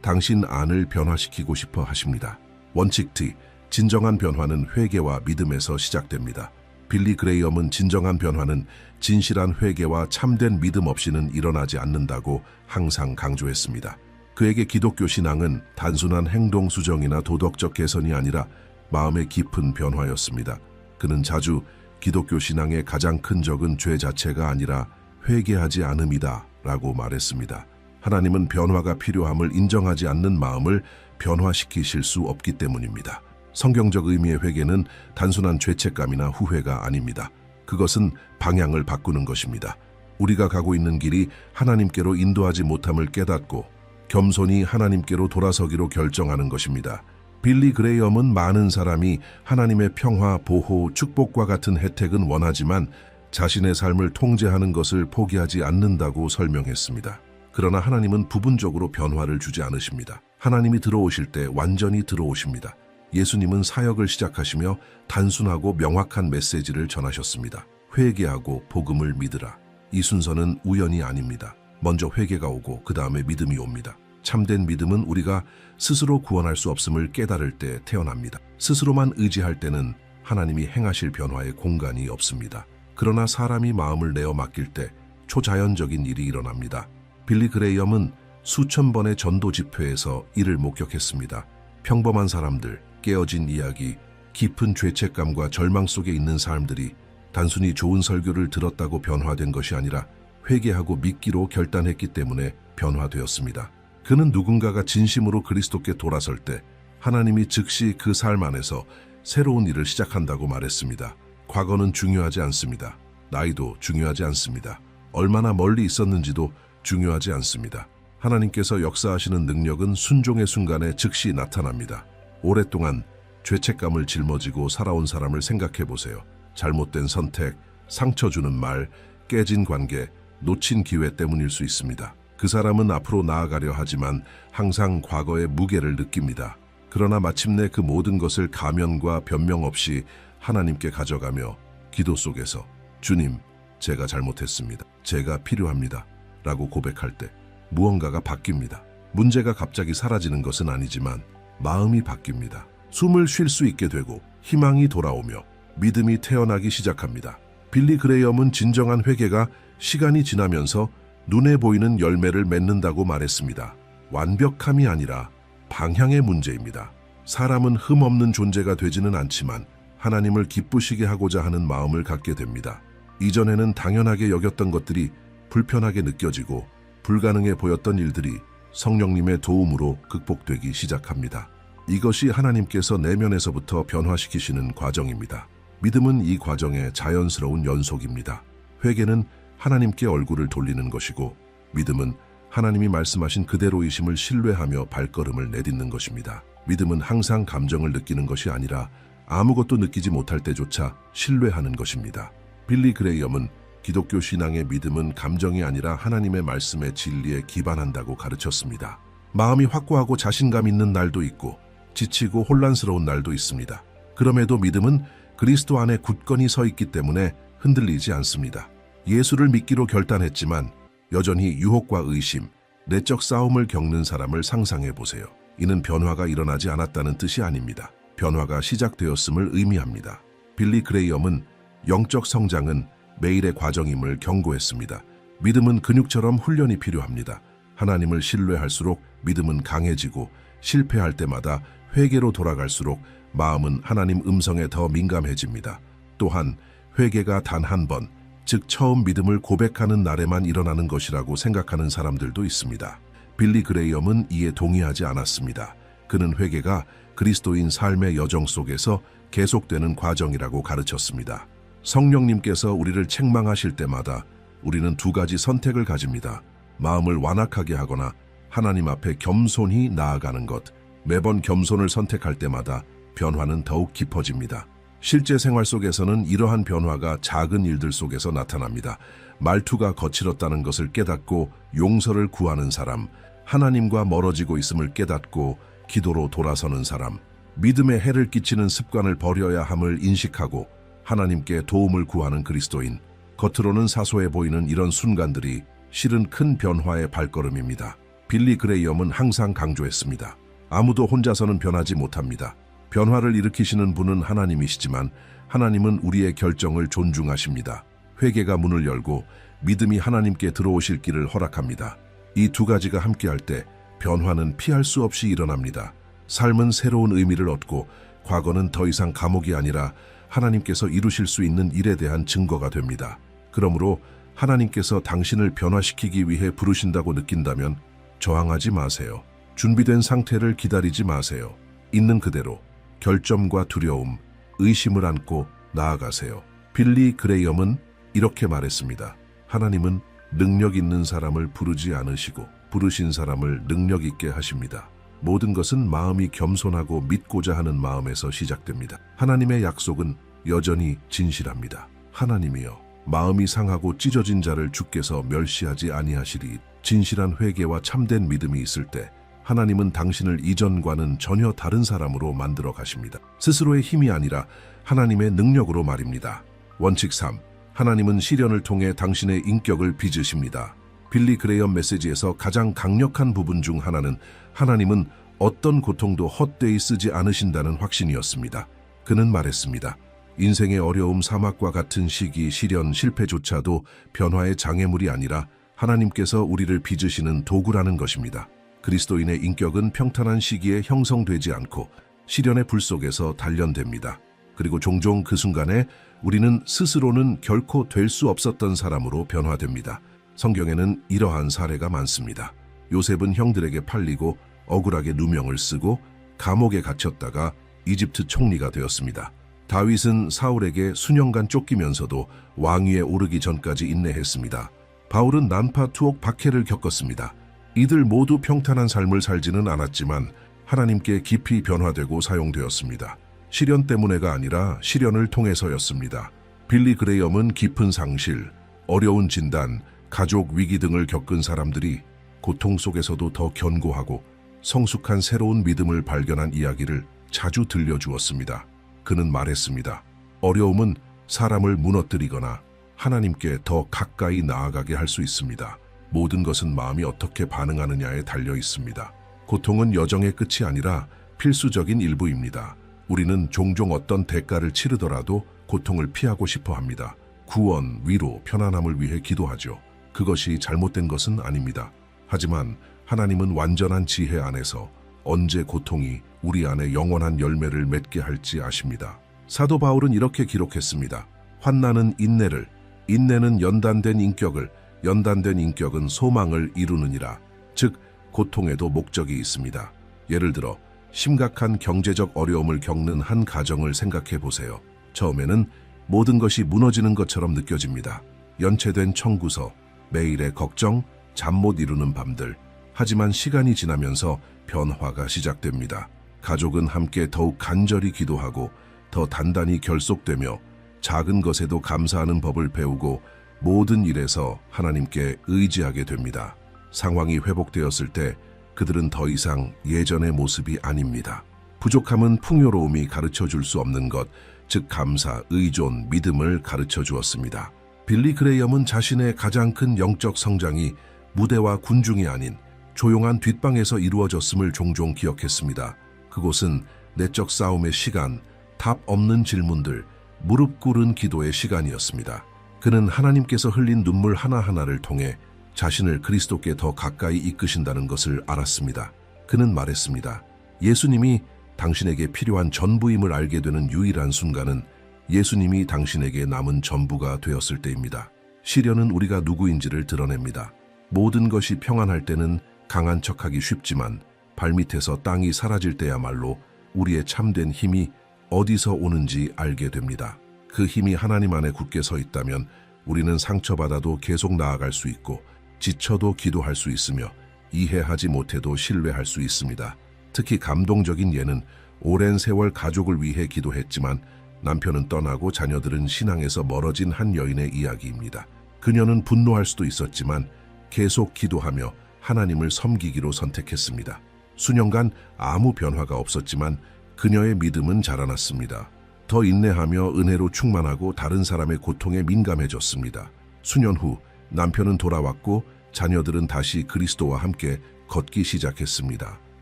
당신 안을 변화시키고 싶어 하십니다. 원칙 D. 진정한 변화는 회개와 믿음에서 시작됩니다. 빌리 그레이엄은 진정한 변화는 진실한 회개와 참된 믿음 없이는 일어나지 않는다고 항상 강조했습니다. 그에게 기독교 신앙은 단순한 행동 수정이나 도덕적 개선이 아니라 마음의 깊은 변화였습니다. 그는 자주 기독교 신앙의 가장 큰 적은 죄 자체가 아니라 회개하지 않음이다 라고 말했습니다. 하나님은 변화가 필요함을 인정하지 않는 마음을 변화시키실 수 없기 때문입니다. 성경적 의미의 회개는 단순한 죄책감이나 후회가 아닙니다. 그것은 방향을 바꾸는 것입니다. 우리가 가고 있는 길이 하나님께로 인도하지 못함을 깨닫고 겸손히 하나님께로 돌아서기로 결정하는 것입니다. 빌리 그레이엄은 많은 사람이 하나님의 평화, 보호, 축복과 같은 혜택은 원하지만 자신의 삶을 통제하는 것을 포기하지 않는다고 설명했습니다. 그러나 하나님은 부분적으로 변화를 주지 않으십니다. 하나님이 들어오실 때 완전히 들어오십니다. 예수님은 사역을 시작하시며 단순하고 명확한 메시지를 전하셨습니다. 회개하고 복음을 믿으라. 이 순서는 우연이 아닙니다. 먼저 회개가 오고 그 다음에 믿음이 옵니다. 참된 믿음은 우리가 스스로 구원할 수 없음을 깨달을 때 태어납니다. 스스로만 의지할 때는 하나님이 행하실 변화에 공간이 없습니다. 그러나 사람이 마음을 내어 맡길 때 초자연적인 일이 일어납니다. 빌리 그레이엄은 수천 번의 전도 집회에서 이를 목격했습니다. 평범한 사람들, 깨어진 이야기, 깊은 죄책감과 절망 속에 있는 사람들이 단순히 좋은 설교를 들었다고 변화된 것이 아니라 회개하고 믿기로 결단했기 때문에 변화되었습니다. 그는 누군가가 진심으로 그리스도께 돌아설 때 하나님이 즉시 그 삶 안에서 새로운 일을 시작한다고 말했습니다. 과거는 중요하지 않습니다. 나이도 중요하지 않습니다. 얼마나 멀리 있었는지도 중요하지 않습니다. 하나님께서 역사하시는 능력은 순종의 순간에 즉시 나타납니다. 오랫동안 죄책감을 짊어지고 살아온 사람을 생각해 보세요. 잘못된 선택, 상처 주는 말, 깨진 관계, 놓친 기회 때문일 수 있습니다. 그 사람은 앞으로 나아가려 하지만 항상 과거의 무게를 느낍니다. 그러나 마침내 그 모든 것을 가면과 변명 없이 하나님께 가져가며 기도 속에서 주님, 제가 잘못했습니다. 제가 필요합니다. 라고 고백할 때 무언가가 바뀝니다. 문제가 갑자기 사라지는 것은 아니지만 마음이 바뀝니다. 숨을 쉴 수 있게 되고 희망이 돌아오며 믿음이 태어나기 시작합니다. 빌리 그레이엄은 진정한 회개가 시간이 지나면서 눈에 보이는 열매를 맺는다고 말했습니다. 완벽함이 아니라 방향의 문제입니다. 사람은 흠없는 존재가 되지는 않지만 하나님을 기쁘시게 하고자 하는 마음을 갖게 됩니다. 이전에는 당연하게 여겼던 것들이 불편하게 느껴지고 불가능해 보였던 일들이 성령님의 도움으로 극복되기 시작합니다. 이것이 하나님께서 내면에서부터 변화시키시는 과정입니다. 믿음은 이 과정의 자연스러운 연속입니다. 회개는 하나님께 얼굴을 돌리는 것이고 믿음은 하나님이 말씀하신 그대로이심을 신뢰하며 발걸음을 내딛는 것입니다. 믿음은 항상 감정을 느끼는 것이 아니라 아무것도 느끼지 못할 때조차 신뢰하는 것입니다. 빌리 그레이엄은 기독교 신앙의 믿음은 감정이 아니라 하나님의 말씀의 진리에 기반한다고 가르쳤습니다. 마음이 확고하고 자신감 있는 날도 있고 지치고 혼란스러운 날도 있습니다. 그럼에도 믿음은 그리스도 안에 굳건히 서 있기 때문에 흔들리지 않습니다. 예수를 믿기로 결단했지만 여전히 유혹과 의심, 내적 싸움을 겪는 사람을 상상해 보세요. 이는 변화가 일어나지 않았다는 뜻이 아닙니다. 변화가 시작되었음을 의미합니다. 빌리 그레이엄은 영적 성장은 매일의 과정임을 경고했습니다. 믿음은 근육처럼 훈련이 필요합니다. 하나님을 신뢰할수록 믿음은 강해지고 실패할 때마다 회개로 돌아갈수록 마음은 하나님 음성에 더 민감해집니다. 또한 회개가 단 한 번, 즉 처음 믿음을 고백하는 날에만 일어나는 것이라고 생각하는 사람들도 있습니다. 빌리 그레이엄은 이에 동의하지 않았습니다. 그는 회개가 그리스도인 삶의 여정 속에서 계속되는 과정이라고 가르쳤습니다. 성령님께서 우리를 책망하실 때마다 우리는 두 가지 선택을 가집니다. 마음을 완악하게 하거나 하나님 앞에 겸손히 나아가는 것. 매번 겸손을 선택할 때마다 변화는 더욱 깊어집니다. 실제 생활 속에서는 이러한 변화가 작은 일들 속에서 나타납니다. 말투가 거칠었다는 것을 깨닫고 용서를 구하는 사람, 하나님과 멀어지고 있음을 깨닫고 기도로 돌아서는 사람, 믿음에 해를 끼치는 습관을 버려야 함을 인식하고 하나님께 도움을 구하는 그리스도인, 겉으로는 사소해 보이는 이런 순간들이 실은 큰 변화의 발걸음입니다. 빌리 그레이엄은 항상 강조했습니다. 아무도 혼자서는 변하지 못합니다. 변화를 일으키시는 분은 하나님이시지만 하나님은 우리의 결정을 존중하십니다. 회개가 문을 열고 믿음이 하나님께 들어오실 길을 허락합니다. 이 두 가지가 함께할 때 변화는 피할 수 없이 일어납니다. 삶은 새로운 의미를 얻고 과거는 더 이상 감옥이 아니라 하나님께서 이루실 수 있는 일에 대한 증거가 됩니다. 그러므로 하나님께서 당신을 변화시키기 위해 부르신다고 느낀다면 저항하지 마세요. 준비된 상태를 기다리지 마세요. 있는 그대로 결점과 두려움, 의심을 안고 나아가세요. 빌리 그레이엄은 이렇게 말했습니다. 하나님은 능력 있는 사람을 부르지 않으시고 부르신 사람을 능력 있게 하십니다. 모든 것은 마음이 겸손하고 믿고자 하는 마음에서 시작됩니다. 하나님의 약속은 여전히 진실합니다. 하나님이여, 마음이 상하고 찢어진 자를 주께서 멸시하지 아니하시리. 진실한 회개와 참된 믿음이 있을 때 하나님은 당신을 이전과는 전혀 다른 사람으로 만들어 가십니다. 스스로의 힘이 아니라 하나님의 능력으로 말입니다. 원칙 3. 하나님은 시련을 통해 당신의 인격을 빚으십니다. 빌리 그레이엄 메시지에서 가장 강력한 부분 중 하나는 하나님은 어떤 고통도 헛되이 쓰지 않으신다는 확신이었습니다. 그는 말했습니다. 인생의 어려움, 사막과 같은 시기, 시련, 실패조차도 변화의 장애물이 아니라 하나님께서 우리를 빚으시는 도구라는 것입니다. 그리스도인의 인격은 평탄한 시기에 형성되지 않고 시련의 불 속에서 단련됩니다. 그리고 종종 그 순간에 우리는 스스로는 결코 될 수 없었던 사람으로 변화됩니다. 성경에는 이러한 사례가 많습니다. 요셉은 형들에게 팔리고 억울하게 누명을 쓰고 감옥에 갇혔다가 이집트 총리가 되었습니다. 다윗은 사울에게 수년간 쫓기면서도 왕위에 오르기 전까지 인내했습니다. 바울은 난파, 투옥, 박해를 겪었습니다. 이들 모두 평탄한 삶을 살지는 않았지만 하나님께 깊이 변화되고 사용되었습니다. 시련 때문에가 아니라 시련을 통해서였습니다. 빌리 그레이엄은 깊은 상실, 어려운 진단, 가족 위기 등을 겪은 사람들이 고통 속에서도 더 견고하고 성숙한 새로운 믿음을 발견한 이야기를 자주 들려주었습니다. 그는 말했습니다. 어려움은 사람을 무너뜨리거나 하나님께 더 가까이 나아가게 할 수 있습니다. 모든 것은 마음이 어떻게 반응하느냐에 달려 있습니다. 고통은 여정의 끝이 아니라 필수적인 일부입니다. 우리는 종종 어떤 대가를 치르더라도 고통을 피하고 싶어 합니다. 구원, 위로, 편안함을 위해 기도하죠. 그것이 잘못된 것은 아닙니다. 하지만 하나님은 완전한 지혜 안에서 언제 고통이 우리 안에 영원한 열매를 맺게 할지 아십니다. 사도 바울은 이렇게 기록했습니다. 환난은 인내를, 인내는 연단된 인격을, 연단된 인격은 소망을 이루느니라. 즉, 고통에도 목적이 있습니다. 예를 들어 심각한 경제적 어려움을 겪는 한 가정을 생각해 보세요. 처음에는 모든 것이 무너지는 것처럼 느껴집니다. 연체된 청구서, 매일의 걱정, 잠 못 이루는 밤들. 하지만 시간이 지나면서 변화가 시작됩니다. 가족은 함께 더욱 간절히 기도하고 더 단단히 결속되며 작은 것에도 감사하는 법을 배우고 모든 일에서 하나님께 의지하게 됩니다. 상황이 회복되었을 때 그들은 더 이상 예전의 모습이 아닙니다. 부족함은 풍요로움이 가르쳐 줄 수 없는 것, 즉 감사, 의존, 믿음을 가르쳐 주었습니다. 빌리 그레이엄은 자신의 가장 큰 영적 성장이 무대와 군중이 아닌 조용한 뒷방에서 이루어졌음을 종종 기억했습니다. 그곳은 내적 싸움의 시간, 답 없는 질문들, 무릎 꿇은 기도의 시간이었습니다. 그는 하나님께서 흘린 눈물 하나하나를 통해 자신을 그리스도께 더 가까이 이끄신다는 것을 알았습니다. 그는 말했습니다. 예수님이 당신에게 필요한 전부임을 알게 되는 유일한 순간은 예수님이 당신에게 남은 전부가 되었을 때입니다. 시련은 우리가 누구인지를 드러냅니다. 모든 것이 평안할 때는 강한 척하기 쉽지만 발밑에서 땅이 사라질 때야말로 우리의 참된 힘이 어디서 오는지 알게 됩니다. 그 힘이 하나님 안에 굳게 서 있다면 우리는 상처받아도 계속 나아갈 수 있고 지쳐도 기도할 수 있으며 이해하지 못해도 신뢰할 수 있습니다. 특히 감동적인 예는 오랜 세월 가족을 위해 기도했지만 남편은 떠나고 자녀들은 신앙에서 멀어진 한 여인의 이야기입니다. 그녀는 분노할 수도 있었지만 계속 기도하며 하나님을 섬기기로 선택했습니다. 수년간 아무 변화가 없었지만 그녀의 믿음은 자라났습니다. 더 인내하며 은혜로 충만하고 다른 사람의 고통에 민감해졌습니다. 수년 후 남편은 돌아왔고 자녀들은 다시 그리스도와 함께 걷기 시작했습니다.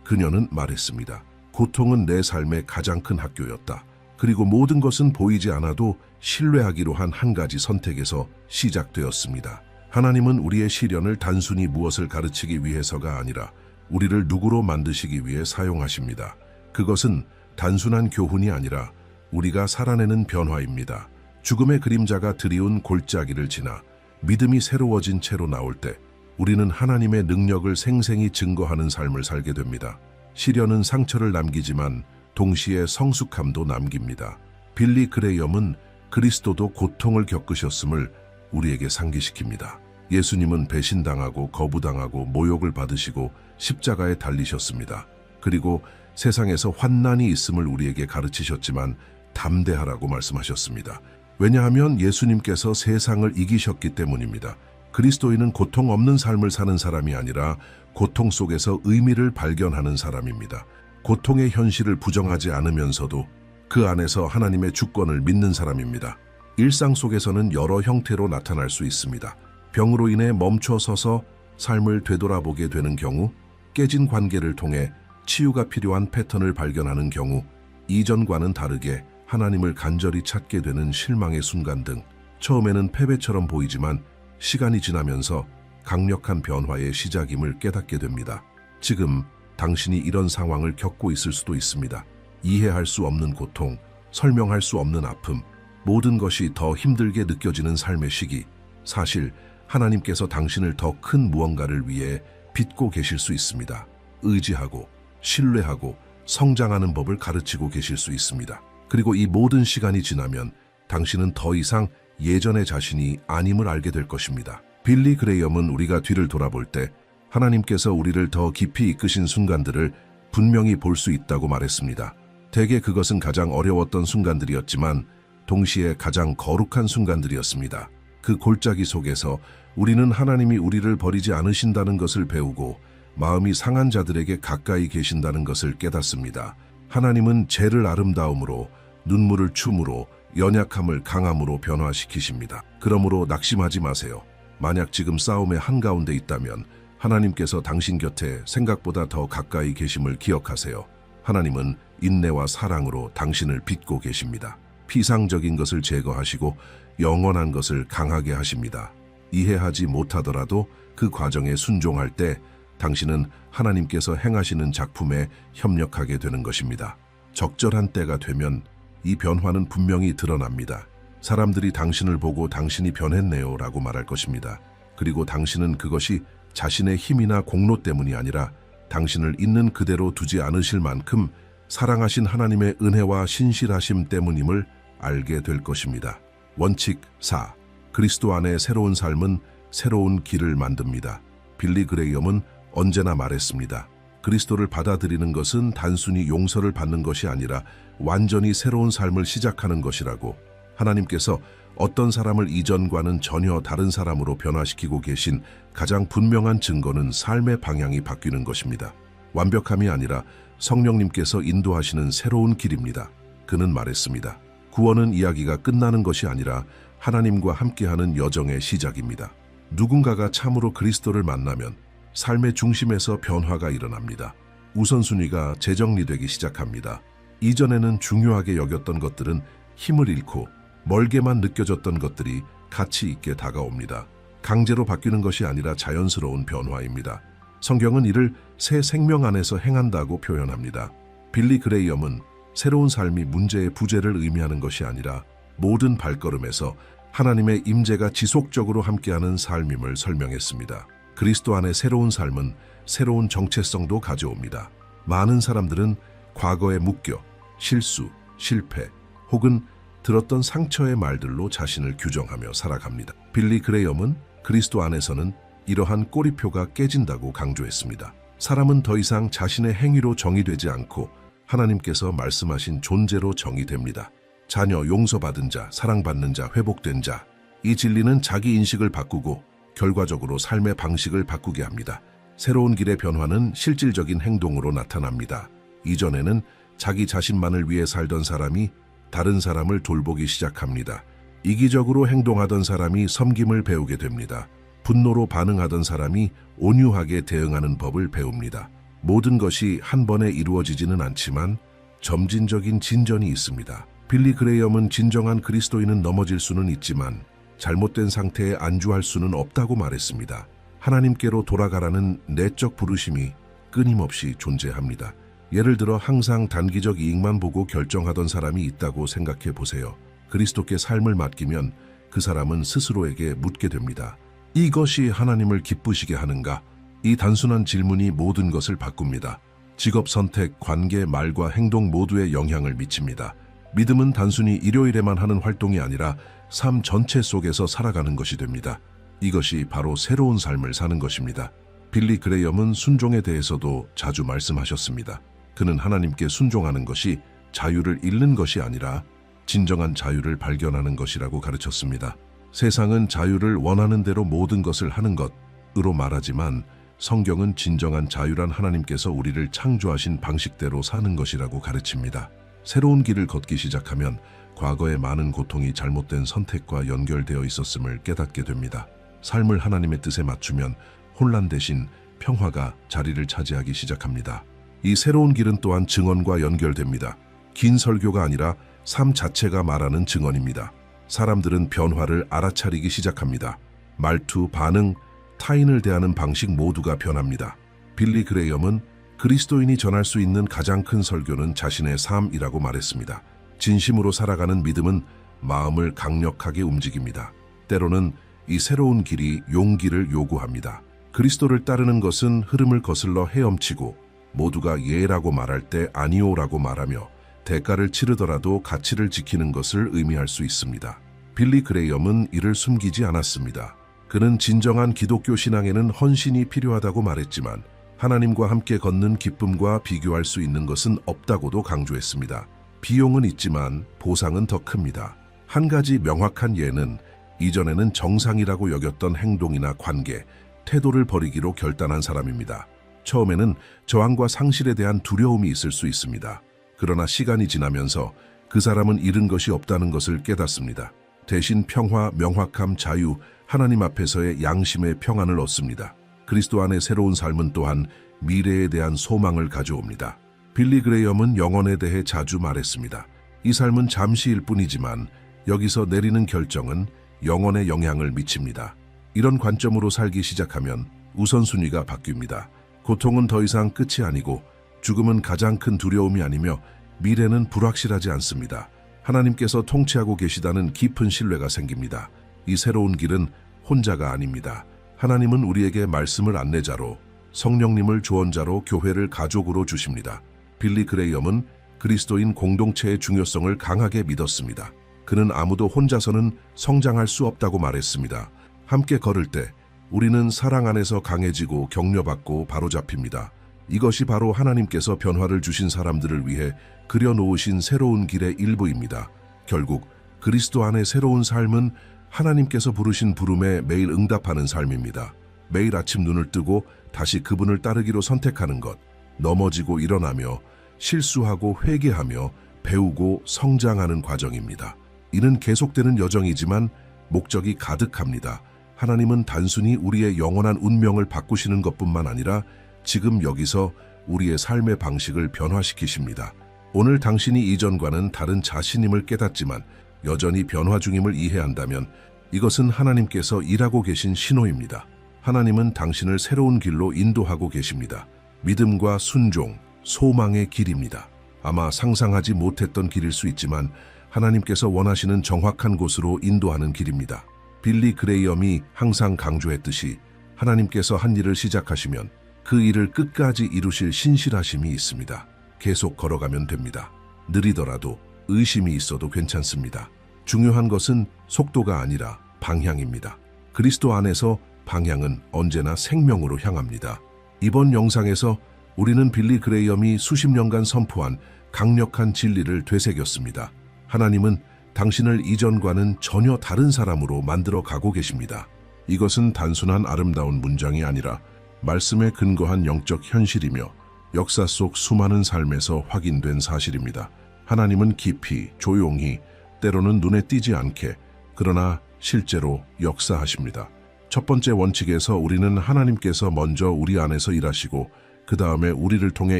그녀는 말했습니다. 고통은 내 삶의 가장 큰 학교였다. 그리고 모든 것은 보이지 않아도 신뢰하기로 한 한 가지 선택에서 시작되었습니다. 하나님은 우리의 시련을 단순히 무엇을 가르치기 위해서가 아니라 우리를 누구로 만드시기 위해 사용하십니다. 그것은 단순한 교훈이 아니라 우리가 살아내는 변화입니다. 죽음의 그림자가 드리운 골짜기를 지나 믿음이 새로워진 채로 나올 때 우리는 하나님의 능력을 생생히 증거하는 삶을 살게 됩니다. 시련은 상처를 남기지만 동시에 성숙함도 남깁니다. 빌리 그레이엄은 그리스도도 고통을 겪으셨음을 우리에게 상기시킵니다. 예수님은 배신당하고 거부당하고 모욕을 받으시고 십자가에 달리셨습니다. 그리고 세상에서 환난이 있음을 우리에게 가르치셨지만 담대하라고 말씀하셨습니다. 왜냐하면 예수님께서 세상을 이기셨기 때문입니다. 그리스도인은 고통 없는 삶을 사는 사람이 아니라 고통 속에서 의미를 발견하는 사람입니다. 고통의 현실을 부정하지 않으면서도 그 안에서 하나님의 주권을 믿는 사람입니다. 일상 속에서는 여러 형태로 나타날 수 있습니다. 병으로 인해 멈춰 서서 삶을 되돌아보게 되는 경우, 깨진 관계를 통해 치유가 필요한 패턴을 발견하는 경우, 이전과는 다르게 하나님을 간절히 찾게 되는 실망의 순간 등 처음에는 패배처럼 보이지만 시간이 지나면서 강력한 변화의 시작임을 깨닫게 됩니다. 지금 당신이 이런 상황을 겪고 있을 수도 있습니다. 이해할 수 없는 고통, 설명할 수 없는 아픔, 모든 것이 더 힘들게 느껴지는 삶의 시기. 사실 하나님께서 당신을 더 큰 무언가를 위해 빚고 계실 수 있습니다. 의지하고 신뢰하고 성장하는 법을 가르치고 계실 수 있습니다. 그리고 이 모든 시간이 지나면 당신은 더 이상 예전의 자신이 아님을 알게 될 것입니다. 빌리 그레이엄은 우리가 뒤를 돌아볼 때 하나님께서 우리를 더 깊이 이끄신 순간들을 분명히 볼 수 있다고 말했습니다. 대개 그것은 가장 어려웠던 순간들이었지만 동시에 가장 거룩한 순간들이었습니다. 그 골짜기 속에서 우리는 하나님이 우리를 버리지 않으신다는 것을 배우고 마음이 상한 자들에게 가까이 계신다는 것을 깨닫습니다. 하나님은 죄를 아름다움으로, 눈물을 춤으로, 연약함을 강함으로 변화시키십니다. 그러므로 낙심하지 마세요. 만약 지금 싸움의 한가운데 있다면 하나님께서 당신 곁에 생각보다 더 가까이 계심을 기억하세요. 하나님은 인내와 사랑으로 당신을 빚고 계십니다. 피상적인 것을 제거하시고 영원한 것을 강하게 하십니다. 이해하지 못하더라도 그 과정에 순종할 때 당신은 하나님께서 행하시는 작품에 협력하게 되는 것입니다. 적절한 때가 되면 이 변화는 분명히 드러납니다. 사람들이 당신을 보고 당신이 변했네요 라고 말할 것입니다. 그리고 당신은 그것이 자신의 힘이나 공로 때문이 아니라 당신을 있는 그대로 두지 않으실 만큼 사랑하신 하나님의 은혜와 신실하심 때문임을 알게 될 것입니다. 원칙 4. 그리스도 안에 새로운 삶은 새로운 길을 만듭니다. 빌리 그레이엄은 언제나 말했습니다. 그리스도를 받아들이는 것은 단순히 용서를 받는 것이 아니라 완전히 새로운 삶을 시작하는 것이라고. 하나님께서 어떤 사람을 이전과는 전혀 다른 사람으로 변화시키고 계신 가장 분명한 증거는 삶의 방향이 바뀌는 것입니다. 완벽함이 아니라 성령님께서 인도하시는 새로운 길입니다. 그는 말했습니다. 구원은 이야기가 끝나는 것이 아니라 하나님과 함께하는 여정의 시작입니다. 누군가가 참으로 그리스도를 만나면 삶의 중심에서 변화가 일어납니다. 우선순위가 재정리되기 시작합니다. 이전에는 중요하게 여겼던 것들은 힘을 잃고 멀게만 느껴졌던 것들이 가치 있게 다가옵니다. 강제로 바뀌는 것이 아니라 자연스러운 변화입니다. 성경은 이를 새 생명 안에서 행한다고 표현합니다. 빌리 그레이엄은 새로운 삶이 문제의 부재를 의미하는 것이 아니라 모든 발걸음에서 하나님의 임재가 지속적으로 함께하는 삶임을 설명했습니다. 그리스도 안의 새로운 삶은 새로운 정체성도 가져옵니다. 많은 사람들은 과거에 묶여 실수, 실패 혹은 들었던 상처의 말들로 자신을 규정하며 살아갑니다. 빌리 그레이엄은 그리스도 안에서는 이러한 꼬리표가 깨진다고 강조했습니다. 사람은 더 이상 자신의 행위로 정의되지 않고 하나님께서 말씀하신 존재로 정의됩니다. 자녀, 용서받은 자, 사랑받는 자, 회복된 자. 이 진리는 자기 인식을 바꾸고 결과적으로 삶의 방식을 바꾸게 합니다. 새로운 길의 변화는 실질적인 행동으로 나타납니다. 이전에는 자기 자신만을 위해 살던 사람이 다른 사람을 돌보기 시작합니다. 이기적으로 행동하던 사람이 섬김을 배우게 됩니다. 분노로 반응하던 사람이 온유하게 대응하는 법을 배웁니다. 모든 것이 한 번에 이루어지지는 않지만 점진적인 진전이 있습니다. 빌리 그레이엄은 진정한 그리스도인은 넘어질 수는 있지만 잘못된 상태에 안주할 수는 없다고 말했습니다. 하나님께로 돌아가라는 내적 부르심이 끊임없이 존재합니다. 예를 들어 항상 단기적 이익만 보고 결정하던 사람이 있다고 생각해 보세요. 그리스도께 삶을 맡기면 그 사람은 스스로에게 묻게 됩니다. 이것이 하나님을 기쁘시게 하는가? 이 단순한 질문이 모든 것을 바꿉니다. 직업 선택, 관계, 말과 행동 모두에 영향을 미칩니다. 믿음은 단순히 일요일에만 하는 활동이 아니라 삶 전체 속에서 살아가는 것이 됩니다. 이것이 바로 새로운 삶을 사는 것입니다. 빌리 그레이엄은 순종에 대해서도 자주 말씀하셨습니다. 그는 하나님께 순종하는 것이 자유를 잃는 것이 아니라 진정한 자유를 발견하는 것이라고 가르쳤습니다. 세상은 자유를 원하는 대로 모든 것을 하는 것으로 말하지만 성경은 진정한 자유란 하나님께서 우리를 창조하신 방식대로 사는 것이라고 가르칩니다. 새로운 길을 걷기 시작하면 과거의 많은 고통이 잘못된 선택과 연결되어 있었음을 깨닫게 됩니다. 삶을 하나님의 뜻에 맞추면 혼란 대신 평화가 자리를 차지하기 시작합니다. 이 새로운 길은 또한 증언과 연결됩니다. 긴 설교가 아니라 삶 자체가 말하는 증언입니다. 사람들은 변화를 알아차리기 시작합니다. 말투, 반응, 타인을 대하는 방식 모두가 변합니다. 빌리 그레이엄은 그리스도인이 전할 수 있는 가장 큰 설교는 자신의 삶이라고 말했습니다. 진심으로 살아가는 믿음은 마음을 강력하게 움직입니다. 때로는 이 새로운 길이 용기를 요구합니다. 그리스도를 따르는 것은 흐름을 거슬러 헤엄치고 모두가 예라고 말할 때 아니오라고 말하며 대가를 치르더라도 가치를 지키는 것을 의미할 수 있습니다. 빌리 그레이엄은 이를 숨기지 않았습니다. 그는 진정한 기독교 신앙에는 헌신이 필요하다고 말했지만 하나님과 함께 걷는 기쁨과 비교할 수 있는 것은 없다고도 강조했습니다. 비용은 있지만 보상은 더 큽니다. 한 가지 명확한 예는 이전에는 정상이라고 여겼던 행동이나 관계, 태도를 버리기로 결단한 사람입니다. 처음에는 저항과 상실에 대한 두려움이 있을 수 있습니다. 그러나 시간이 지나면서 그 사람은 잃은 것이 없다는 것을 깨닫습니다. 대신 평화, 명확함, 자유, 하나님 앞에서의 양심의 평안을 얻습니다. 그리스도 안의 새로운 삶은 또한 미래에 대한 소망을 가져옵니다. 빌리 그레이엄은 영혼에 대해 자주 말했습니다. 이 삶은 잠시일 뿐이지만 여기서 내리는 결정은 영혼에 영향을 미칩니다. 이런 관점으로 살기 시작하면 우선순위가 바뀝니다. 고통은 더 이상 끝이 아니고 죽음은 가장 큰 두려움이 아니며 미래는 불확실하지 않습니다. 하나님께서 통치하고 계시다는 깊은 신뢰가 생깁니다. 이 새로운 길은 혼자가 아닙니다. 하나님은 우리에게 말씀을 안내자로, 성령님을 조언자로, 교회를 가족으로 주십니다. 빌리 그레이엄은 그리스도인 공동체의 중요성을 강하게 믿었습니다. 그는 아무도 혼자서는 성장할 수 없다고 말했습니다. 함께 걸을 때 우리는 사랑 안에서 강해지고 격려받고 바로잡힙니다. 이것이 바로 하나님께서 변화를 주신 사람들을 위해 그려놓으신 새로운 길의 일부입니다. 결국 그리스도 안의 새로운 삶은 하나님께서 부르신 부름에 매일 응답하는 삶입니다. 매일 아침 눈을 뜨고 다시 그분을 따르기로 선택하는 것, 넘어지고 일어나며 실수하고 회개하며 배우고 성장하는 과정입니다. 이는 계속되는 여정이지만 목적이 가득합니다. 하나님은 단순히 우리의 영원한 운명을 바꾸시는 것뿐만 아니라 지금 여기서 우리의 삶의 방식을 변화시키십니다. 오늘 당신이 이전과는 다른 자신임을 깨닫지만 여전히 변화 중임을 이해한다면 이것은 하나님께서 일하고 계신 신호입니다. 하나님은 당신을 새로운 길로 인도하고 계십니다. 믿음과 순종, 소망의 길입니다. 아마 상상하지 못했던 길일 수 있지만 하나님께서 원하시는 정확한 곳으로 인도하는 길입니다. 빌리 그레이엄이 항상 강조했듯이 하나님께서 한 일을 시작하시면 그 일을 끝까지 이루실 신실하심이 있습니다. 계속 걸어가면 됩니다. 느리더라도 의심이 있어도 괜찮습니다. 중요한 것은 속도가 아니라 방향입니다. 그리스도 안에서 방향은 언제나 생명으로 향합니다. 이번 영상에서 우리는 빌리 그레이엄이 수십 년간 선포한 강력한 진리를 되새겼습니다. 하나님은 당신을 이전과는 전혀 다른 사람으로 만들어 가고 계십니다. 이것은 단순한 아름다운 문장이 아니라 말씀에 근거한 영적 현실이며 역사 속 수많은 삶에서 확인된 사실입니다. 하나님은 깊이, 조용히, 때로는 눈에 띄지 않게, 그러나 실제로 역사하십니다. 첫 번째 원칙에서 우리는 하나님께서 먼저 우리 안에서 일하시고 그 다음에 우리를 통해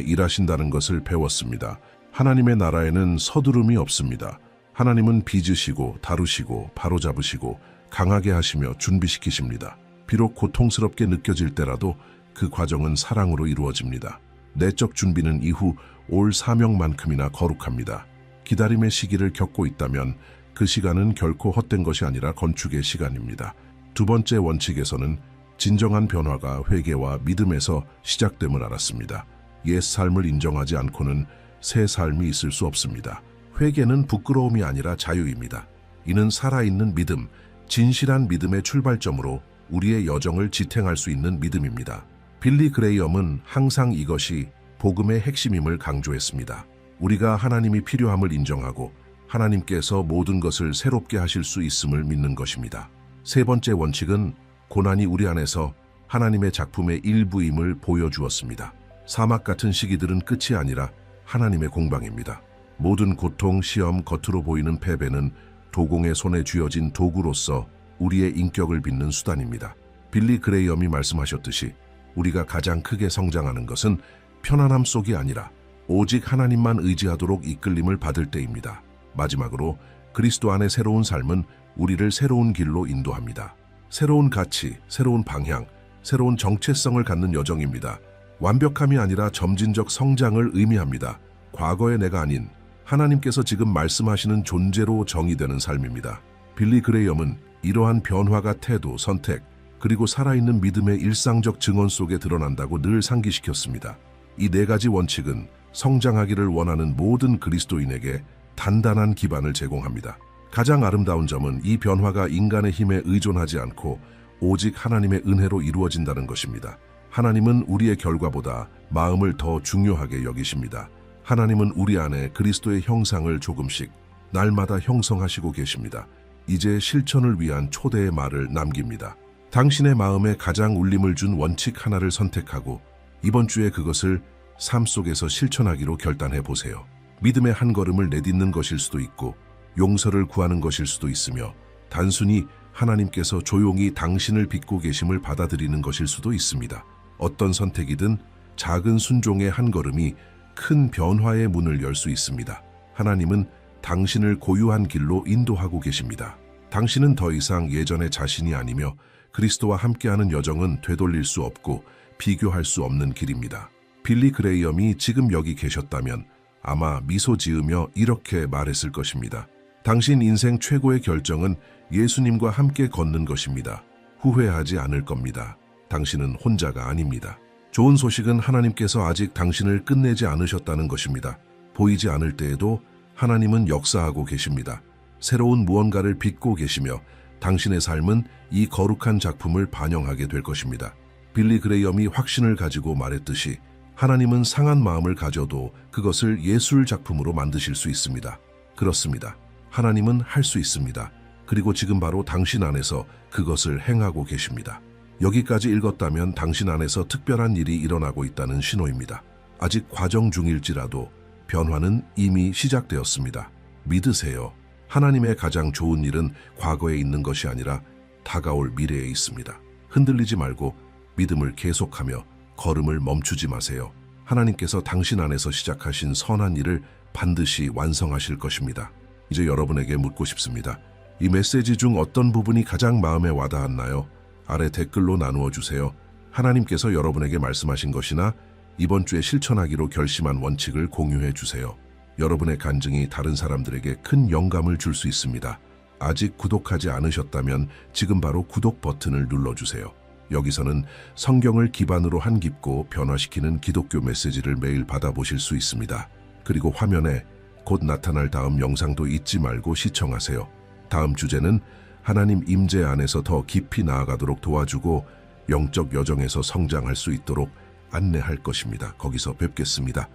일하신다는 것을 배웠습니다. 하나님의 나라에는 서두름이 없습니다. 하나님은 빚으시고 다루시고 바로잡으시고 강하게 하시며 준비시키십니다. 비록 고통스럽게 느껴질 때라도 그 과정은 사랑으로 이루어집니다. 내적 준비는 이후 올 사명만큼이나 거룩합니다. 기다림의 시기를 겪고 있다면 그 시간은 결코 헛된 것이 아니라 건축의 시간입니다. 두 번째 원칙에서는 진정한 변화가 회개와 믿음에서 시작됨을 알았습니다. 옛 삶을 인정하지 않고는 새 삶이 있을 수 없습니다. 회개는 부끄러움이 아니라 자유입니다. 이는 살아있는 믿음, 진실한 믿음의 출발점으로 우리의 여정을 지탱할 수 있는 믿음입니다. 빌리 그레이엄은 항상 이것이 복음의 핵심임을 강조했습니다. 우리가 하나님이 필요함을 인정하고 하나님께서 모든 것을 새롭게 하실 수 있음을 믿는 것입니다. 세 번째 원칙은 고난이 우리 안에서 하나님의 작품의 일부임을 보여주었습니다. 사막 같은 시기들은 끝이 아니라 하나님의 공방입니다. 모든 고통, 시험, 겉으로 보이는 패배는 도공의 손에 쥐어진 도구로서 우리의 인격을 빚는 수단입니다. 빌리 그레이엄이 말씀하셨듯이 우리가 가장 크게 성장하는 것은 편안함 속이 아니라 오직 하나님만 의지하도록 이끌림을 받을 때입니다. 마지막으로 그리스도 안의 새로운 삶은 우리를 새로운 길로 인도합니다. 새로운 가치, 새로운 방향, 새로운 정체성을 갖는 여정입니다. 완벽함이 아니라 점진적 성장을 의미합니다. 과거의 내가 아닌 하나님께서 지금 말씀하시는 존재로 정의되는 삶입니다. 빌리 그레이엄은 이러한 변화가 태도, 선택, 그리고 살아있는 믿음의 일상적 증언 속에 드러난다고 늘 상기시켰습니다. 이 네 가지 원칙은 성장하기를 원하는 모든 그리스도인에게 단단한 기반을 제공합니다. 가장 아름다운 점은 이 변화가 인간의 힘에 의존하지 않고 오직 하나님의 은혜로 이루어진다는 것입니다. 하나님은 우리의 결과보다 마음을 더 중요하게 여기십니다. 하나님은 우리 안에 그리스도의 형상을 조금씩 날마다 형성하시고 계십니다. 이제 실천을 위한 초대의 말을 남깁니다. 당신의 마음에 가장 울림을 준 원칙 하나를 선택하고 이번 주에 그것을 삶 속에서 실천하기로 결단해 보세요. 믿음의 한 걸음을 내딛는 것일 수도 있고 용서를 구하는 것일 수도 있으며 단순히 하나님께서 조용히 당신을 빚고 계심을 받아들이는 것일 수도 있습니다. 어떤 선택이든 작은 순종의 한 걸음이 큰 변화의 문을 열 수 있습니다. 하나님은 당신을 고유한 길로 인도하고 계십니다. 당신은 더 이상 예전의 자신이 아니며 그리스도와 함께하는 여정은 되돌릴 수 없고 비교할 수 없는 길입니다. 빌리 그레이엄이 지금 여기 계셨다면 아마 미소 지으며 이렇게 말했을 것입니다. 당신 인생 최고의 결정은 예수님과 함께 걷는 것입니다. 후회하지 않을 겁니다. 당신은 혼자가 아닙니다. 좋은 소식은 하나님께서 아직 당신을 끝내지 않으셨다는 것입니다. 보이지 않을 때에도 하나님은 역사하고 계십니다. 새로운 무언가를 빚고 계시며 당신의 삶은 이 거룩한 작품을 반영하게 될 것입니다. 빌리 그레이엄이 확신을 가지고 말했듯이 하나님은 상한 마음을 가져도 그것을 예술 작품으로 만드실 수 있습니다. 그렇습니다. 하나님은 할 수 있습니다. 그리고 지금 바로 당신 안에서 그것을 행하고 계십니다. 여기까지 읽었다면 당신 안에서 특별한 일이 일어나고 있다는 신호입니다. 아직 과정 중일지라도 변화는 이미 시작되었습니다. 믿으세요. 하나님의 가장 좋은 일은 과거에 있는 것이 아니라 다가올 미래에 있습니다. 흔들리지 말고 믿음을 계속하며 걸음을 멈추지 마세요. 하나님께서 당신 안에서 시작하신 선한 일을 반드시 완성하실 것입니다. 이제 여러분에게 묻고 싶습니다. 이 메시지 중 어떤 부분이 가장 마음에 와닿았나요? 아래 댓글로 나누어 주세요. 하나님께서 여러분에게 말씀하신 것이나 이번 주에 실천하기로 결심한 원칙을 공유해 주세요. 여러분의 간증이 다른 사람들에게 큰 영감을 줄 수 있습니다. 아직 구독하지 않으셨다면 지금 바로 구독 버튼을 눌러주세요. 여기서는 성경을 기반으로 한 깊고 변화시키는 기독교 메시지를 매일 받아보실 수 있습니다. 그리고 화면에 곧 나타날 다음 영상도 잊지 말고 시청하세요. 다음 주제는 하나님 임재 안에서 더 깊이 나아가도록 도와주고 영적 여정에서 성장할 수 있도록 안내할 것입니다. 거기서 뵙겠습니다.